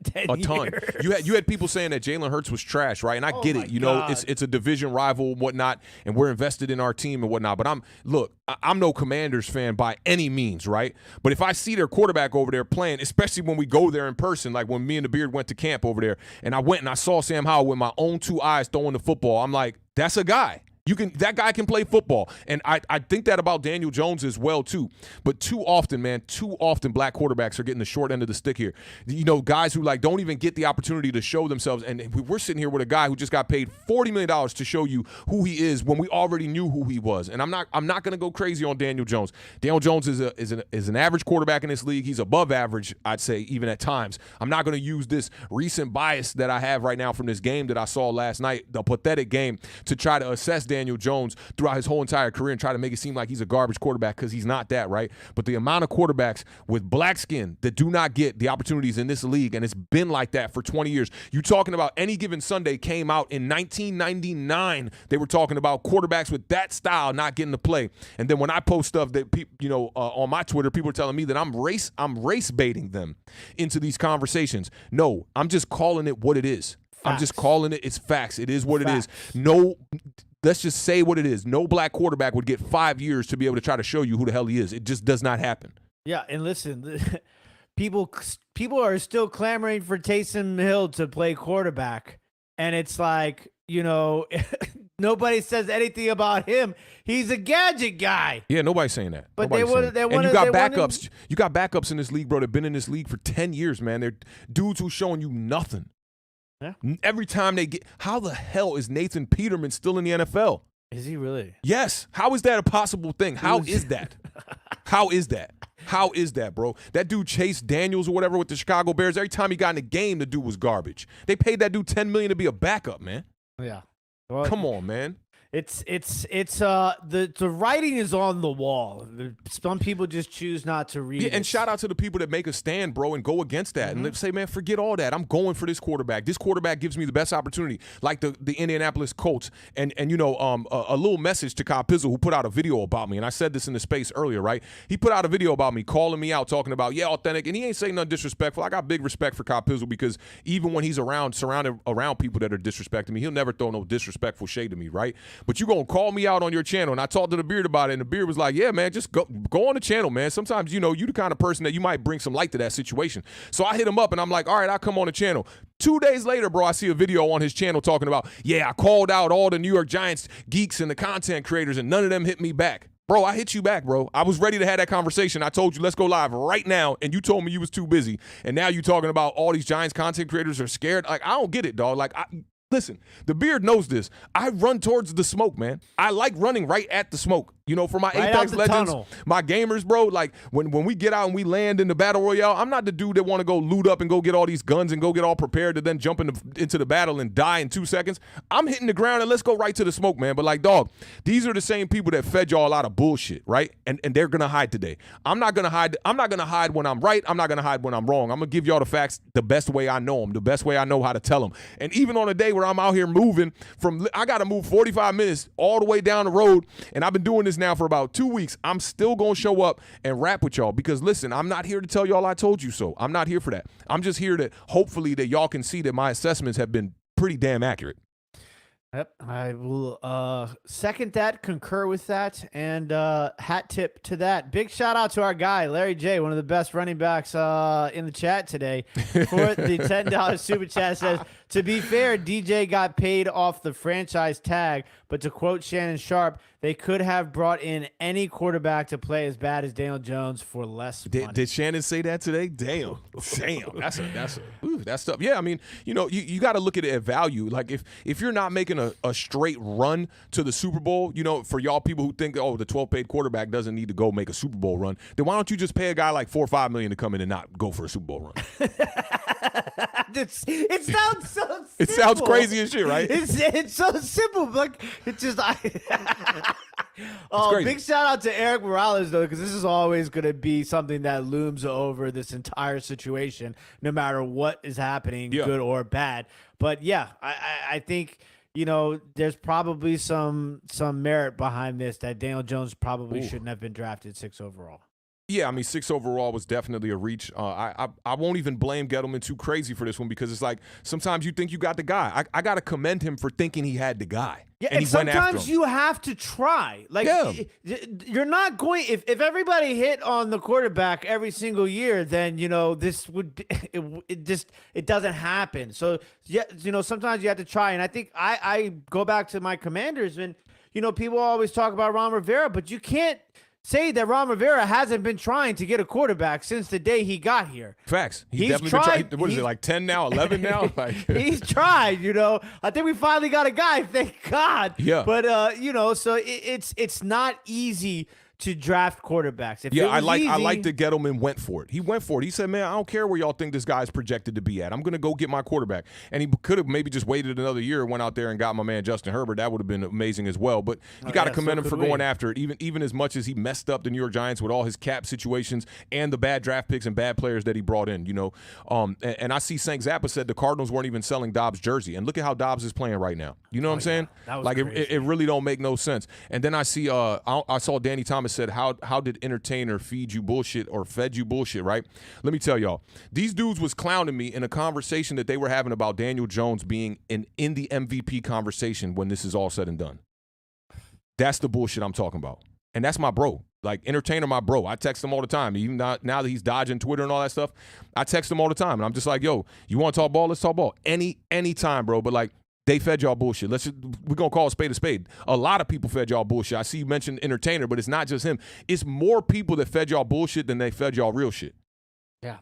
10 years. You had people saying that Jalen Hurts was trash, right? And I get it. It's a division rival and whatnot, and we're invested in our team and whatnot. But I'm no Commanders fan by any means, right? But if I see their quarterback over there playing, especially when we go there in person, like when me and the Beard went to camp over there, and I went and I saw Sam Howell with my own 2 eyes throwing the football, I'm like, that's a guy. That guy can play football. And I think that about Daniel Jones as well, too. But too often black quarterbacks are getting the short end of the stick here. Guys who like don't even get the opportunity to show themselves. And we're sitting here with a guy who just got paid $40 million to show you who he is when we already knew who he was. And I'm not going to go crazy on Daniel Jones. Daniel Jones is an average quarterback in this league. He's above average, I'd say, even at times. I'm not going to use this recent bias that I have right now from this game that I saw last night, the pathetic game, to try to assess Daniel Jones throughout his whole entire career and try to make it seem like he's a garbage quarterback, because he's not that, right? But the amount of quarterbacks with black skin that do not get the opportunities in this league, and it's been like that for 20 years. You talking about Any Given Sunday came out in 1999. They were talking about quarterbacks with that style not getting to play. And then when I post stuff that people, on my Twitter, people are telling me that I'm race baiting them into these conversations. No, I'm just calling it what it is. Facts. I'm just calling it. It's facts. It is what it is. No. Let's just say what it is. No black quarterback would get 5 years to be able to try to show you who the hell he is. It just does not happen. Yeah, and listen, people are still clamoring for Taysom Hill to play quarterback, and it's like, nobody says anything about him. He's a gadget guy. Yeah, nobody's saying that. But and you got backups. You got backups in this league, bro. They've been in this league for 10 years, man. They're dudes who's showing you nothing. Yeah. Every time how the hell is Nathan Peterman still in the NFL? Is he really? Yes. How is that a possible thing? How is that? How is that? How is that, bro? That dude Chase Daniels or whatever with the Chicago Bears, every time he got in the game, the dude was garbage. They paid that dude $10 million to be a backup, man. Yeah. Well, come on, man. The writing is on the wall. Some people just choose not to read it. And shout out to the people that make a stand, bro, and go against that. And say, man, forget all that. I'm going for this quarterback. This quarterback gives me the best opportunity. Like the Indianapolis Colts. And a little message to Kyle Pizzle, who put out a video about me. And I said this in the space earlier, right? He put out a video about me, calling me out, talking about, yeah, authentic. And he ain't saying nothing disrespectful. I got big respect for Kyle Pizzle because even when he's surrounded around people that are disrespecting me, he'll never throw no disrespectful shade to me, right? But you gonna call me out on your channel, and I talked to the Beard about it, and the Beard was like, yeah, man, just go on the channel, man. Sometimes, you the kind of person that you might bring some light to that situation. So I hit him up, and I'm like, all right, I'll come on the channel. 2 days later, bro, I see a video on his channel talking about, yeah, I called out all the New York Giants geeks and the content creators, and none of them hit me back. Bro, I hit you back, bro. I was ready to have that conversation. I told you, let's go live right now, and you told me you was too busy. And now you talking about all these Giants content creators are scared. Like, I don't get it, dog. Like, listen, the Beard knows this. I run towards the smoke, man. I like running right at the smoke. For my right Apex Legends, tunnel. My gamers, bro, like when we get out and we land in the Battle Royale, I'm not the dude that want to go loot up and go get all these guns and go get all prepared to then jump into the battle and die in 2 seconds. I'm hitting the ground and let's go right to the smoke, man. But like, dog, these are the same people that fed y'all a lot of bullshit, right? And they're going to hide today. I'm not going to hide when I'm right. I'm not going to hide when I'm wrong. I'm going to give y'all the facts the best way I know them, the best way I know how to tell them. And even on a day where I'm out here moving I got to move 45 minutes all the way down the road, and I've been doing this now for about 2 weeks. I'm still going to show up and rap with y'all because, listen, I'm not here to tell y'all I told you so. I'm not here for that. I'm just here to hopefully that y'all can see that my assessments have been pretty damn accurate. Yep, I will second that, concur with that, and hat tip to that. Big shout out to our guy, Larry J., one of the best running backs in the chat today. For the $10 super chat says, to be fair, DJ got paid off the franchise tag, but to quote Shannon Sharp, they could have brought in any quarterback to play as bad as Daniel Jones for less money. Did Shannon say that today? Damn. That's tough. Yeah, I mean, you got to look at it at value. Like if you're not making a straight run to the Super Bowl, for y'all people who think, oh, the 12 paid quarterback doesn't need to go make a Super Bowl run, then why don't you just pay a guy like $4 or $5 million to come in and not go for a Super Bowl run? It sounds so simple. It sounds crazy as shit, right? It's so simple. Like, it's just big shout out to Eric Morales, though, because this is always going to be something that looms over this entire situation, no matter what is happening, good or bad. But yeah, I think there's probably some merit behind this that Daniel Jones probably shouldn't have been drafted 6 overall. Yeah, I mean, 6 overall was definitely a reach. I won't even blame Gettleman too crazy for this one because it's like sometimes you think you got the guy. I got to commend him for thinking he had the guy. Yeah, and sometimes you have to try. Like, you're not going – if everybody hit on the quarterback every single year, then, this would – it doesn't happen. So, yeah, sometimes you have to try. And I think I go back to my Commanders and, people always talk about Ron Rivera, but you can't – say that Ron Rivera hasn't been trying to get a quarterback since the day he got here. Facts. He's definitely tried. What is it, like 10 now, 11 now? Like, he's tried, I think we finally got a guy, thank God. Yeah. But, so it's not easy to draft quarterbacks. I like that Gettleman went for it. He went for it. He said, man, I don't care where y'all think this guy's projected to be at. I'm going to go get my quarterback. And he could have maybe just waited another year and went out there and got my man Justin Herbert. That would have been amazing as well. But you got to commend him for going after it, even as much as he messed up the New York Giants with all his cap situations and the bad draft picks and bad players that he brought in, And I see St. Zappa said the Cardinals weren't even selling Dobbs' jersey. And look at how Dobbs is playing right now. You know what I'm saying? Like, it really don't make no sense. And then I see I saw Danny Thomas said, how did entertainer feed you bullshit or fed you bullshit, right? Let me tell y'all, these dudes was clowning me in a conversation that they were having about Daniel Jones being in the MVP conversation when this is all said and done. That's the bullshit I'm talking about. And that's my bro. Like, entertainer, my bro. I text him all the time. Even now that he's dodging Twitter and all that stuff, I text him all the time. And I'm just like, yo, you want to talk ball? Let's talk ball. Any time, bro. But, like, they fed y'all bullshit. We're going to call a spade a spade. A lot of people fed y'all bullshit. I see you mentioned entertainer, but it's not just him. It's more people that fed y'all bullshit than they fed y'all real shit. Yeah.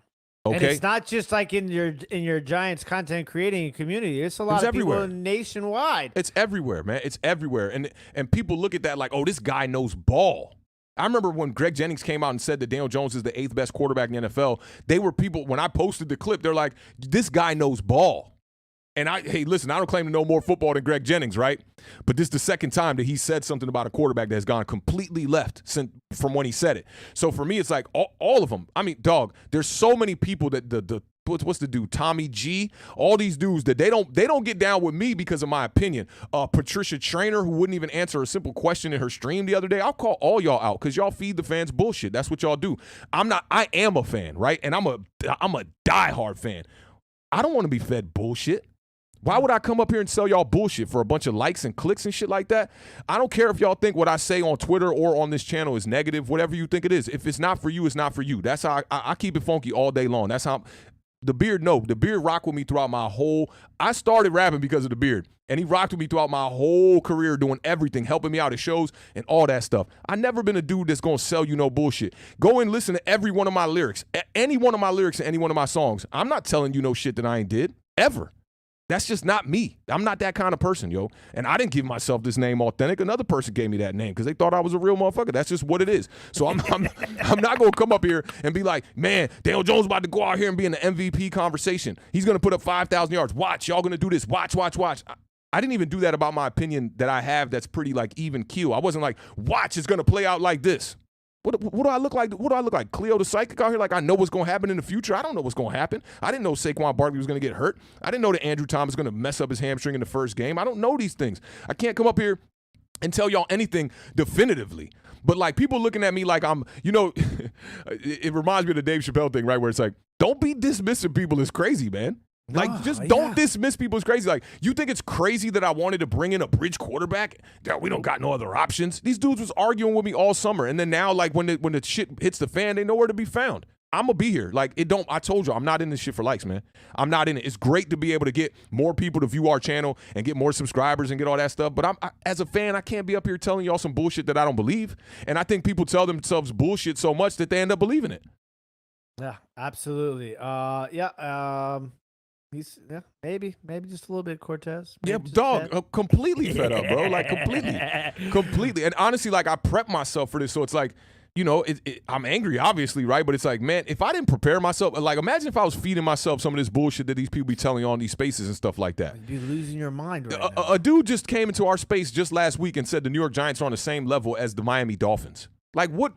Okay. And it's not just like in your Giants content creating community. It's a lot of people nationwide. It's everywhere, man. It's everywhere. And people look at that like, oh, this guy knows ball. I remember when Greg Jennings came out and said that Daniel Jones is the 8th best quarterback in the NFL, they were people, when I posted the clip, they're like, this guy knows ball. And hey, listen, I don't claim to know more football than Greg Jennings, right? But this is the second time that he said something about a quarterback that has gone completely left from when he said it. So for me, it's like all of them. I mean, dog, there's so many people that what's the dude, Tommy G, all these dudes that they don't get down with me because of my opinion. Patricia Traynor, who wouldn't even answer a simple question in her stream the other day. I'll call all y'all out because y'all feed the fans bullshit. That's what y'all do. I am a fan, right? And I'm a diehard fan. I don't want to be fed bullshit. Why would I come up here and sell y'all bullshit for a bunch of likes and clicks and shit like that? I don't care if y'all think what I say on Twitter or on this channel is negative, whatever you think it is. If it's not for you, it's not for you. That's how I keep it funky all day long. That's how the Beard rocked with me throughout my whole, I started rapping because of the Beard. And he rocked with me throughout my whole career doing everything, helping me out at shows and all that stuff. I've never been a dude that's going to sell you no bullshit. Go and listen to every one of my lyrics, any one of my lyrics and any one of my songs. I'm not telling you no shit that I ain't did, ever. That's just not me. I'm not that kind of person, yo. And I didn't give myself this name Awthentik. Another person gave me that name because they thought I was a real motherfucker. That's just what it is. So I'm not going to come up here and be like, man, Daniel Jones about to go out here and be in the MVP conversation. He's going to put up 5,000 yards. Watch, y'all going to do this. Watch. I didn't even do that about my opinion that I have that's pretty like even keel. I wasn't like, watch, it's going to play out like this. What do I look like? What do I look like? Cleo the Psychic out here? Like I know what's going to happen in the future? I don't know what's going to happen. I didn't know Saquon Barkley was going to get hurt. I didn't know that Andrew Thomas was going to mess up his hamstring in the first game. I don't know these things. I can't come up here and tell y'all anything definitively. But like people looking at me like I'm, it reminds me of the Dave Chappelle thing, right? Where it's like, don't be dismissing people as crazy, man. Like, just don't dismiss people as crazy. Like, you think it's crazy that I wanted to bring in a bridge quarterback? That we don't got no other options. These dudes was arguing with me all summer, and then now, like, when the shit hits the fan, they nowhere to be found. I'm gonna be here. Like, I told you, I'm not in this shit for likes, man. I'm not in it. It's great to be able to get more people to view our channel and get more subscribers and get all that stuff. But as a fan, I can't be up here telling y'all some bullshit that I don't believe. And I think people tell themselves bullshit so much that they end up believing it. Yeah, absolutely. Maybe just a little bit, Cortez. Yeah, dog, completely fed up, bro. Like completely. And honestly, like I prepped myself for this, so it's like, I'm angry, obviously, right? But it's like, man, if I didn't prepare myself, like imagine if I was feeding myself some of this bullshit that these people be telling you on these spaces and stuff like that. You'd be losing your mind right now. A dude just came into our space just last week and said the New York Giants are on the same level as the Miami Dolphins. Like what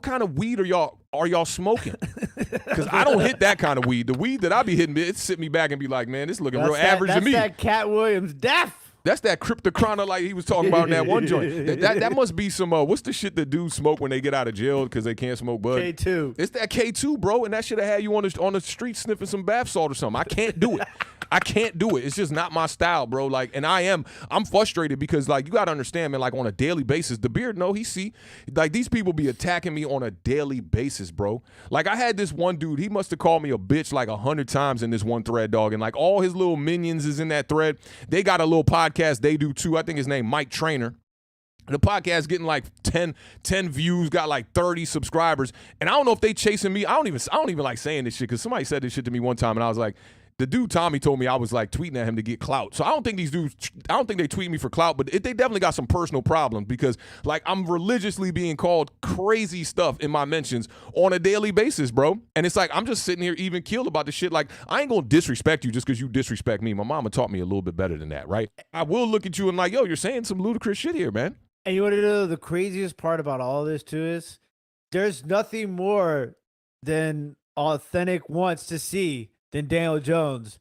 kind of weed are y'all smoking? Because I don't hit that kind of weed. The weed that I be hitting, it sit me back and be like, man, this looking real average to me. That's that Cat Williams death. That's that cryptochrona like he was talking about in that one joint. That must be some, what's the shit that dudes smoke when they get out of jail because they can't smoke bud? K2. It's that K2, bro, and that should have had you on the street sniffing some bath salt or something. I can't do it. I can't do it. It's just not my style, bro. Like, and I'm frustrated because, like, you got to understand, man, like, on a daily basis, the Beard, like, these people be attacking me on a daily basis, bro. Like, I had this one dude, he must have called me a bitch like 100 times in this one thread, dog. And, like, all his little minions is in that thread. They got a little podcast they do, too. I think his name Mike Traynor. The podcast getting like 10 views, got like 30 subscribers. And I don't know if they chasing me. I don't even like saying this shit because somebody said this shit to me one time and I was like, the dude Tommy told me I was like tweeting at him to get clout. So I don't think these dudes, I don't think they tweet me for clout, but they definitely got some personal problems because like I'm religiously being called crazy stuff in my mentions on a daily basis, bro. And it's like I'm just sitting here even keeled about the shit. Like I ain't gonna disrespect you just because you disrespect me. My mama taught me a little bit better than that, right? I will look at you and like, yo, you're saying some ludicrous shit here, man. And you want to know the craziest part about all this too is there's nothing more than Awthentik wants to see than Daniel Jones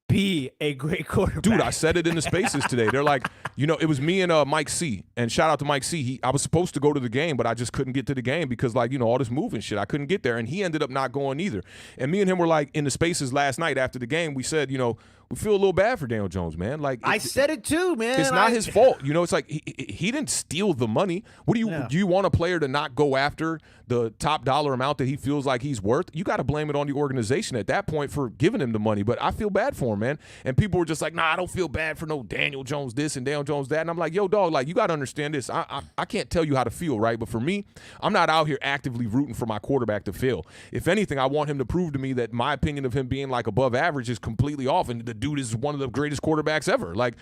be a great quarterback. Dude, I said it in the spaces today. They're like, it was me and Mike C. And shout out to Mike C. I was supposed to go to the game, but I just couldn't get to the game because, like, all this moving shit. I couldn't get there. And he ended up not going either. And me and him were like in the spaces last night after the game. We said, we feel a little bad for Daniel Jones, man. Like I said it too, man. It's not his fault. It's like he didn't steal the money. Do you want a player to not go after the top dollar amount that he feels like he's worth? You got to blame it on the organization at that point for giving him the money. But I feel bad for him, man. And people were just like, nah, I don't feel bad for no Daniel Jones this and Daniel Jones that. And I'm like, yo, dog, like you got to understand this. I can't tell you how to feel, right? But for me, I'm not out here actively rooting for my quarterback to fail. If anything, I want him to prove to me that my opinion of him being like above average is completely off and the dude is one of the greatest quarterbacks ever. Like,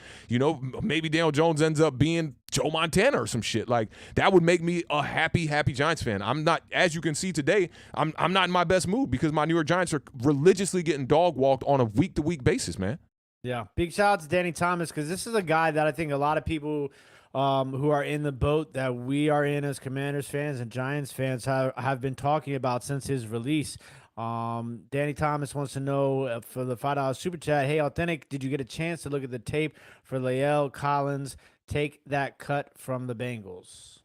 maybe Daniel Jones ends up being Joe Montana or some shit. Like, that would make me a happy Giants fan. I'm not, as you can see today, I'm not in my best mood because my New York Giants are religiously getting dog walked on a week-to-week basis, man. Yeah, big shout out to Danny Thomas because this is a guy that I think a lot of people who are in the boat that we are in as Commanders fans and Giants fans have been talking about since his release. Danny Thomas wants to know for the $5 super chat. Hey, Authentic, did you get a chance to look at the tape for Lael Collins take that cut from the Bengals?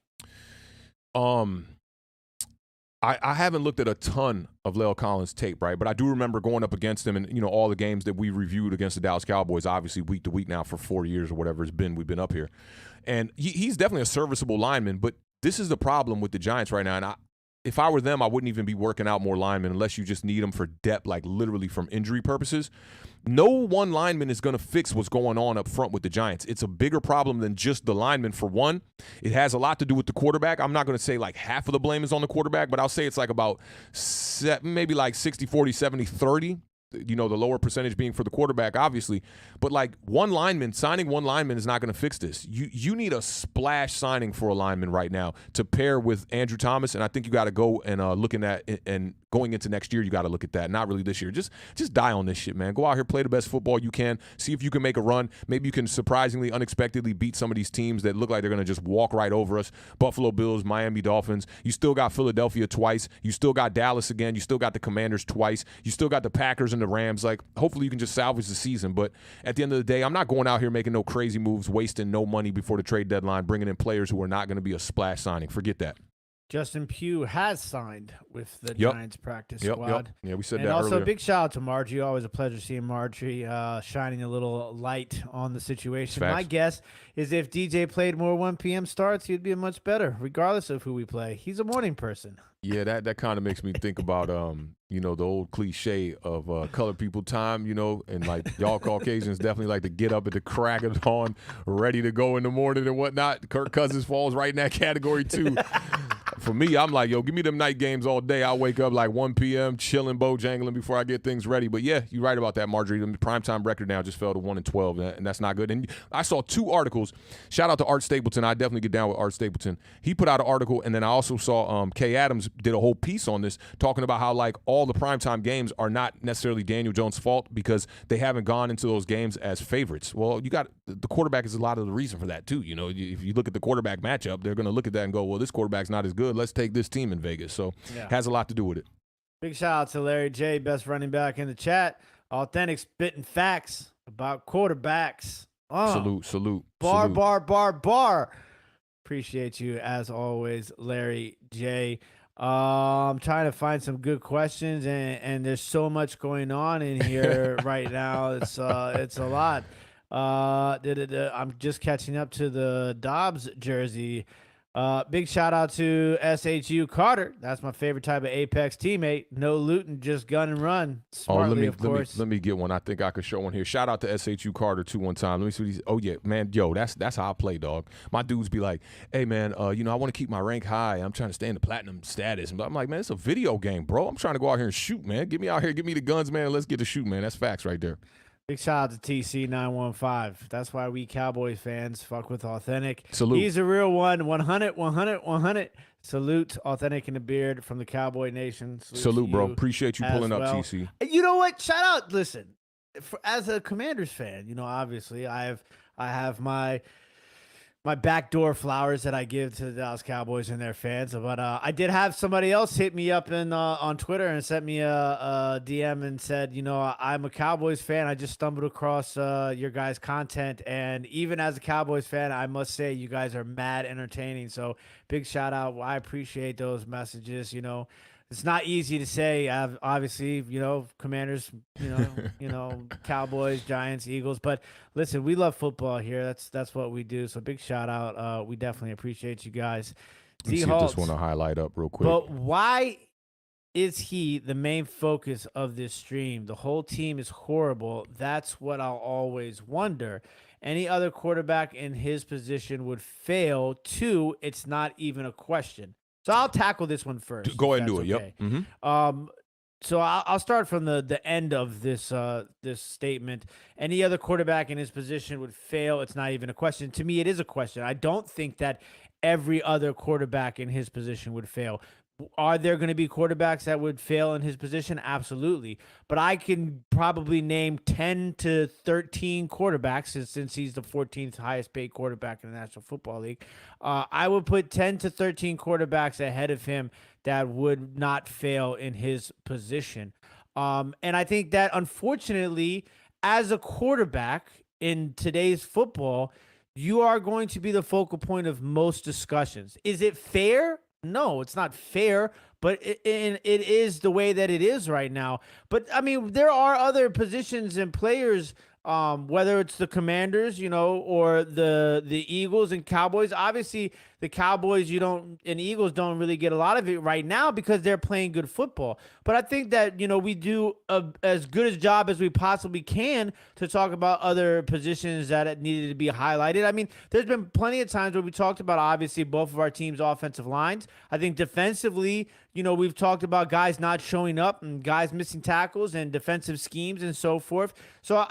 I haven't looked at a ton of Lael Collins tape, right? But I do remember going up against him and, all the games that we reviewed against the Dallas Cowboys, obviously week to week now for 4 years or whatever it's been. We've been up here. And he's definitely a serviceable lineman, but this is the problem with the Giants right now. And if I were them, I wouldn't even be working out more linemen unless you just need them for depth, like literally from injury purposes. No one lineman is going to fix what's going on up front with the Giants. It's a bigger problem than just the lineman, for one. It has a lot to do with the quarterback. I'm not going to say like half of the blame is on the quarterback, but I'll say it's like about maybe like 60, 40, 70, 30. The lower percentage being for the quarterback, obviously. But like signing one lineman is not going to fix this. You need a splash signing for a lineman right now to pair with Andrew Thomas, and I think you got to go and looking at and going into next year, you got to look at that. Not really this year. Just die on this shit, man. Go out here, play the best football you can. See if you can make a run. Maybe you can surprisingly, unexpectedly beat some of these teams that look like they're going to just walk right over us. Buffalo Bills, Miami Dolphins. You still got Philadelphia twice. You still got Dallas again. You still got the Commanders twice. You still got the Packers and the Rams. Like, hopefully you can just salvage the season. But at the end of the day, I'm not going out here making no crazy moves, wasting no money before the trade deadline, bringing in players who are not going to be a splash signing. Forget that. Justin Pugh has signed with the Giants practice squad. Yeah, we said and that also, earlier. big shout out to Margie. Always a pleasure seeing Margie shining a little light on the situation. Facts. My guess is if DJ played more 1 p.m. starts, he'd be much better, regardless of who we play. He's a morning person. Yeah, that kind of makes me think about the old cliche of colored people time, and like y'all Caucasians definitely like to get up at the crack of dawn, ready to go in the morning and whatnot. Kirk Cousins falls right in that category too. For me, I'm like, yo, give me them night games all day. I'll wake up like 1 p.m., chilling, bojangling before I get things ready. But yeah, you're right about that, Marjorie. The primetime record now just fell to 1-12, and that's not good. And I saw 2 articles. Shout out to Art Stapleton. I definitely get down with Art Stapleton. He put out an article, and then I also saw Kay Adams did a whole piece on this, talking about how like all the primetime games are not necessarily Daniel Jones' fault because they haven't gone into those games as favorites. Well, the quarterback is a lot of the reason for that too. If you look at the quarterback matchup, they're going to look at that and go, well, this quarterback's not as good. Let's take this team in Vegas. So it has a lot to do with it. Big shout out to Larry J, best running back in the chat. Authentic spitting facts about quarterbacks. Salute. Bar. Appreciate you as always, Larry J. I'm trying to find some good questions, and there's so much going on in here right now. It's a lot. I'm just catching up to the Dobbs jersey. Big shout out to SHU Carter. That's my favorite type of Apex teammate. No looting, just gun and run. Smartly, of course. Let me get one. I think I could show one here. Shout out to SHU Carter too one time. Let me see what he's. Oh yeah, man. Yo, that's how I play, dog. My dudes be like, hey man, I want to keep my rank high. I'm trying to stay in the platinum status. But I'm like, man, it's a video game, bro. I'm trying to go out here and shoot, man. Get me out here, give me the guns, man. Let's get to shoot, man. That's facts right there. Big shout out to TC915. That's why we Cowboys fans fuck with Authentic. Salute. He's a real one. 100. Salute Authentic and the Beard from the Cowboy Nation. Salute, bro. Appreciate you pulling up, TC. You know what? Shout out. Listen, as a Commanders fan, obviously I have my backdoor flowers that I give to the Dallas Cowboys and their fans. But I did have somebody else hit me up on Twitter and sent me a DM and said, I'm a Cowboys fan. I just stumbled across your guys' content. And even as a Cowboys fan, I must say you guys are mad entertaining. So big shout out. I appreciate those messages. It's not easy to say. Obviously, Commanders, Cowboys, Giants, Eagles. But listen, we love football here. That's what we do. So big shout out. We definitely appreciate you guys. Let me see if this one to highlight up real quick. But why is he the main focus of this stream? The whole team is horrible. That's what I'll always wonder. Any other quarterback in his position would fail. 2, it's not even a question. So I'll tackle this one first. Go ahead and do it. Okay. Yep. Mm-hmm. So I'll start from the end of this statement. Any other quarterback in his position would fail. It's not even a question. To me, it is a question. I don't think that every other quarterback in his position would fail. Are there going to be quarterbacks that would fail in his position? Absolutely. But I can probably name 10 to 13 quarterbacks since he's the 14th highest paid quarterback in the National Football League. I would put 10 to 13 quarterbacks ahead of him that would not fail in his position. And I think that, unfortunately, as a quarterback in today's football, you are going to be the focal point of most discussions. Is it fair? No, it's not fair, but it is the way that it is right now. But I mean, there are other positions and players, whether it's the Commanders, or the Eagles and Cowboys. Obviously, the Cowboys and Eagles don't really get a lot of it right now because they're playing good football. But I think that we do as good a job as we possibly can to talk about other positions that needed to be highlighted. I mean, there's been plenty of times where we talked about, obviously, both of our teams' offensive lines. I think defensively, we've talked about guys not showing up and guys missing tackles and defensive schemes and so forth. So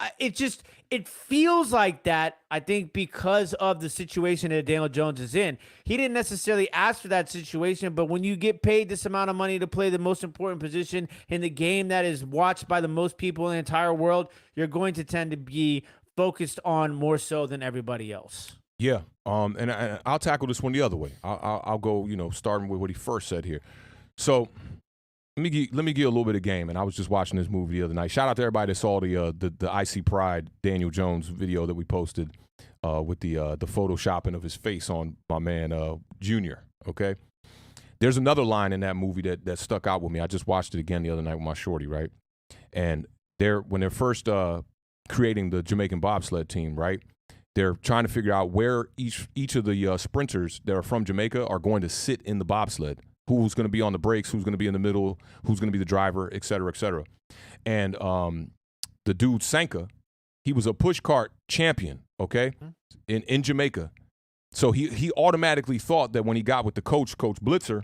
it feels like that, I think, because of the situation that Daniel Jones is in. He didn't necessarily ask for that situation, but when you get paid this amount of money to play the most important position in the game that is watched by the most people in the entire world, you're going to tend to be focused on more so than everybody else. Yeah, and I'll tackle this one the other way. I'll go, starting with what he first said here. So let me give you a little bit of game. And I was just watching this movie the other night. Shout out to everybody that saw the Icy Pride Daniel Jones video that we posted with the photoshopping of his face on my man Junior. Okay, there's another line in that movie that stuck out with me. I just watched it again the other night with my shorty, right? And when they're first creating the Jamaican bobsled team, right? They're trying to figure out where each of the sprinters that are from Jamaica are going to sit in the bobsled. Who's going to be on the brakes, who's going to be in the middle, who's going to be the driver, et cetera, et cetera. And the dude, Sanka, he was a push cart champion, okay, in Jamaica. So he automatically thought that when he got with the Coach Blitzer,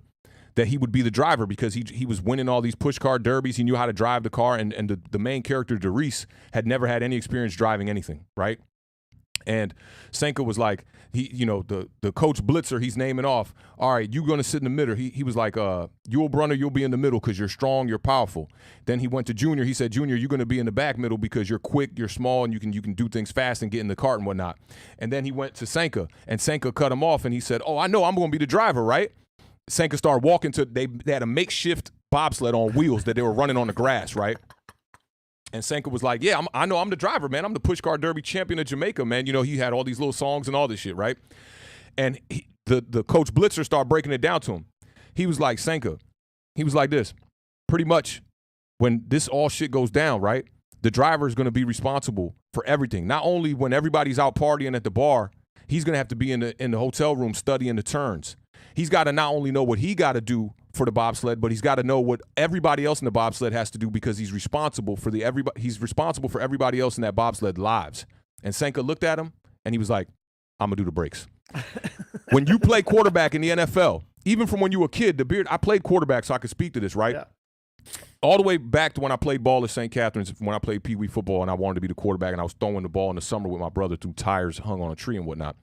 that he would be the driver because he was winning all these push cart derbies. He knew how to drive the car, and the main character, Derice, had never had any experience driving anything, right? And Sanka was like, the Coach Blitzer, he's naming off, all right, you're going to sit in the middle. He was like, Yul Brunner, you'll be in the middle because you're strong, you're powerful. Then he went to Junior. He said, Junior, you're going to be in the back middle because you're quick, you're small, and you can do things fast and get in the cart and whatnot. And then he went to Sanka, and Sanka cut him off, and he said, oh, I know I'm going to be the driver, right? Sanka started walking they had a makeshift bobsled on wheels that they were running on the grass, right? And Sanka was like, yeah, I know I'm the driver, man. I'm the push car derby champion of Jamaica, man. He had all these little songs and all this shit, right? And the Coach Blitzer started breaking it down to him. He was like, Sanka, he was like this, pretty much when this all shit goes down, right, the driver is going to be responsible for everything. Not only when everybody's out partying at the bar, he's going to have to be in the hotel room studying the turns. He's got to not only know what he got to do for the bobsled, but he's got to know what everybody else in the bobsled has to do because he's responsible for everybody else in that bobsled lives. And Sanka looked at him and he was like, I'm gonna do the brakes. When you play quarterback in the NFL, even from when you were a kid, the Beard, I played quarterback, so I could speak to this, right? Yeah. All the way back to when I played ball at St. Catherine's, when I played Pee Wee football and I wanted to be the quarterback and I was throwing the ball in the summer with my brother through tires hung on a tree and whatnot.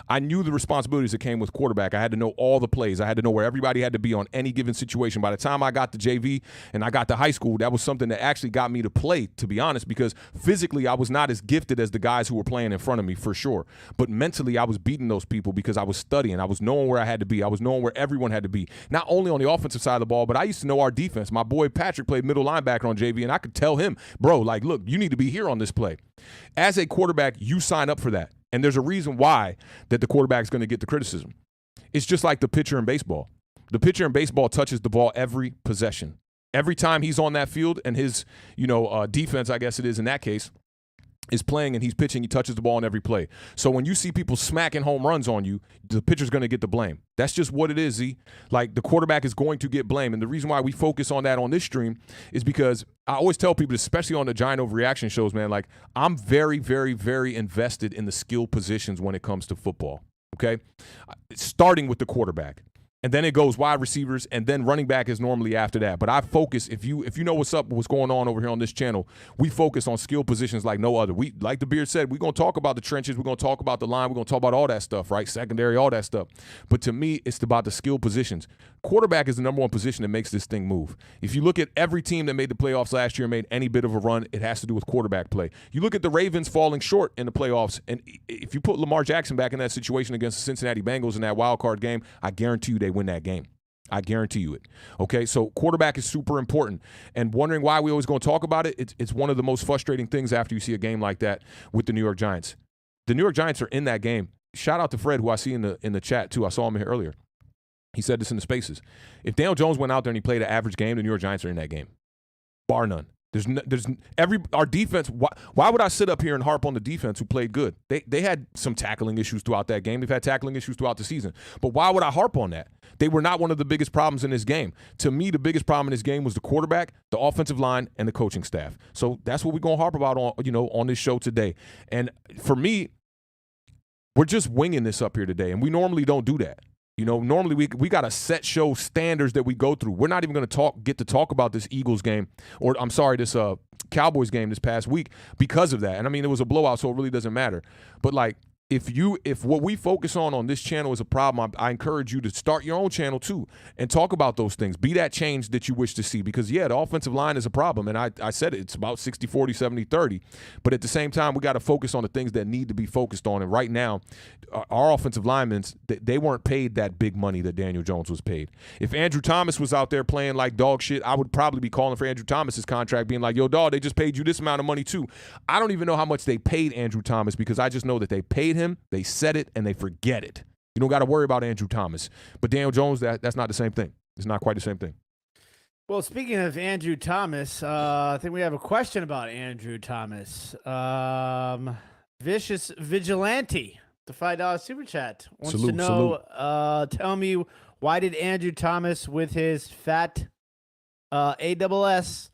I knew the responsibilities that came with quarterback. I had to know all the plays. I had to know where everybody had to be on any given situation. By the time I got to JV and I got to high school, that was something that actually got me to play, to be honest, because physically I was not as gifted as the guys who were playing in front of me, for sure. But mentally I was beating those people because I was studying. I was knowing where I had to be. I was knowing where everyone had to be. Not only on the offensive side of the ball, but I used to know our defense. My boy Patrick played middle linebacker on JV, and I could tell him, bro, like, look, you need to be here on this play. As a quarterback, you sign up for that. And there's a reason why that the quarterback is going to get the criticism. It's just like the pitcher in baseball. The pitcher in baseball touches the ball every possession. Every time he's on that field and his, defense, I guess it is in that case, is playing and he's pitching, he touches the ball on every play. So when you see people smacking home runs on you, the pitcher's going to get the blame. That's just what it is, Z. Like, the quarterback is going to get blamed. And the reason why we focus on that on this stream is because I always tell people, especially on the Giant Overreaction shows, man, like, I'm very, very, very invested in the skill positions when it comes to football, okay? Starting with the quarterback. And then it goes wide receivers, and then running back is normally after that. But I focus, if you know what's going on over here on this channel, we focus on skill positions like no other. We, like the Beard said, we're going to talk about the trenches, we're going to talk about the line, we're going to talk about all that stuff, right? Secondary, all that stuff. But to me, it's about the skill positions. Quarterback is the number one position that makes this thing move. If you look at every team that made the playoffs last year and made any bit of a run, it has to do with quarterback play. You look at the Ravens falling short in the playoffs, and if you put Lamar Jackson back in that situation against the Cincinnati Bengals in that wild card game, I guarantee you they win that game. I guarantee you it. Okay, so quarterback is super important. And wondering why we always going to talk about it, it's one of the most frustrating things after you see a game like that with the New York Giants. The New York Giants are in that game. Shout out to Fred, who I see in the chat too. I saw him here earlier. He said this in the spaces. If Daniel Jones went out there and he played an average game, the New York Giants are in that game, bar none. Our defense. Why would I sit up here and harp on the defense who played good? They had some tackling issues throughout that game. They've had tackling issues throughout the season. But why would I harp on that? They were not one of the biggest problems in this game. To me, the biggest problem in this game was the quarterback, the offensive line, and the coaching staff. So that's what we're gonna harp about on this show today. And for me, we're just winging this up here today, and we normally don't do that. Normally we got a set show standards that we go through. We're not even going to get to talk about this Eagles game, or I'm sorry, this Cowboys game this past week because of that. And I mean, it was a blowout, so it really doesn't matter. But like, if what we focus on this channel is a problem, I encourage you to start your own channel too and talk about those things. Be that change that you wish to see, because the offensive line is a problem. And I said it's about 60-40, 70-30. But at the same time, we got to focus on the things that need to be focused on. And right now, our offensive linemen, they weren't paid that big money that Daniel Jones was paid. If Andrew Thomas was out there playing like dog shit, I would probably be calling for Andrew Thomas's contract, being like, yo, dog, they just paid you this amount of money too. I don't even know how much they paid Andrew Thomas, because I just know that they paid him, they said it, and they forget it. You don't got to worry about Andrew Thomas. But Daniel Jones, that's not the same thing. It's not quite the same thing. Well, speaking of Andrew Thomas, I think we have a question about Andrew Thomas. Vicious Vigilante, the $5 super chat, wants to know, tell me, why did Andrew Thomas with his fat ASS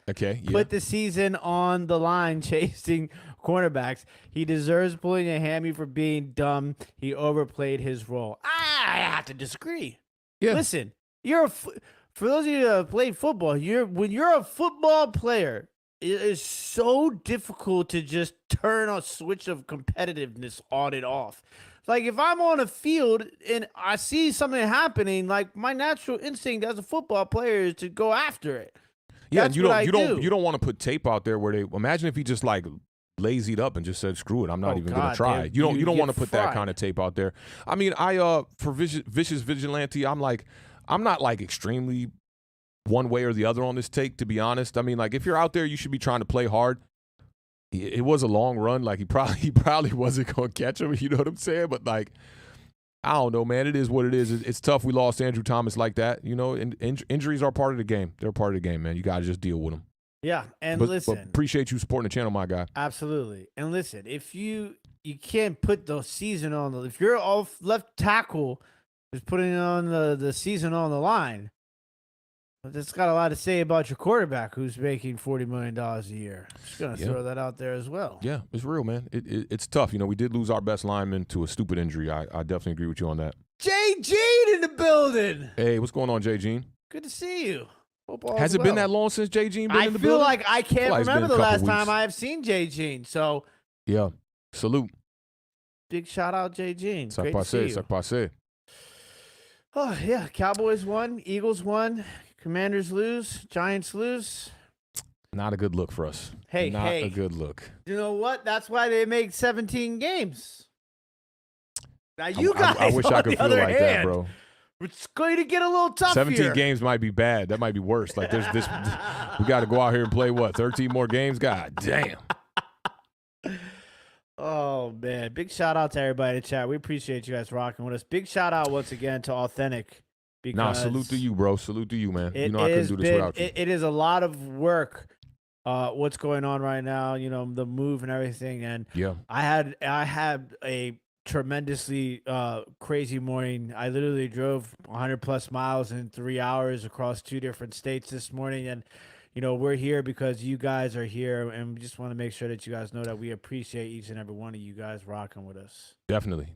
put the season on the line chasing cornerbacks? He deserves pulling a hammy for being dumb. He overplayed his role. I have to disagree. Yeah. Listen, for those of you that have played football, when you're a football player, it is so difficult to just turn a switch of competitiveness on and off. Like, if I'm on a field and I see something happening, like, my natural instinct as a football player is to go after it. Yeah, and you don't want to put tape out there where they imagine if he just like lazied up and just said, screw it, I'm not even gonna try. You don't want to put that kind of tape out there. I mean, for Vicious Vigilante, I'm not like extremely one way or the other on this take, to be honest. I mean, like, if you're out there, you should be trying to play hard. It was a long run. Like, he probably wasn't going to catch him. You know what I'm saying? But, like, I don't know, man. It is what it is. It's tough. We lost Andrew Thomas like that. And injuries are part of the game. They're part of the game, man. You got to just deal with them. Yeah, and listen. But appreciate you supporting the channel, my guy. Absolutely. And listen, if you can't put the season on if you're off left tackle is putting on the season on the line, that's got a lot to say about your quarterback who's making $40 million a year. Just going to throw that out there as well. Yeah, it's real, man. It's tough. We did lose our best lineman to a stupid injury. I definitely agree with you on that. Jay Gene in the building. Hey, what's going on, Jay Gene? Good to see you. Has it been that long since Jay Gene been in the building? I feel like I can't remember the last time I have seen Jay Gene. So, yeah, salute. Big shout out, Jay Gene. Great to see you. Passe. Oh, yeah. Cowboys won. Eagles won. Commanders lose. Giants lose. Not a good look for us. Not a good look. You know what? That's why they make 17 games. Now, you guys, I wish I could feel like that, bro. It's going to get a little tough 17 games might be bad. That might be worse. Like, there's this. We got to go out here and play, 13 more games? God damn. Oh, man. Big shout out to everybody in the chat. We appreciate you guys rocking with us. Big shout out once again to Authentic. Salute to you, bro. Salute to you, man. I couldn't do this without you. It is a lot of work, what's going on right now, the move and everything. And yeah, I had a tremendously crazy morning. I literally drove 100+ miles in 3 hours across 2 different states this morning. And, we're here because you guys are here, and we just want to make sure that you guys know that we appreciate each and every one of you guys rocking with us. Definitely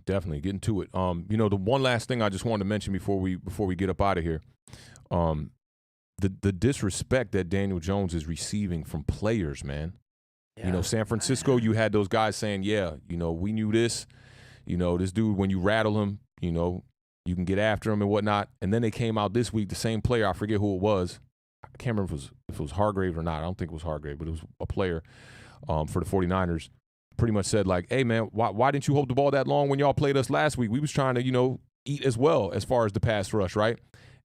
getting to it. The one last thing I just wanted to mention before we get up out of here, the disrespect that Daniel Jones is receiving from players, man. Yeah. San Francisco, you had those guys saying, yeah, we knew this. This dude, when you rattle him, You can get after him and whatnot. And then they came out this week, the same player, I forget who it was. I can't remember if it was Hargrave or not. I don't think it was Hargrave, but it was a player for the 49ers. Pretty much said, like, hey, man, why didn't you hold the ball that long when y'all played us last week? We was trying to, eat as well as far as the pass rush, right?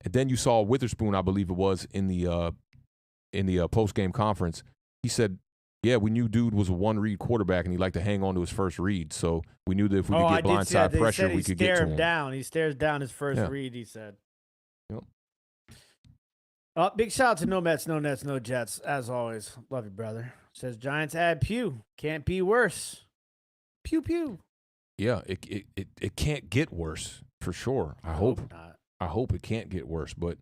And then you saw Witherspoon, I believe it was, in the post-game conference. He said, yeah, we knew dude was a one-read quarterback, and he liked to hang on to his first read. So we knew that if we could get blindside pressure, we could get to him. He stares down his first read, he said. Yep. Big shout out to No Mets, No Nets, No Jets, as always. Love you, brother. Says Giants add Pew. Can't be worse. Pew, pew. Yeah, it can't get worse, for sure. I hope not. I hope it can't get worse, but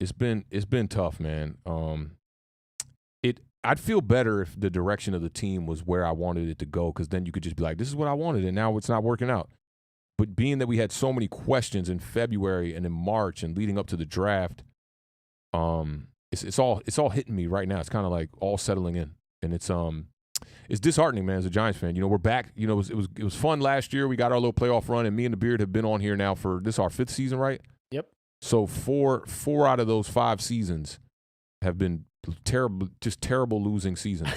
it's been tough, man. I'd feel better if the direction of the team was where I wanted it to go, because then you could just be like, this is what I wanted, and now it's not working out. But being that we had so many questions in February and in March and leading up to the draft, it's all hitting me right now. It's kind of like all settling in, and it's disheartening, man. As a Giants fan, we're back. It was fun last year. We got our little playoff run, and me and the Beard have been on here now for this our 5th season, right? Yep. So four out of those 5 seasons have been terrible losing seasons.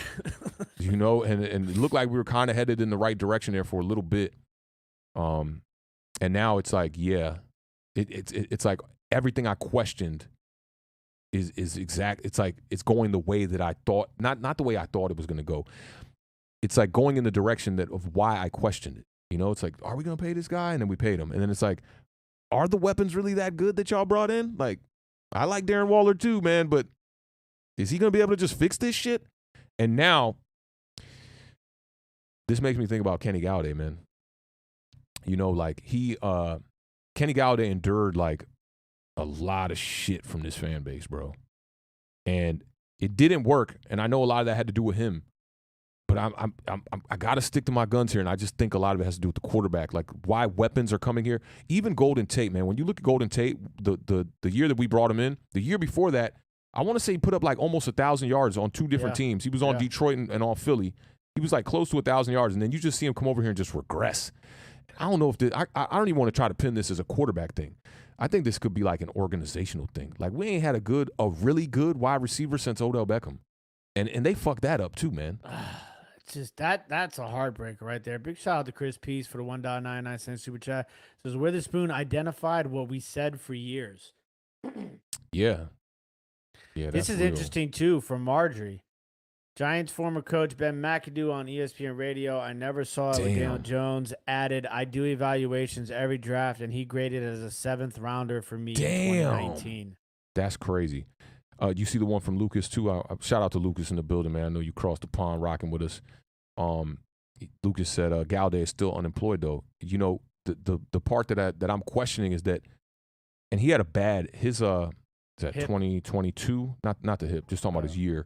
And it looked like we were kind of headed in the right direction there for a little bit. And now it's like, yeah, it's like everything I questioned is exact. It's like it's going the way that I thought, not the way I thought it was going to go. It's like going in the direction of why I questioned it. It's like, are we going to pay this guy? And then we paid him. And then it's like, are the weapons really that good that y'all brought in? Like, I like Darren Waller too, man, but is he going to be able to just fix this shit? And now, this makes me think about Kenny Golladay, man. Kenny Golladay endured, like, a lot of shit from this fan base, bro. And it didn't work, and I know a lot of that had to do with him. But I got to stick to my guns here, and I just think a lot of it has to do with the quarterback, like why weapons are coming here. Even Golden Tate, man. When you look at Golden Tate, the year that we brought him in, the year before that, I want to say he put up like almost 1,000 yards on 2 different teams. He was on Detroit and on Philly. He was like close to 1,000 yards, and then you just see him come over here and just regress. I don't know if I don't even want to try to pin this as a quarterback thing. I think this could be like an organizational thing. Like, we ain't had a really good wide receiver since Odell Beckham, and they fucked that up too, man. It's just that's a heartbreaker right there. Big shout out to Chris Peace for the $1.99 super chat. Says Witherspoon identified what we said for years. Yeah. This is interesting too from Marjorie. Giants former coach Ben McAdoo on ESPN Radio. I never saw it with Daniel Jones added. I do evaluations every draft, and he graded as a 7th rounder for me in 2019. That's crazy. You see the one from Lucas too. Shout out to Lucas in the building, man. I know you crossed the pond rocking with us. Lucas said Golladay is still unemployed though. The part that I'm questioning is that, and he had a bad his 2022, not the hip, just talking about his year.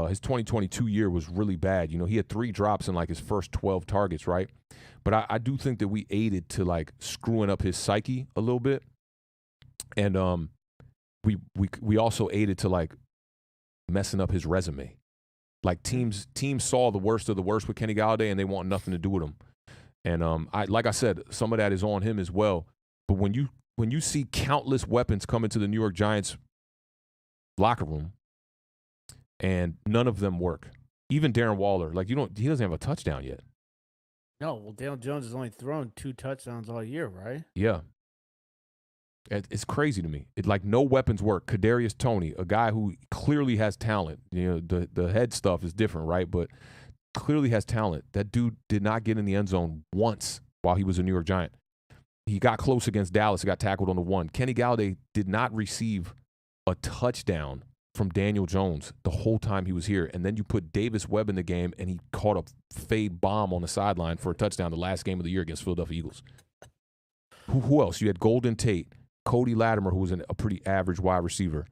His 2022 year was really bad. He had 3 drops in like his first 12 targets, right? But I do think that we aided to like screwing up his psyche a little bit, and we also aided to like messing up his resume. Like teams saw the worst of the worst with Kenny Golladay, and they want nothing to do with him. And like I said, some of that is on him as well. But when you see countless weapons come into the New York Giants locker room, and none of them work. Even Darren Waller, like he doesn't have a touchdown yet. No, well, Daniel Jones has only thrown 2 touchdowns all year, right? Yeah. It's crazy to me. Like no weapons work. Kadarius Toney, a guy who clearly has talent. The head stuff is different, right? But clearly has talent. That dude did not get in the end zone once while he was a New York Giant. He got close against Dallas. He got tackled on the 1. Kenny Golladay did not receive a touchdown from Daniel Jones the whole time he was here. And then you put Davis Webb in the game, and he caught a fade bomb on the sideline for a touchdown the last game of the year against Philadelphia Eagles. Who else? You had Golden Tate, Cody Latimer, who was a pretty average wide receiver.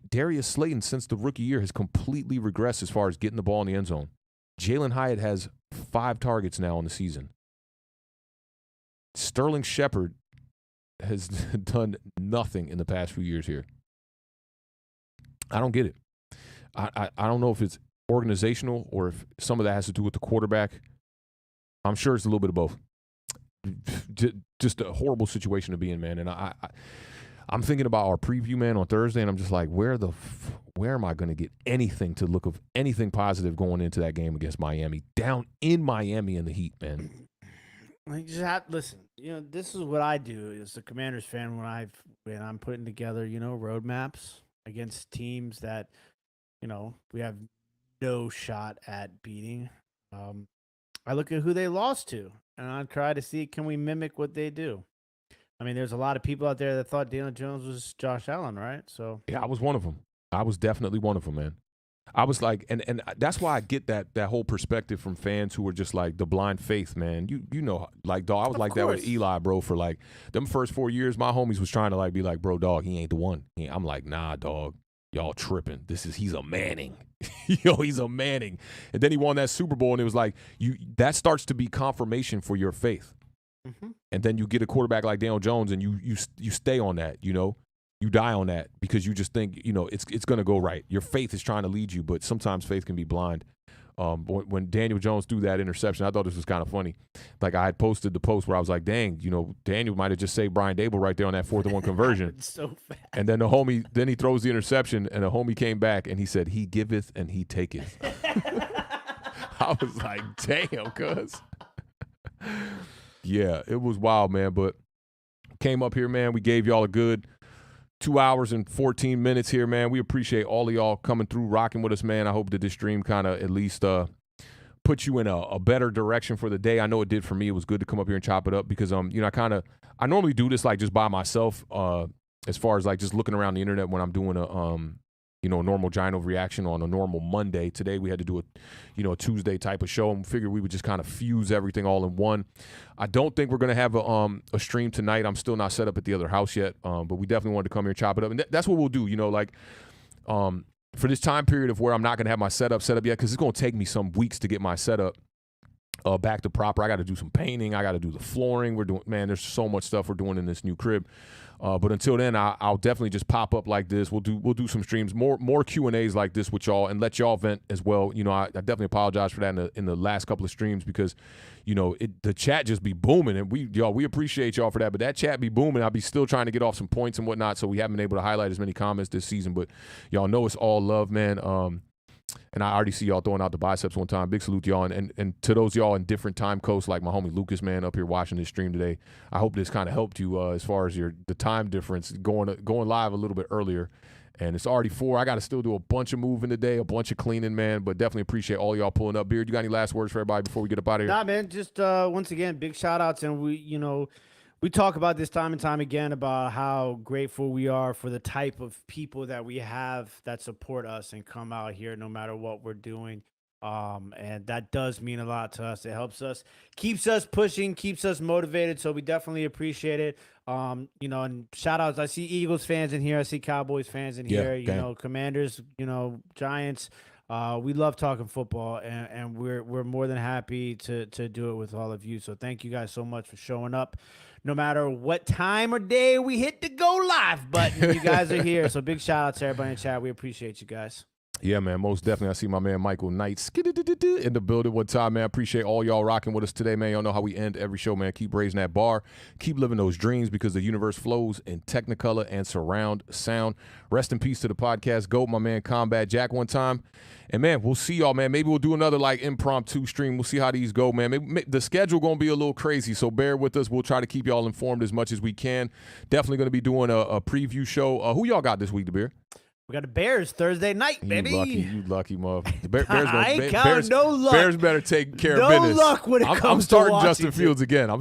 Darius Slayton, since the rookie year, has completely regressed as far as getting the ball in the end zone. Jalen Hyatt has 5 targets now in the season. Sterling Shepard has done nothing in the past few years here. I don't get it. I don't know if it's organizational or if some of that has to do with the quarterback. I'm sure it's a little bit of both. just a horrible situation to be in, man. And I'm thinking about our preview, man, on Thursday, and I'm just like, where am I going to get anything to look of anything positive going into that game against Miami, down in Miami in the heat, man? You just have listen. This is what I do as a Commanders fan when I'm putting together, roadmaps against teams that, we have no shot at beating. I look at who they lost to, and I try to see, can we mimic what they do? I mean, there's a lot of people out there that thought Daniel Jones was Josh Allen, right? So yeah, I was one of them. I was definitely one of them, man. I was like, and that's why I get that whole perspective from fans who are just like the blind faith, man. You know, like, dog, I was like that with Eli, bro, for like them first 4 years. My homies was trying to like be like, bro, dog, he ain't the one. I'm like, nah, dog, y'all tripping. He's a Manning. He's a Manning. And then he won that Super Bowl, and it was like, that starts to be confirmation for your faith. Mm-hmm. And then you get a quarterback like Daniel Jones, and you stay on that, You die on that because you just think, it's going to go right. Your faith is trying to lead you, but sometimes faith can be blind. When Daniel Jones threw that interception, I thought this was kind of funny. Like, I had posted the post where I was like, dang, Daniel might have just saved Brian Daboll right there on that 4th and 1 conversion. So fast. And then then he throws the interception, and the homie came back, and he said, he giveth and he taketh. I was like, damn, cuz. Yeah, it was wild, man, but came up here, man. We gave y'all a good 2 hours and 14 minutes here, man. We appreciate all of y'all coming through, rocking with us, man. I hope that this stream kind of at least put you in a better direction for the day. I know it did for me. It was good to come up here and chop it up because, I normally do this like just by myself as far as like just looking around the internet when I'm doing a normal Giant Overreaction on a normal Monday. Today we had to do a Tuesday type of show, and figured we would just kind of fuse everything all in one. I don't think we're going to have a stream tonight. I'm still not set up at the other house yet, but we definitely wanted to come here and chop it up. And that's what we'll do, for this time period of where I'm not going to have my setup set up yet, because it's going to take me some weeks to get my setup back to proper. I got to do some painting. I got to do the flooring. There's so much stuff we're doing in this new crib. But until then, I'll definitely just pop up like this. We'll do some streams, more Q&As like this with y'all, and let y'all vent as well. I definitely apologize for that in the last couple of streams because, the chat just be booming, and we appreciate y'all for that. But that chat be booming. I'll be still trying to get off some points and whatnot, so we haven't been able to highlight as many comments this season. But y'all know it's all love, man. And I already see y'all throwing out the biceps one time. Big salute to y'all. And to those y'all in different time codes, like my homie Lucas, man, up here watching this stream today. I hope this kind of helped you as far as the time difference, going live a little bit earlier. And it's already 4. I got to still do a bunch of moving today, a bunch of cleaning, man. But definitely appreciate all y'all pulling up. Beard, you got any last words for everybody before we get up out of here? Nah, man, just once again, big shout-outs. And we talk about this time and time again about how grateful we are for the type of people that we have that support us and come out here no matter what we're doing. And that does mean a lot to us. It helps us, keeps us pushing, keeps us motivated. So we definitely appreciate it. And shout outs. I see Eagles fans in here. I see Cowboys fans in here, Commanders, Giants. We love talking football, and we're more than happy to do it with all of you. So thank you guys so much for showing up. No matter what time or day we hit the go live button, you guys are here. So big shout out to everybody in chat. We appreciate you guys. Yeah, man, most definitely. I see my man Michael Knights in the building one time, man. Appreciate all y'all rocking with us today, man. Y'all know how we end every show, man. Keep raising that bar. Keep living those dreams because the universe flows in Technicolor and surround sound. Rest in peace to the podcast GOAT, my man Combat Jack one time. And, man, we'll see y'all, man. Maybe we'll do another, impromptu stream. We'll see how these go, man. Maybe the schedule going to be a little crazy, so bear with us. We'll try to keep y'all informed as much as we can. Definitely going to be doing a preview show. Who y'all got this week, DeBeer? We got the Bears Thursday night, baby. You lucky motherfucker. Bears better take care of business. No luck when it comes I'm starting to Justin Fields again. He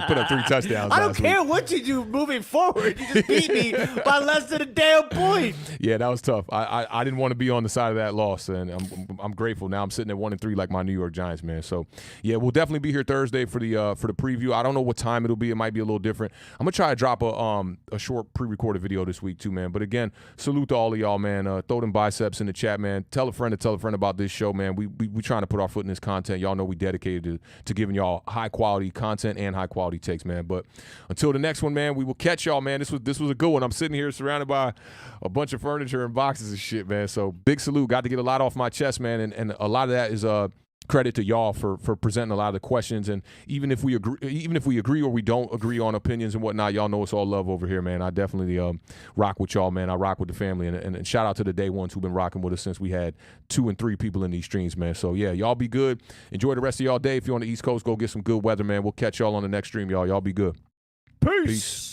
put up 3 touchdowns. I don't care what you do moving forward. You just beat me by less than a damn point. Yeah, that was tough. I didn't want to be on the side of that loss, and I'm grateful. Now I'm sitting at 1-3 like my New York Giants, man. So yeah, we'll definitely be here Thursday for the preview. I don't know what time it'll be. It might be a little different. I'm gonna try to drop a short pre-recorded video this week too, man. But again, salute to all of y'all, man. Throw them biceps in the chat, man. Tell a friend about this show, man. We trying to put our foot in this content. Y'all know we dedicated to giving y'all high quality content and high quality takes, man. But until the next one, man, we will catch y'all, man. This was a good one. I'm sitting here surrounded by a bunch of furniture and boxes and shit, man. So big salute. Got to get a lot off my chest, man. And a lot of that is credit to y'all for presenting a lot of the questions. And even if we agree or we don't agree on opinions and whatnot, y'all know it's all love over here, man. I definitely rock with y'all, man. I rock with the family, and shout out to the day ones who've been rocking with us since we had 2 and 3 people in these streams, man. So yeah, y'all be good. Enjoy the rest of y'all day. If you're on the East Coast, go get some good weather, man. We'll catch y'all on the next stream, y'all. Y'all be good. Peace. Peace.